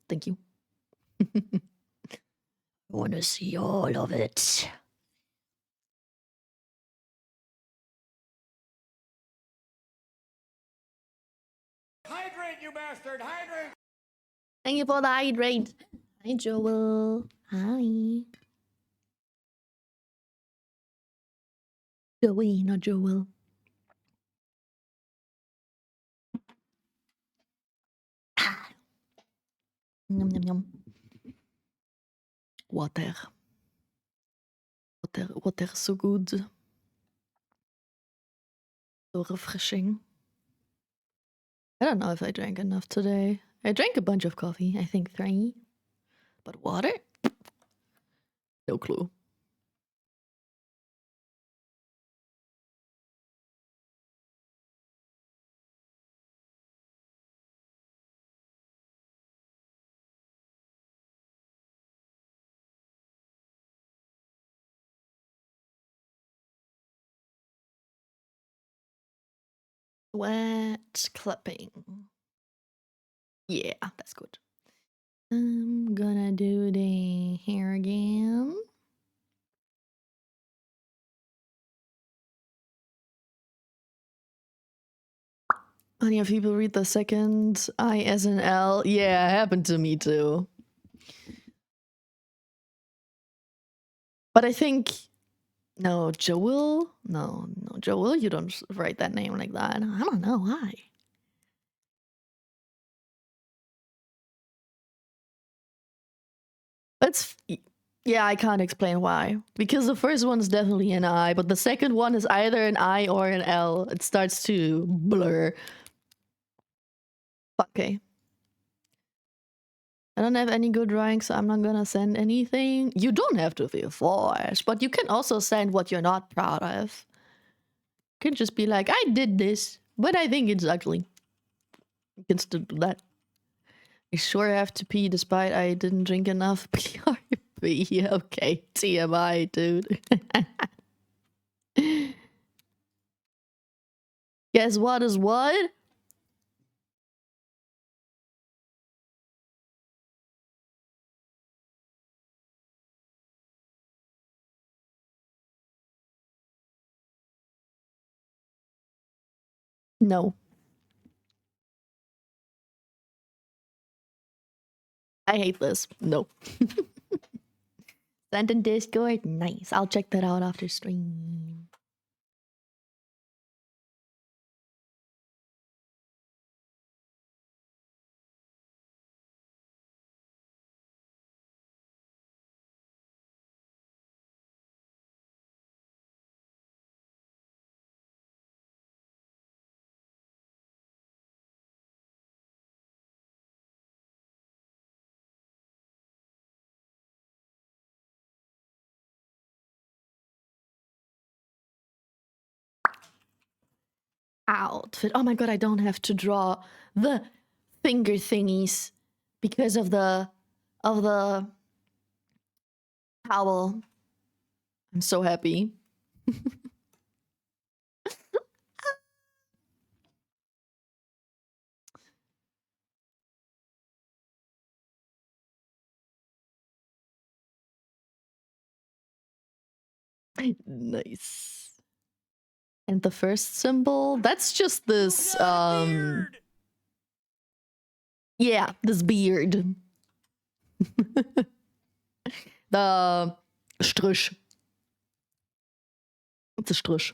Thank you. I want to see all of it. Hydrate, you bastard! Hydrate! Thank you for the hydrate. Hi, Joel. Hi. Joey, not Joel. Yum yum yum. Water. Water so good. So refreshing. I don't know if I drank enough today. I drank a bunch of coffee, I think 3. But water? No clue. Wet clipping. Yeah, that's good. I'm gonna do the hair again. Plenty of people read the second I as an L. Yeah, happened to me too. But I think no, Joel? No, Joel, you don't write that name like that. I don't know why. That's yeah, I can't explain why. Because the first one is definitely an I, but the second one is either an I or an L. It starts to blur. Okay. I don't have any good drawing, so I'm not gonna send anything. You don't have to feel forced, but you can also send what you're not proud of. You can just be like, I did this, but I think it's ugly. You can still do that. I sure have to pee despite I didn't drink enough. PRP, okay. TMI, dude. Guess what is what? No. I hate this. No. Send in Discord. Nice. I'll check that out after stream. Outfit. Oh my god, I don't have to draw the finger thingies because of the towel. I'm so happy. Nice. And the first symbol, that's just this yeah, this beard. The strush. It's a strush.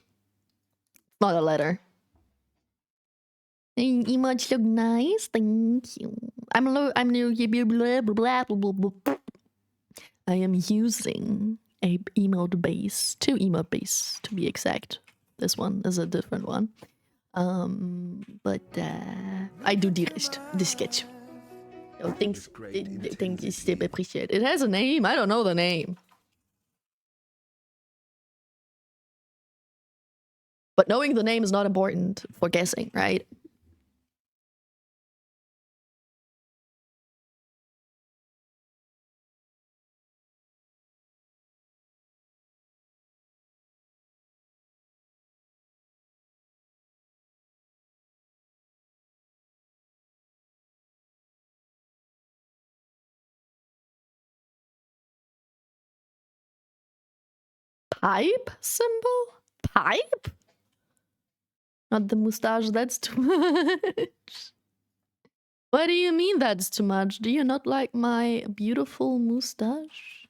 Not a letter. Emotes look nice. Thank you. I'm new. I am using a emote base, 2 emote base to be exact. This one is a different one. But I do the sketch. So thanks, thank you, Steve. Appreciate it. It has a name. I don't know the name. But knowing the name is not important for guessing, right? Pipe symbol? Pipe? Not the mustache, that's too much. What do you mean that's too much? Do you not like my beautiful mustache?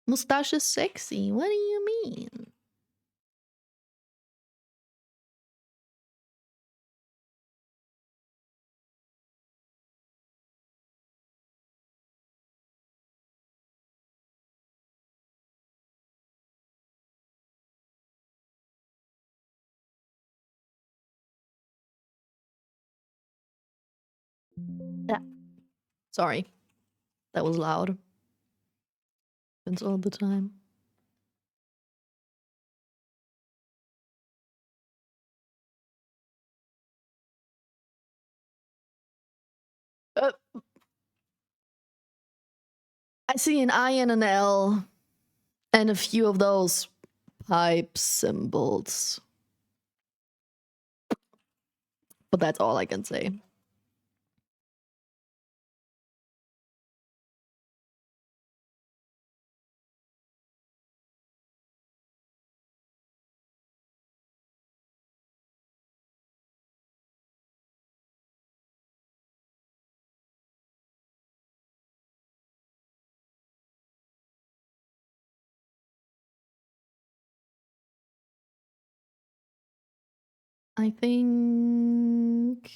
Mustache is sexy. What do you mean? Yeah. Sorry. That was loud. Happens all the time. Uh, I see an I and an L and a few of those pipe symbols. But that's all I can say. I think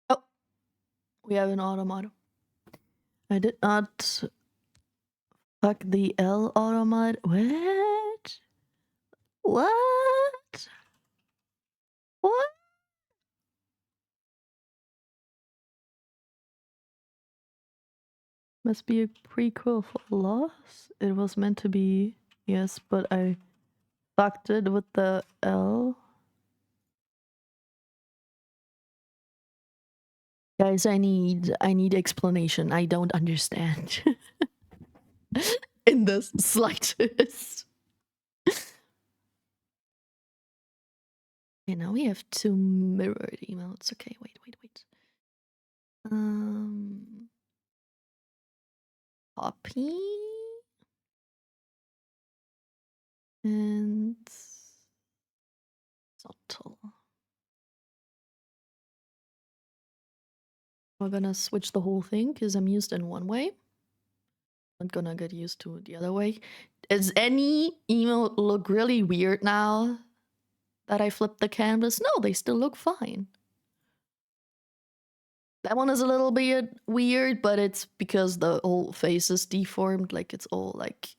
oh, we have an automaton. I did not fuck the L automat. What? What? What? Must be a prequel for Lost. It was meant to be, yes, but I fucked it with the L. Guys, I need explanation. I don't understand. In the slightest. Okay, now we have two mirrored emotes. Okay, wait. Copy and subtle. We're gonna switch the whole thing because I'm used in one way. I'm gonna get used to it the other way. Does any emote look really weird now that I flipped the canvas? No, they still look fine. That one is a little bit weird, but it's because the whole face is deformed. Like, it's all like,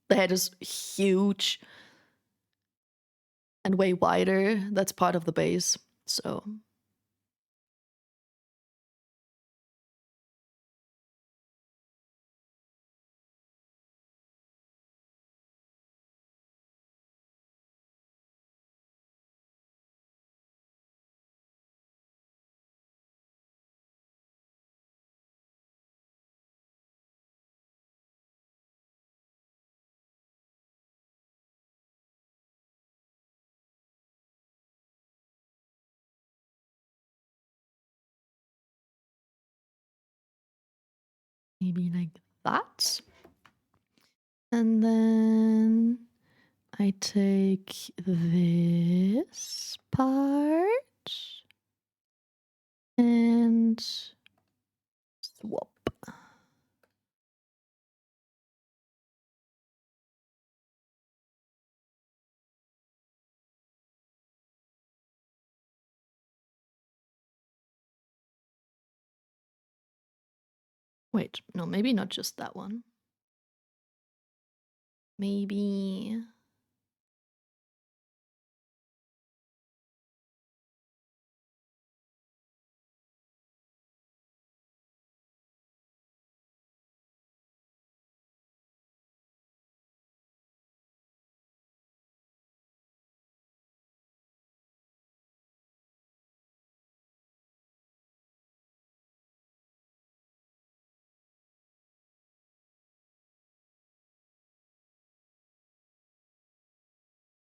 the head is huge and way wider. That's part of the base. So maybe like that. And then I take this part And swap. Wait, no, maybe not just that one. Maybe.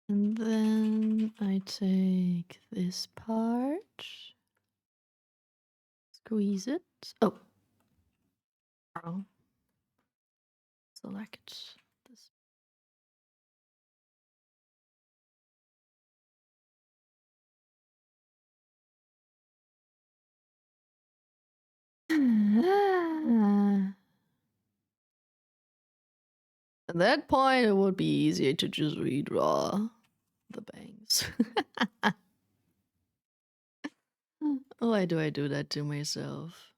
And then I take this part, squeeze it. Oh. Select this. At that point, it would be easier to just redraw the bangs. Why do I do that to myself?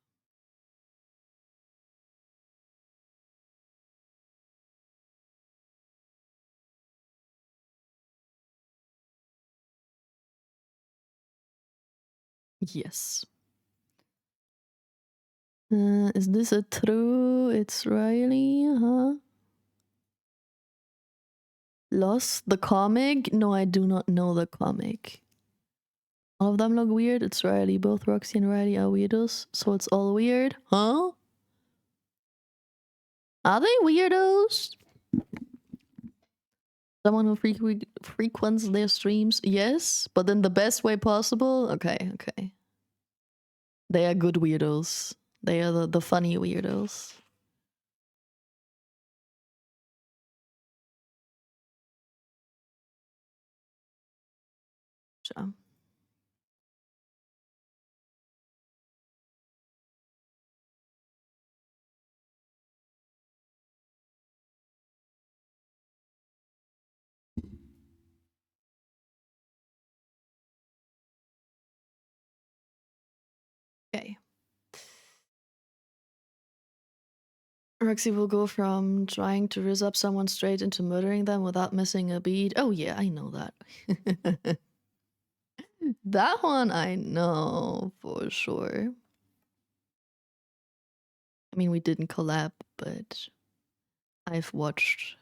Yes. Is this a true Israeli? Huh? Lost the comic? No, I do not know the comic. All of them look weird. It's Riley. Both Roxy and Riley are weirdos, so it's all weird. Huh? Are they weirdos? Someone who frequents their streams? Yes, but in the best way possible? Okay, okay. They are good weirdos. They are the funny weirdos. Sure. Okay. Roxy will go from trying to rizz up someone straight into murdering them without missing a beat. Oh yeah, I know that. That one I know for sure. I mean, we didn't collab, but I've watched.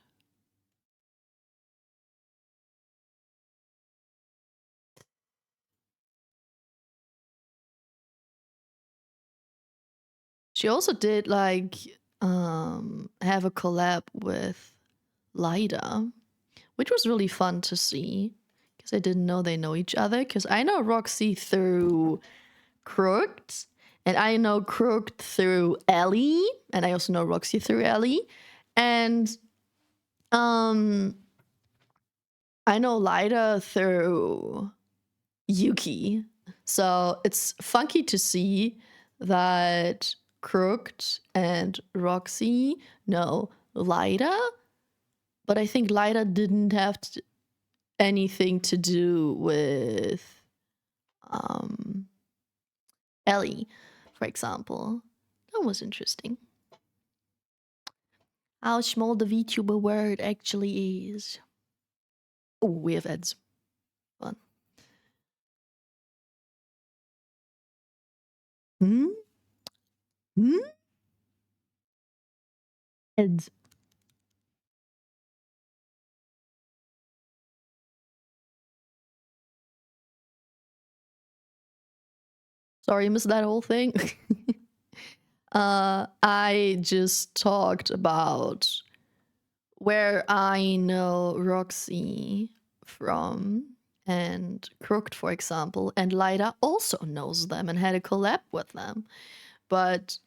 She also did like have a collab with Lida, which was really fun to see because I didn't know they know each other. Because I know Roxy through Crooked, and I know Crooked through Ellie, and I also know Roxy through Ellie, and I know Lida through Yuki. So it's funky to see that Crooked and Roxy know Lida, but I think Lida didn't have anything to do with Ellie, for example. That was interesting. How small the VTuber world actually is. Oh, we have ads. Fun. Hmm? Hmm? Ads. Sorry, missed that whole thing. I just talked about where I know Roxy from and Crooked, for example, and Lida also knows them and had a collab with them. But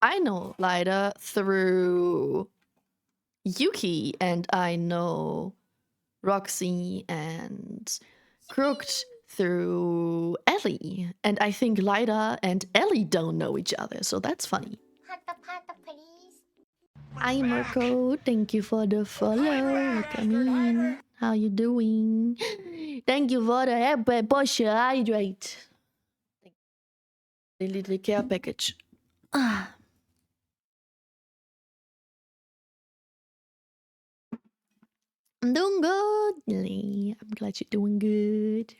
I know Lida through Yuki, and I know Roxy and Crooked through Ellie. And I think Lyda and Ellie don't know each other, so that's funny. Pata please. Hi Marco, thank you for the follow. Come in. How you doing? Thank you for the happy push hydrate. The little care package. Ah. I'm doing good, Lily. I'm glad you're doing good.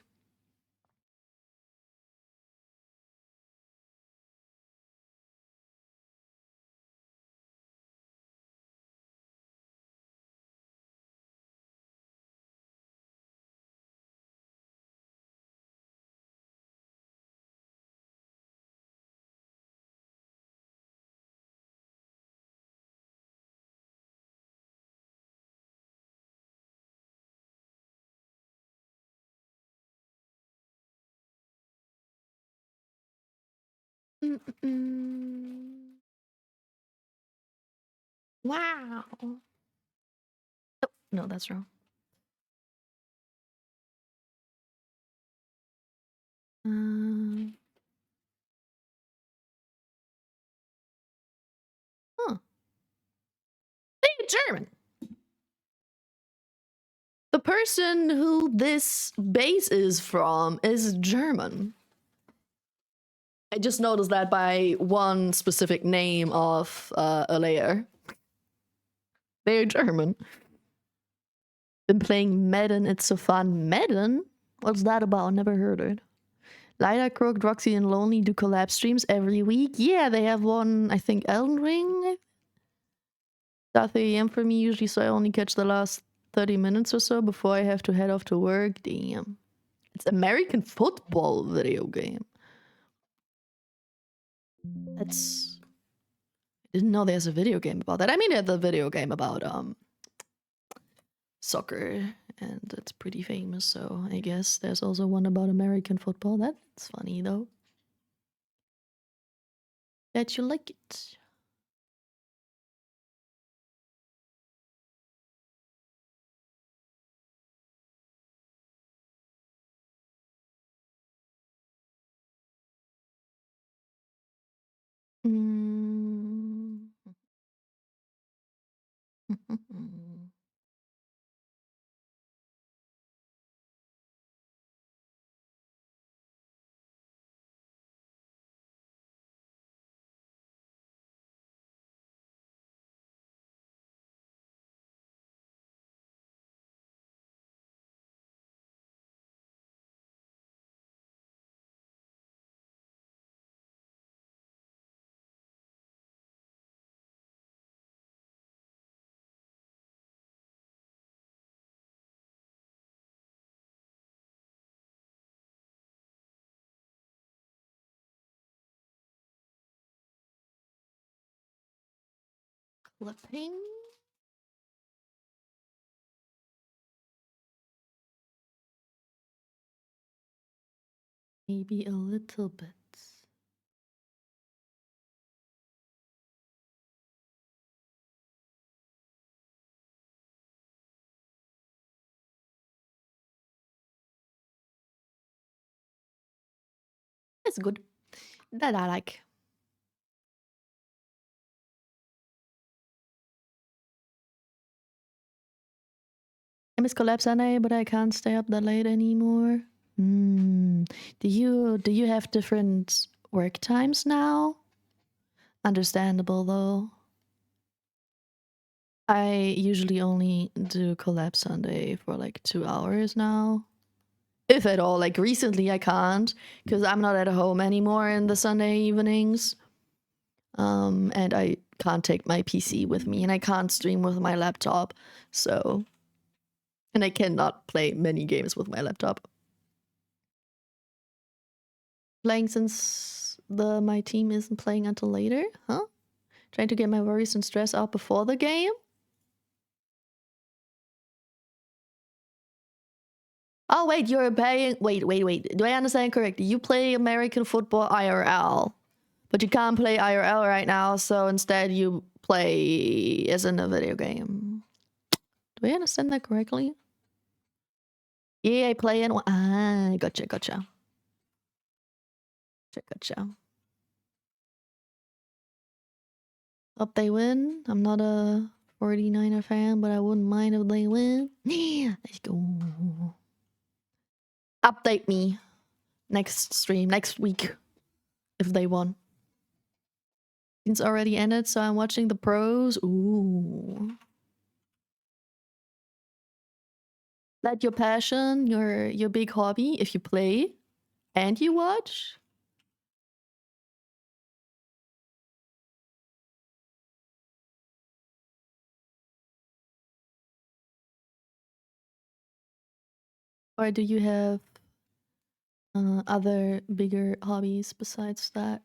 Mm-mm. Wow. Oh, no, that's wrong. Um, huh. Hey, German. The person who this base is from is German. I just noticed that by one specific name of a layer. They're German. Been playing Madden, it's so fun. Madden? What's that about? Never heard it. Lyda, Croak, Roxy, and Lonely do collab streams every week. Yeah, they have one, I think, Elden Ring. 3 a.m. for me usually, so I only catch the last 30 minutes or so before I have to head off to work. Damn. It's American football video game. That's... I didn't know there's a video game about that. I mean, there's a video game about soccer, and it's pretty famous, so I guess there's also one about American football. That's funny, though. Bet you like it. Mm. Clipping? Maybe a little bit. It's good. That I like. I miss Collab Sunday, but I can't stay up that late anymore. Do you have different work times now? Understandable though. I usually only do Collab Sunday for like 2 hours now. If at all. Like recently I can't because I'm not at home anymore in the Sunday evenings. And I can't take my PC with me and I can't stream with my laptop. So, and I cannot play many games with my laptop. Playing since my team isn't playing until later, huh? Trying to get my worries and stress out before the game? Oh wait, you're playing. Wait. Do I understand correctly? You play American football IRL, but you can't play IRL right now, so instead you play as in a video game. Do I understand that correctly? Yeah, I play in one. Ah, gotcha. Hope they win. I'm not a 49er fan, but I wouldn't mind if they win. Let's go. Update me next stream, next week, if they won. It's already ended, so I'm watching the pros. Ooh. Let your passion, your big hobby, if you play and you watch. Or do you have other bigger hobbies besides that?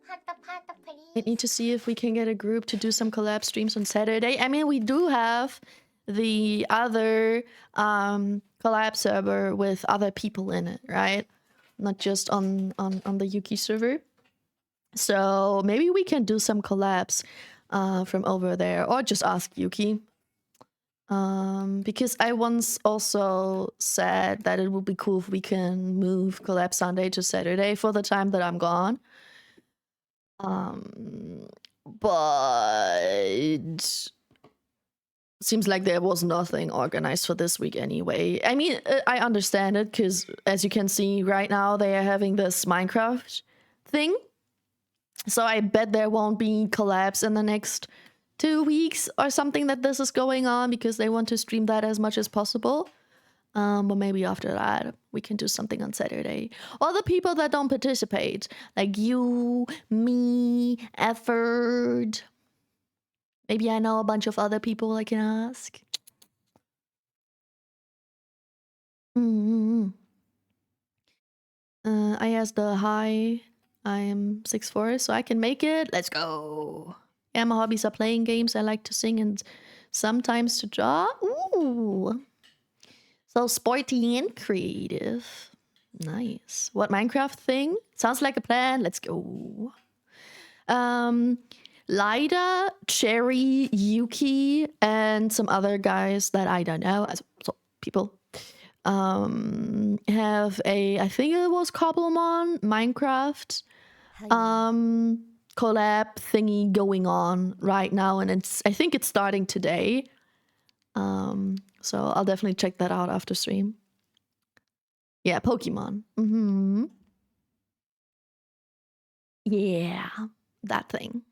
Pata I please. need to see if we can get a group to do some collab streams on Saturday. I mean, we do have the other collab server with other people in it, right? Not just on the Yuki server. So maybe we can do some collabs from over there, or just ask Yuki. Because I once also said that it would be cool if we can move collab Sunday to Saturday for the time that I'm gone. But seems like there was nothing organized for this week anyway. I mean, I understand it because as you can see right now, they are having this Minecraft thing. So I bet there won't be collabs in the next 2 weeks or something that this is going on because they want to stream that as much as possible. But maybe after that, we can do something on Saturday. All the people that don't participate, like you, me, Effort. Maybe I know a bunch of other people I can ask. Mm-hmm. I asked the hi. I am 6'4", so I can make it. Let's go. Yeah, my hobbies are playing games. I like to sing and sometimes to draw. Ooh. So sporty and creative. Nice. What Minecraft thing? Sounds like a plan. Let's go. Lida, Cherry, Yuki, and some other guys that I don't know. So people have a, I think it was Cobblemon Minecraft collab thingy going on right now, and I think it's starting today. So I'll definitely check that out after stream. Yeah, Pokemon. Yeah, that thing.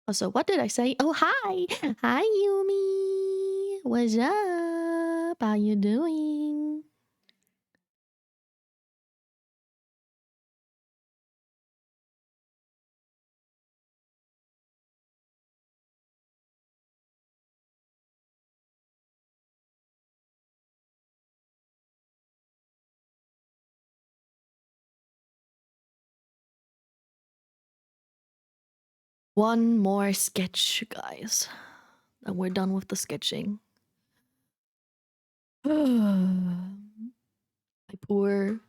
Also, what did I say? Oh, hi. Hi, Yumi. What's up? How you doing? One more sketch, guys. And we're done with the sketching. My poor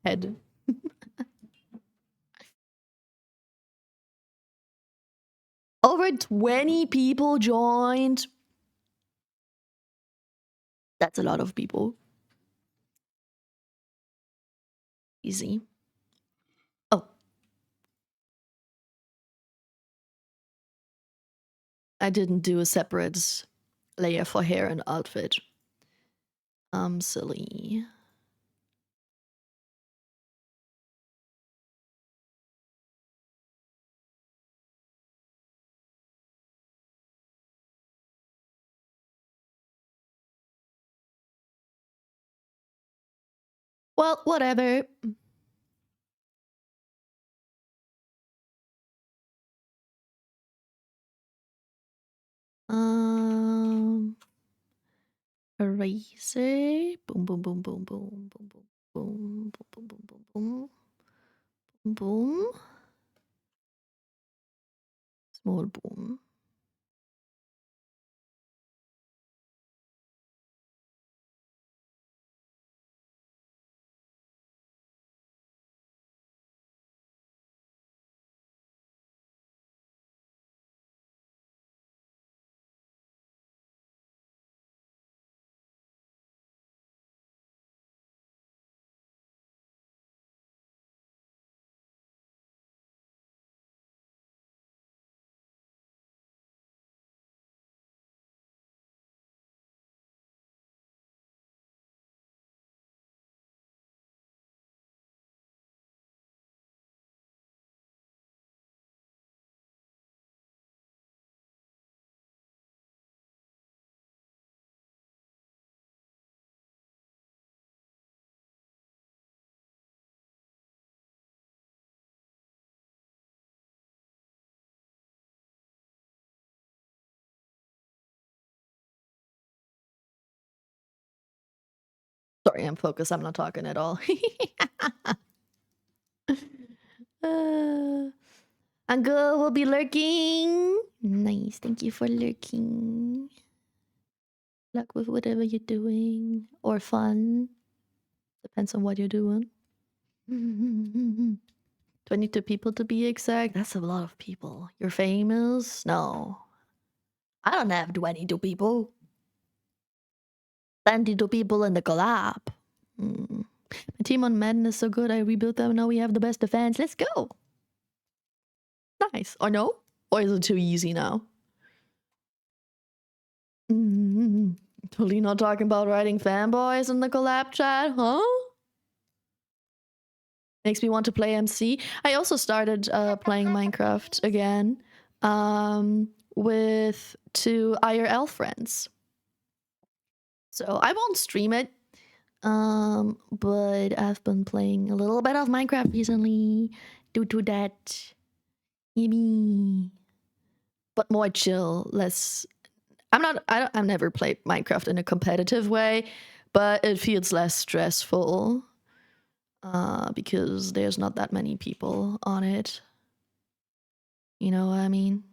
head. Over 20 people joined. That's a lot of people. Easy. Oh. I didn't do a separate layer for hair and outfit. I'm silly. Well, whatever. Eraser. Boom, boom, boom, boom, boom, boom, boom, boom, boom, boom, boom, boom, boom, boom, boom. Small boom. Sorry, I'm focused. I'm not talking at all. Uncle will be lurking. Nice. Thank you for lurking. Luck with whatever you're doing. Or fun. Depends on what you're doing. 22 people to be exact. That's a lot of people. You're famous? No. I don't have 22 people. 22 people in the collab. My team on Madden is so good. I rebuilt them. Now we have the best defense. Let's go. Nice. Or no? Or is it too easy now? Totally not talking about writing fanboys in the collab chat, huh? Makes me want to play MC. I also started playing Minecraft again with 2 IRL friends. So I won't stream it, but I've been playing a little bit of Minecraft recently due to that. Yippee. But more chill, less. I've never played Minecraft in a competitive way, but it feels less stressful because there's not that many people on it. You know what I mean?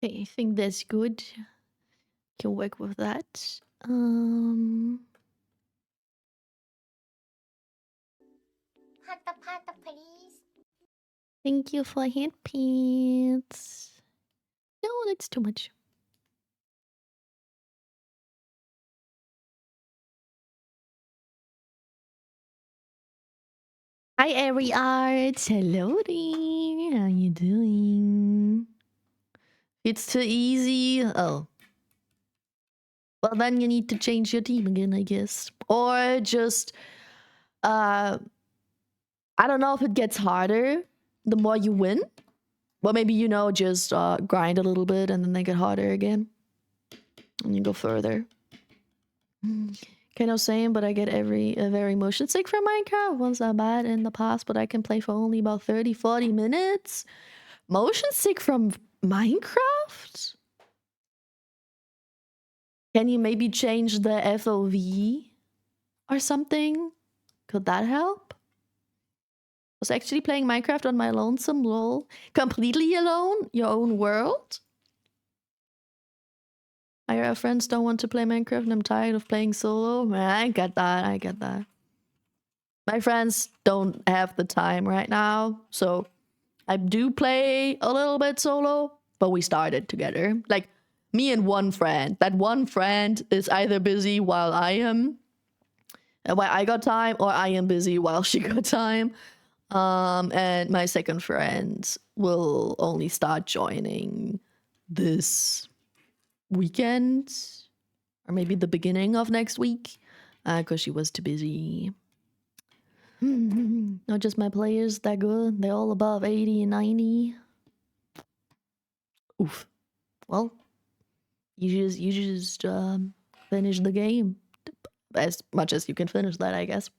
Okay, I think that's good. Can work with that. Pata, please. Thank you for hand pants. No, that's too much. Hi, Airy Arts. Hello there. How you doing? It's too easy. Oh. Well, then you need to change your team again, I guess. Or just, I don't know if it gets harder the more you win. Well, maybe, you know, just grind a little bit and then they get harder again. And you go further. Kind of same, but I get very motion sick from Minecraft. Once I bad in the past, but I can play for only about 30-40 minutes. Motion sick from Minecraft? Can you maybe change the FOV or something? Could that help? I was actually playing Minecraft on my lonesome, lol. Completely alone? Your own world? My friends don't want to play Minecraft and I'm tired of playing solo. Man, I get that. I get that. My friends don't have the time right now, so I do play a little bit solo, but we started together. Like, me and one friend. That one friend is either busy while I got time, or I am busy while she got time. And my second friend will only start joining this weekend, or maybe the beginning of next week, because she was too busy. Not just my players that good. They're all above 80 and 90. Oof. Well, you just finish the game as much as you can finish that, I guess.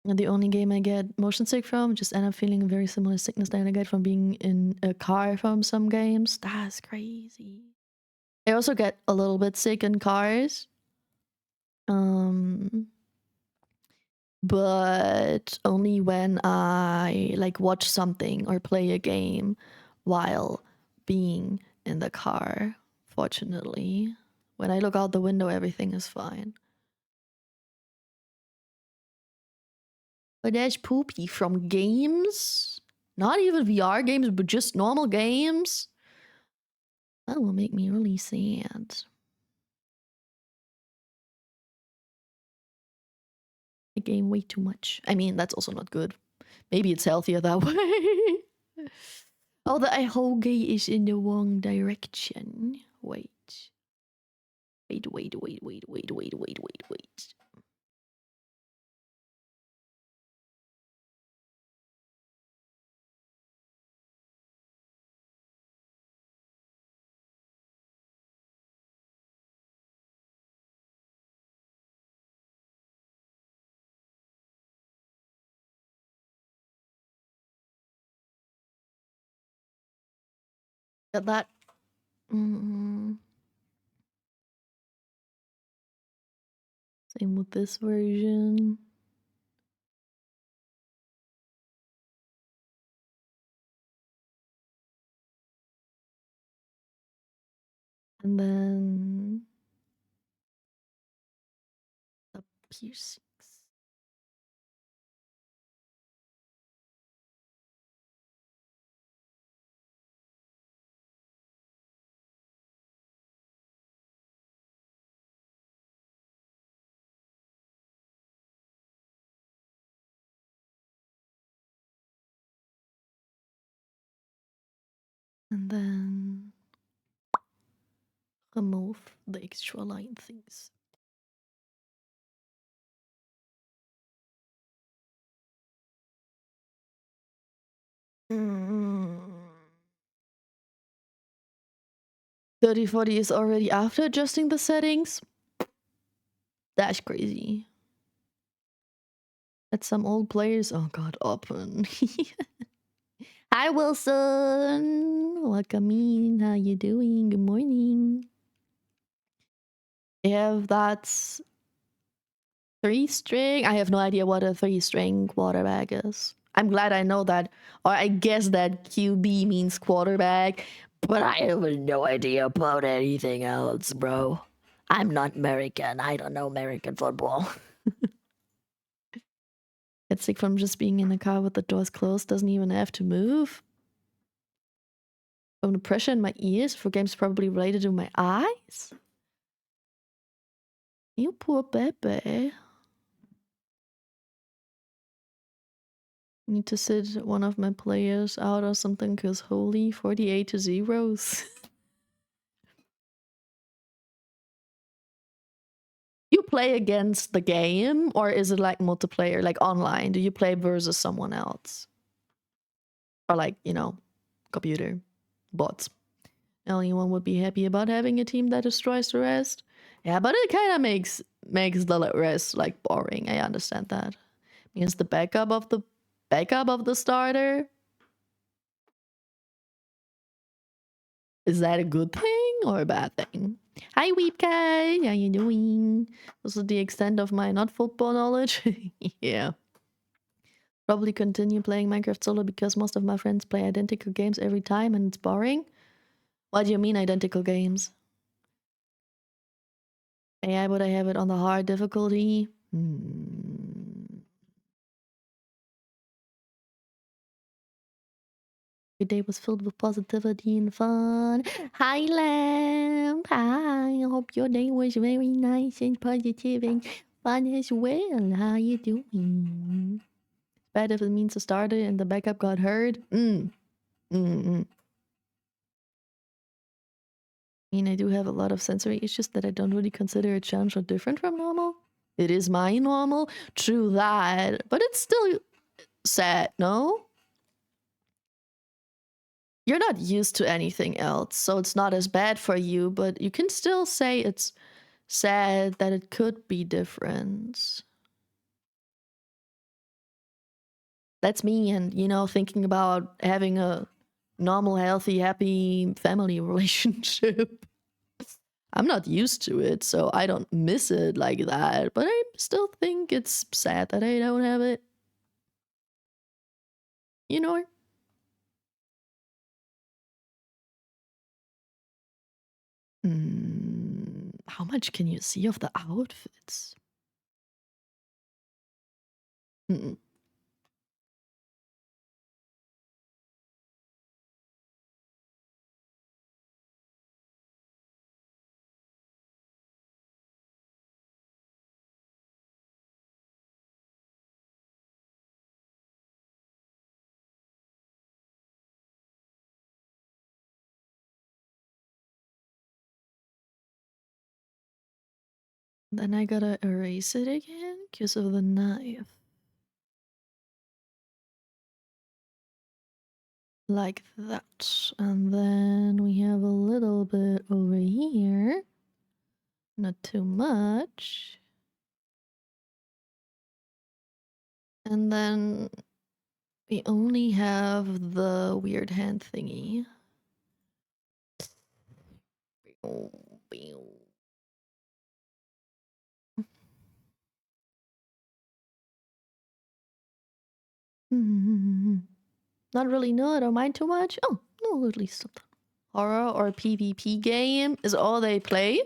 And the only game I get motion sick from, just end up feeling a very similar sickness that I get from being in a car from some games. That's crazy. I also get a little bit sick in cars. But only when I like watch something or play a game while being in the car, fortunately. When I look out the window, everything is fine. But there's poopy from games. Not even VR games, but just normal games. That will make me really sad. I game way too much. I mean, that's also not good. Maybe it's healthier that way. Oh, the ihoge is in the wrong direction. Wait. Wait. Got that. Same with this version. And then the piercings. And then remove the extra line things. Mm. 3040 is already after adjusting the settings. That's crazy. That's some old players. Oh god, open. Hi Wilson. Welcome in. How you doing? Good morning. If that's 3-string, I have no idea what a 3-string quarterback is. I'm glad I know that. Or I guess that QB means quarterback, but I have no idea about anything else, bro. I'm not American. I don't know American football. Get sick from just being in the car with the doors closed. Doesn't even have to move. From the pressure in my ears for games probably related to my eyes. You poor baby. Need to sit one of my players out or something because holy 48 to zeros. You play against the game or is it like multiplayer, like online? Do you play versus someone else? Or like, you know, computer bots? Anyone would be happy about having a team that destroys the rest. Yeah, but it kind of makes the rest like boring. I understand that. Means the backup of the starter. Is that a good thing or a bad thing? Hi Weepkai, how you doing? This is the extent of my not football knowledge. Yeah. Probably continue playing Minecraft solo because most of my friends play identical games every time and it's boring. What do you mean identical games? AI, would I have it on the hard difficulty? Your day was filled with positivity and fun. Hi, Lamb. Hi. I hope your day was very nice and positive and fun as well. How you doing? Bad if it means the starter and the backup got hurt. I mean, I do have a lot of sensory issues that I don't really consider a challenge or different from normal. It is my normal. True that. But it's still sad, no? You're not used to anything else, so it's not as bad for you, but you can still say it's sad that it could be different. That's me and, you know, thinking about having a normal, healthy, happy family relationship. I'm not used to it, so I don't miss it like that, but I still think it's sad that I don't have it. You know? How much can you see of the outfits? Then I gotta erase it again because of the knife. Like that. And then we have a little bit over here. Not too much. And then we only have the weird hand thingy. Not really, no, I don't mind too much. Oh, no, at least something. Horror or PvP game is all they play.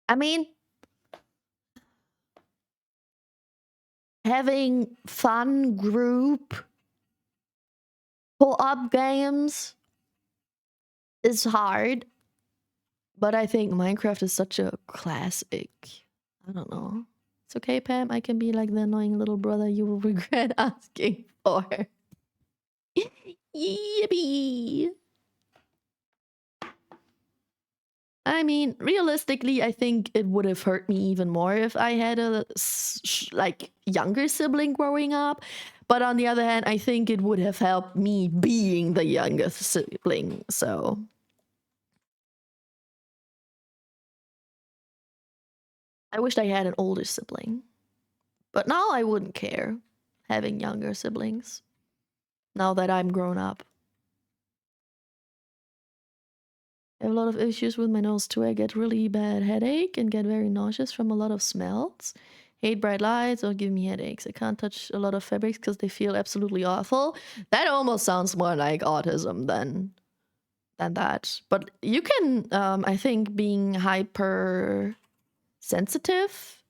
I mean, having fun group co-op games is hard, but I think Minecraft is such a classic. I don't know. It's okay, Pam. I can be like the annoying little brother you will regret asking for. Yippee! I mean, realistically, I think it would have hurt me even more if I had a like younger sibling growing up. But on the other hand, I think it would have helped me being the youngest sibling. So I wished I had an older sibling. But now I wouldn't care having younger siblings. Now that I'm grown up. I have a lot of issues with my nose too. I get really bad headache and get very nauseous from a lot of smells. Hate bright lights or give me headaches. I can't touch a lot of fabrics because they feel absolutely awful. That almost sounds more like autism than that. But you can, I think, being hyper sensitive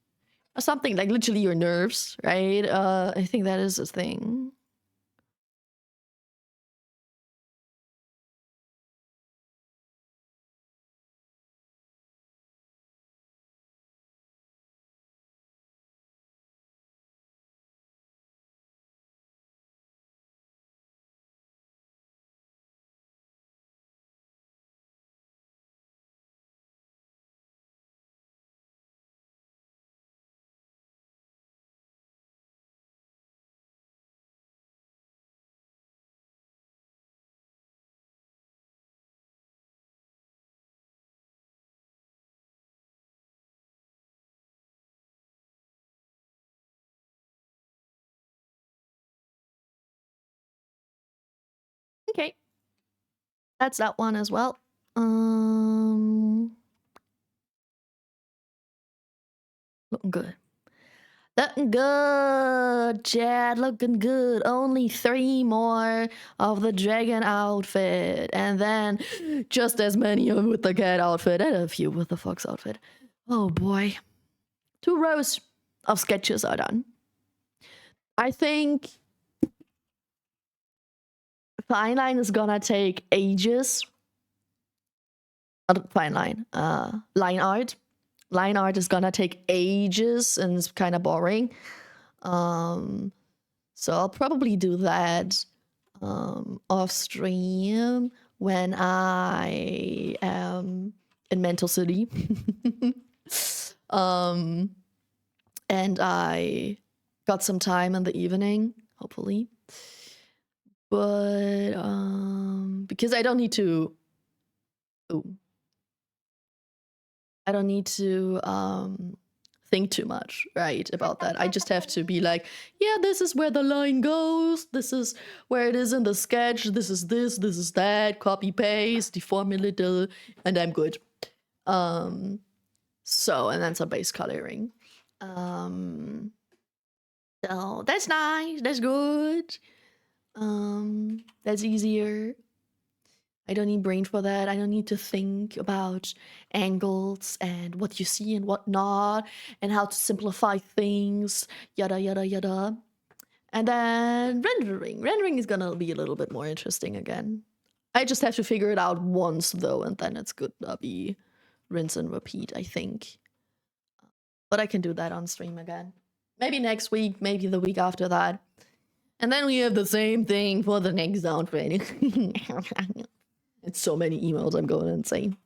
or something, like literally your nerves, right? I think that is a thing. Okay. That's that one as well. Looking good. Looking good, Chad. Looking good. Only 3 more of the dragon outfit. And then just as many with the cat outfit and a few with the fox outfit. Oh boy. 2 rows of sketches are done. I think Fine Line is gonna take ages. Not Fine Line. Line art. Line art is gonna take ages and it's kind of boring. So I'll probably do that off stream when I am in Mental City. And I got some time in the evening, hopefully. But because I don't need to think too much, right, about that. I just have to be like, yeah, this is where the line goes. This is where it is in the sketch. This is that. Copy paste, deform a little, and I'm good. So, and then some base coloring. So that's nice. That's good. That's easier. I don't need brain for that. I don't need to think about angles and what you see and what not, and how to simplify things, yada, yada, yada. And then rendering. Rendering is gonna be a little bit more interesting again. I just have to figure it out once, though, and then it's gonna be rinse and repeat, I think. But I can do that on stream again. Maybe next week, maybe the week after that. And then we have the same thing for the next outfit. It's so many emails, I'm going insane.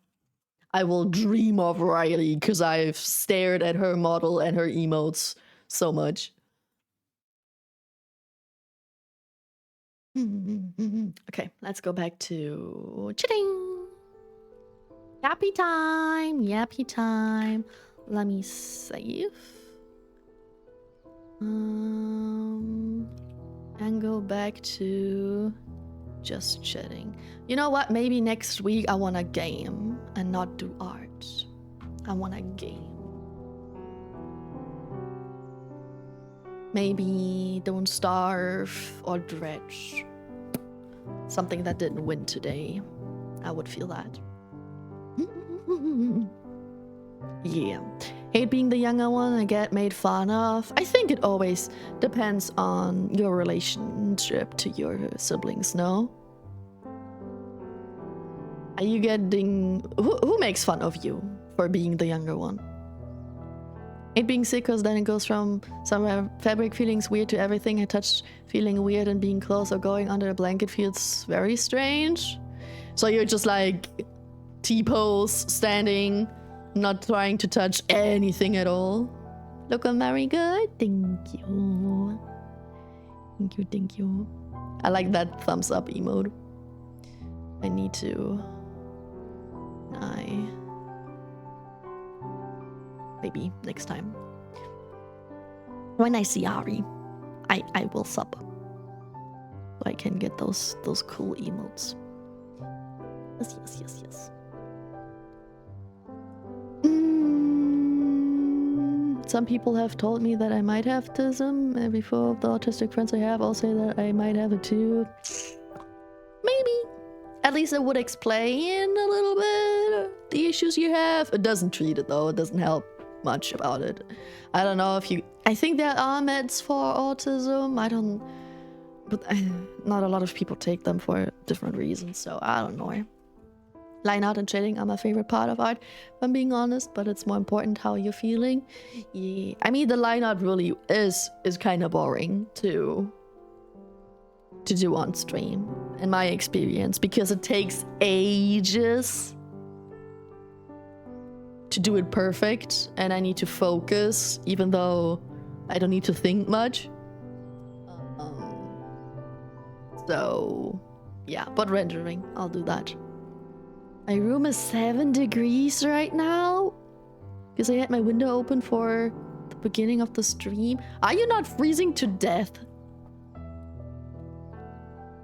I will dream of Riley because I've stared at her model and her emotes so much. Okay, let's go back to chitting. Yappy time, yappy time. Let me save. And go back to just chatting. You know what? Maybe next week I want to game and not do art. I want to game. Maybe Don't Starve or Dredge. Something that didn't win today. I would feel that. Yeah. Hate being the younger one and get made fun of. I think it always depends on your relationship to your siblings, no? Are you getting... Who makes fun of you for being the younger one? Hate being sick because then it goes from some fabric feelings weird to everything I touch feeling weird and being close or going under a blanket feels very strange. So you're just like T-pose, standing, not trying to touch anything at all. Looking very good. Thank you. Thank you, thank you. I like that thumbs up emote. I need to... Maybe next time. When I see Ari, I will sub. So I can get those cool emotes. Yes, yes, yes, yes. Some people have told me that I might have autism, and before the autistic friends I have all say that I might have it too. Maybe. At least it would explain a little bit the issues you have. It doesn't treat it though, it doesn't help much about it. I don't know if you... I think there are meds for autism, I don't... But not a lot of people take them for different reasons, so I don't know. Line art and shading are my favorite part of art, if I'm being honest, but it's more important how you're feeling. Yeah. I mean, the line art really is kind of boring to do on stream, in my experience, because it takes ages to do it perfect, and I need to focus, even though I don't need to think much. So, yeah, but rendering, I'll do that. My room is 7 degrees right now because I had my window open for the beginning of the stream. Are you not freezing to death?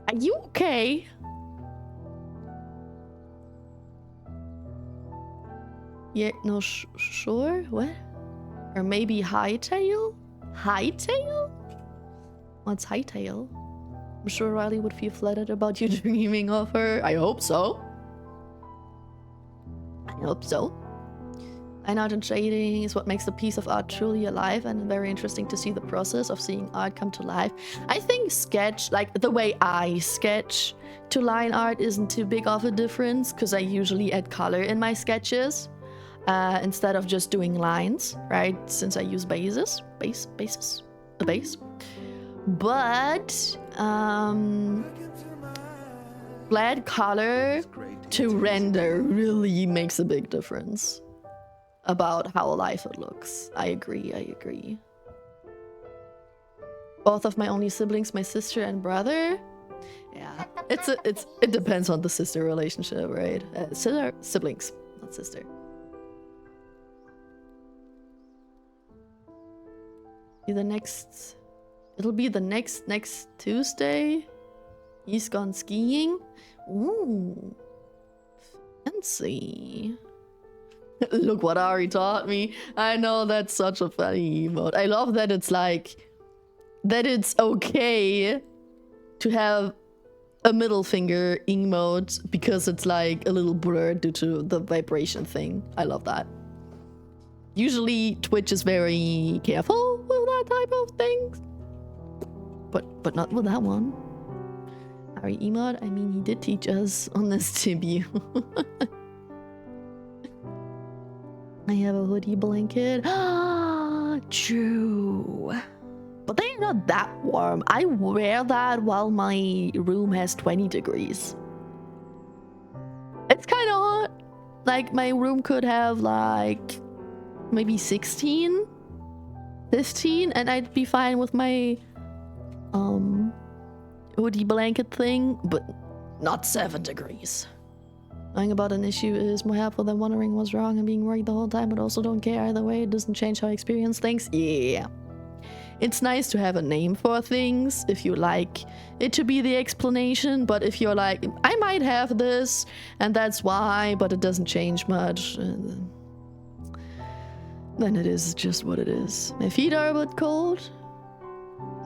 Are you okay? Yeah, no, sure. What? Or maybe Hightail? Hightail? What's Hightail? I'm sure Riley would feel flattered about you dreaming of her. I hope so. I hope so. Line art and shading is what makes the piece of art truly alive, and very interesting to see the process of seeing art come to life. I think sketch, like the way I sketch to line art, isn't too big of a difference because I usually add color in my sketches instead of just doing lines, right? Since I use bases, a base. But flat color to render really makes a big difference about how alive it looks. I agree. Both of my only siblings, my sister and brother. Yeah, it depends on the sister relationship, right? Siblings, not sister. It'll be the next Tuesday. He's gone skiing. Ooh, fancy. Look what Ari taught me. I know, that's such a funny emote. I love that it's like, that it's okay to have a middle finger emote because it's like a little blurred due to the vibration thing. I love that. Usually Twitch is very careful with that type of things, but not with that one. Ari emote, I mean, he did teach us on this Tibu. I have a hoodie blanket. Ah, true. But they're not that warm. I wear that while my room has 20 degrees. It's kind of hot. like my room could have like maybe 16, 15, and I'd be fine with my hoodie blanket thing, but not 7 degrees. Knowing about an issue is more helpful than wondering what's wrong and being worried the whole time, but also don't care either way. It doesn't change how I experience things. Yeah. It's nice to have a name for things if you like it to be the explanation, but if you're like, I might have this and that's why, but it doesn't change much, then it is just what it is. My feet are a bit cold.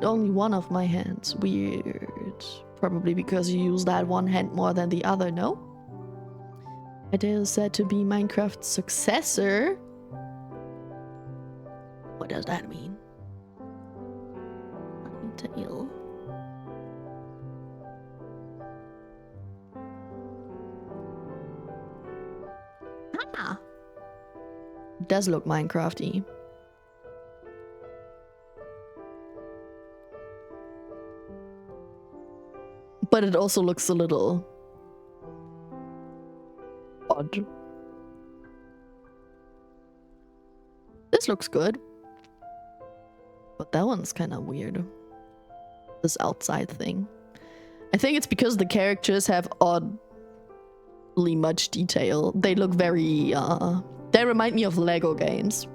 Only one of my hands. Weird. Probably because you use that one hand more than the other, no? It is said to be Minecraft's successor. What does that mean? Tail. Ah! It does look Minecrafty. But it also looks a little odd. This looks good. But that one's kind of weird. This outside thing. I think it's because the characters have oddly much detail. They look very, they remind me of Lego games.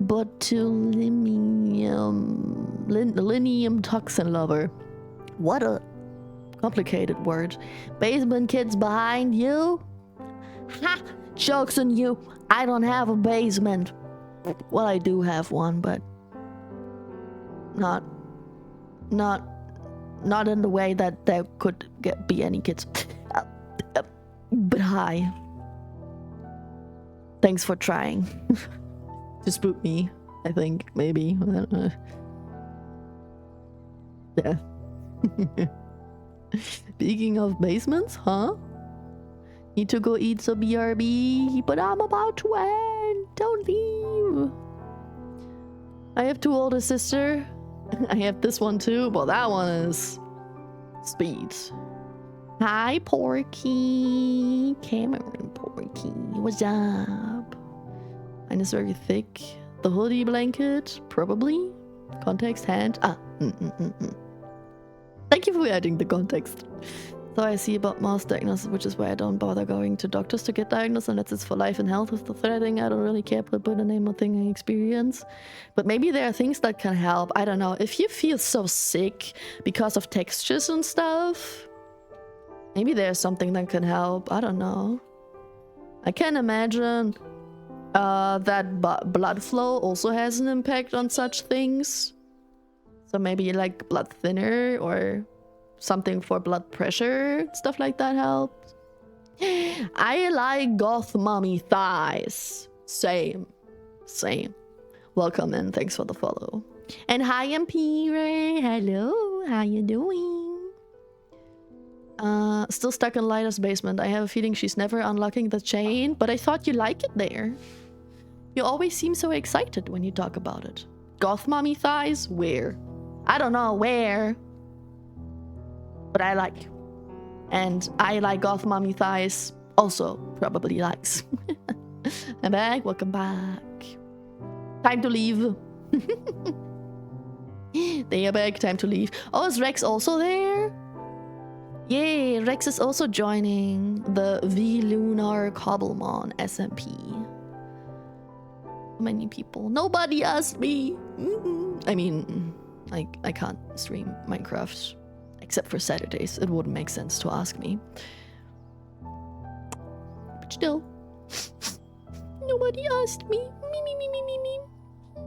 Botulinum toxin lover. What a complicated word. Basement kids behind you? Ha! Joke's on you. I don't have a basement. Well, I do have one, but not in the way that there could be any kids. But hi. Thanks for trying. To spook me, I think, maybe. I don't know. Yeah. Speaking of basements, huh? Need to go eat some BRB, but I'm about to end. Don't leave. I have 2 older sisters. I have this one too. Well, that one is speed. Hi, Porky. Cameron Porky. What's up? Mine is very thick. The hoodie blanket, probably. Context hand. Thank you for adding the context. So I see about mouse diagnosis, which is why I don't bother going to doctors to get diagnosed unless it's for life and health. Is the threading. I don't really care put a name or thing I experience. But maybe there are things that can help. I don't know. If you feel so sick because of textures and stuff, maybe there's something that can help. I don't know. I can imagine that blood flow also has an impact on such things. So maybe like blood thinner or something for blood pressure, stuff like that helps. I like goth mommy thighs. Same. Welcome and thanks for the follow. And hi, Empire. Hello, how you doing? Still stuck in Lida's basement. I have a feeling she's never unlocking the chain, but I thought you like it there. You always seem so excited when you talk about it. Goth mommy thighs? Where? I don't know where. But I like. And I like goth mommy thighs. Also, probably likes. I'm back. Welcome back. Time to leave. They are back. Time to leave. Oh, is Rex also there? Yay, Rex is also joining the V-Lunar Cobblemon SMP. Many people. Nobody asked me. I mean, I can't stream Minecraft except for Saturdays. It wouldn't make sense to ask me. But still. Nobody asked me.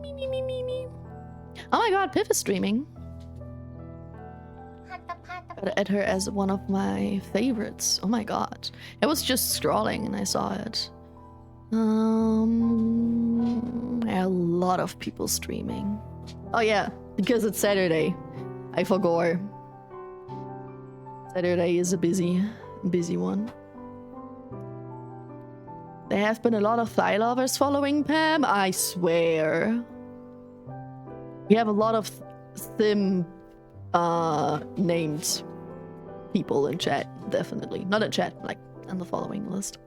Me. Oh my god, Piff is streaming. Gotta add her as one of my favorites. Oh my god. I was just scrolling and I saw it. A lot of people streaming. Oh yeah, because it's Saturday. I forgot. Saturday is a busy one. There have been a lot of thigh lovers following Pam, I swear. We have a lot of sim named people in chat, definitely. Not in chat, like on the following list.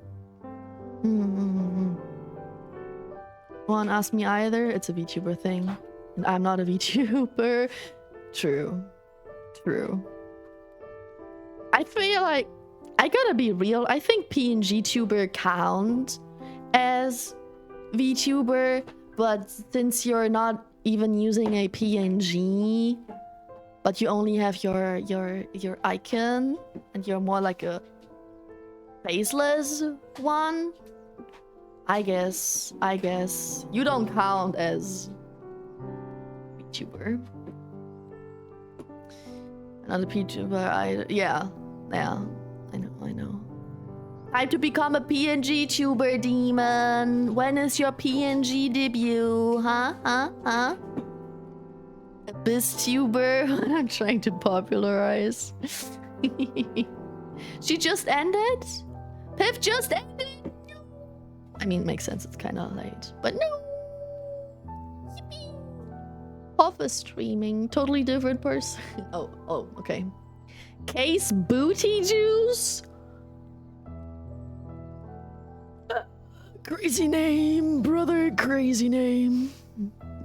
Won't ask me either. It's a VTuber thing. And I'm not a VTuber. True. True. I feel like I gotta be real. I think PNG tuber count as VTuber, but since you're not even using a PNG, but you only have your icon and you're more like a faceless one, I guess you don't count as VTuber. Not a VTuber, yeah, I know. Time to become a PNG tuber, demon. When is your PNG debut? Huh? Abyss tuber? I'm trying to popularize. She just ended? Piff just ended? I mean, makes sense, it's kind of late. But no! Yippee! Office streaming, totally different person. Oh, okay. Case booty juice? Crazy name, brother, crazy name.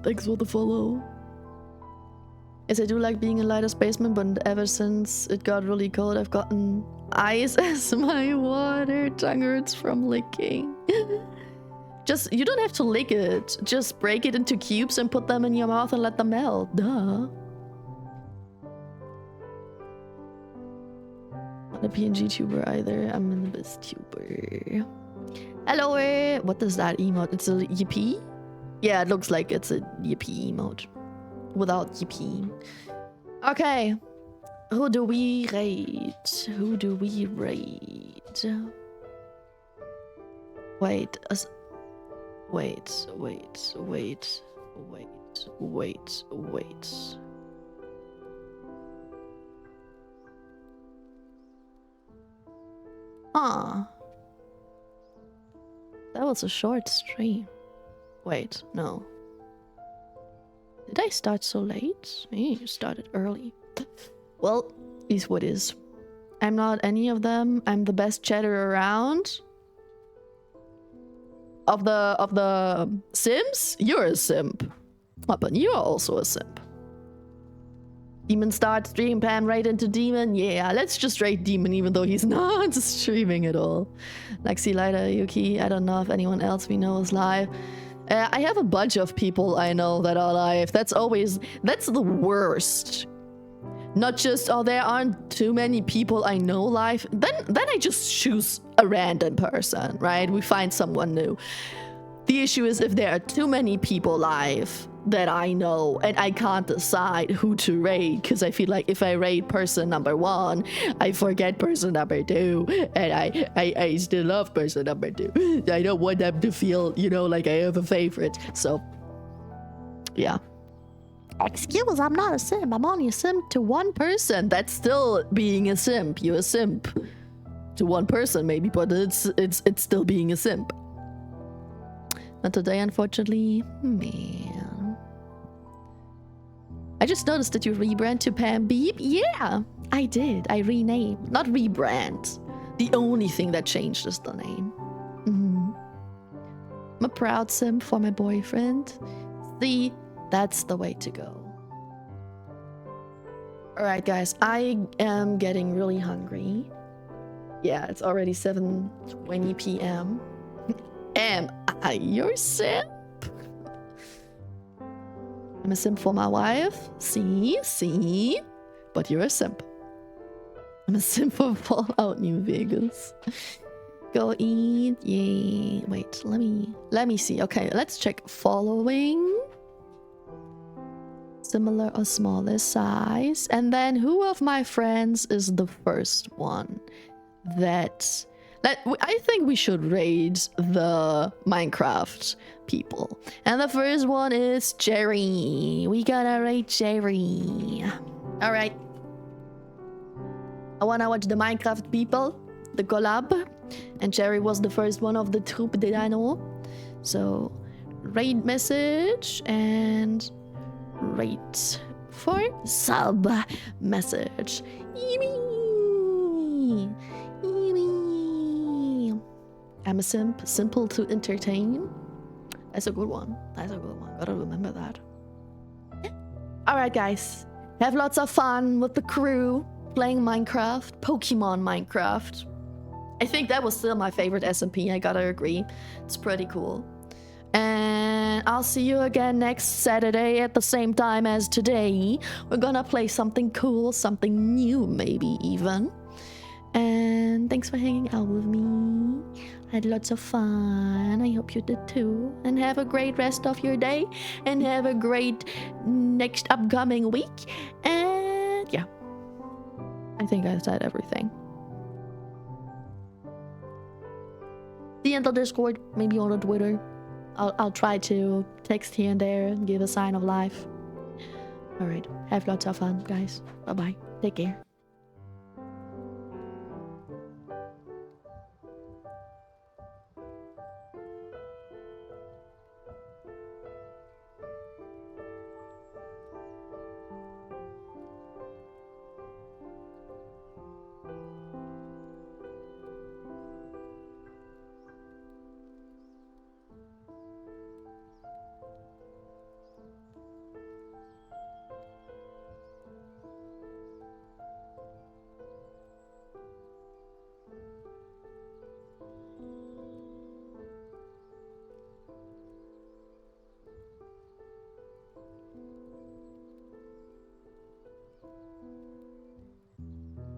Thanks for the follow. Yes, I do like being in lighter basement, but ever since it got really cold, I've gotten ice as my water. Tongue hurts from licking. You don't have to lick it. Just break it into cubes and put them in your mouth and let them melt. Duh. Not a PNG tuber either. I'm an Abyss tuber. Hello, what is that emote? It's a yippee? Yeah, it looks like it's a yippee emote. Without yippee. Okay. Who do we rate? Wait. Wait. Ah. That was a short stream. Wait, no. Did I start so late? Maybe you started early. Well, is what is. I'm not any of them. I'm the best chatter around. Of the Sims, you're a simp. But you're also a simp. Demon start stream, Pam right into Demon. Yeah, let's just rate Demon even though he's not streaming at all. Lexi, Lida, Yuki, I don't know if anyone else we know is live. I have a bunch of people I know that are live. That's the worst. Not just, oh, there aren't too many people I know live. Then I just choose a random person, right? We find someone new. The issue is if there are too many people live that I know and I can't decide who to rate, because I feel like if I rate person number 1, I forget person number 2, and I still love person number 2. I don't want them to feel, like I have a favorite. So, yeah. Excuse, I'm not a simp. I'm only a simp to one person. That's still being a simp. You're a simp to one person, maybe, but it's still being a simp. Not today, unfortunately. Man. I just noticed that you rebrand to Pam Beep. Yeah, I did. I renamed. Not rebrand. The only thing that changed is the name. I'm a proud simp for my boyfriend. See, that's the way to go. Alright, guys. I am getting really hungry. Yeah, it's already 7:20 p.m. Am I your simp? I'm a simp for my wife. See? But you're a simp. I'm a simp for Fallout New Vegas. Go eat. Yay. Wait, let me see. Okay, let's check following. Similar or smaller size. And then who of my friends is the first one that I think we should rate the Minecraft people. And the first one is Jerry. We gotta rate Jerry. Alright. I wanna watch the Minecraft people, the collab. And Jerry was the first one of the troop that I know. So, rate message and rate for sub message. Yee-mee. I'm a simp, simple to entertain. That's a good one. That's a good one. Gotta remember that. Alright, guys. Have lots of fun with the crew playing Minecraft, Pokemon Minecraft. I think that was still my favorite SMP, I gotta agree. It's pretty cool. And I'll see you again next Saturday at the same time as today. We're gonna play something cool, something new maybe even. And thanks for hanging out with me. I had lots of fun. I hope you did too. And have a great rest of your day. And have a great next upcoming week. And yeah. I think I said everything. See you in the Discord, maybe on the Twitter. I'll try to text here and there and give a sign of life. Alright, have lots of fun, guys. Bye-bye. Take care.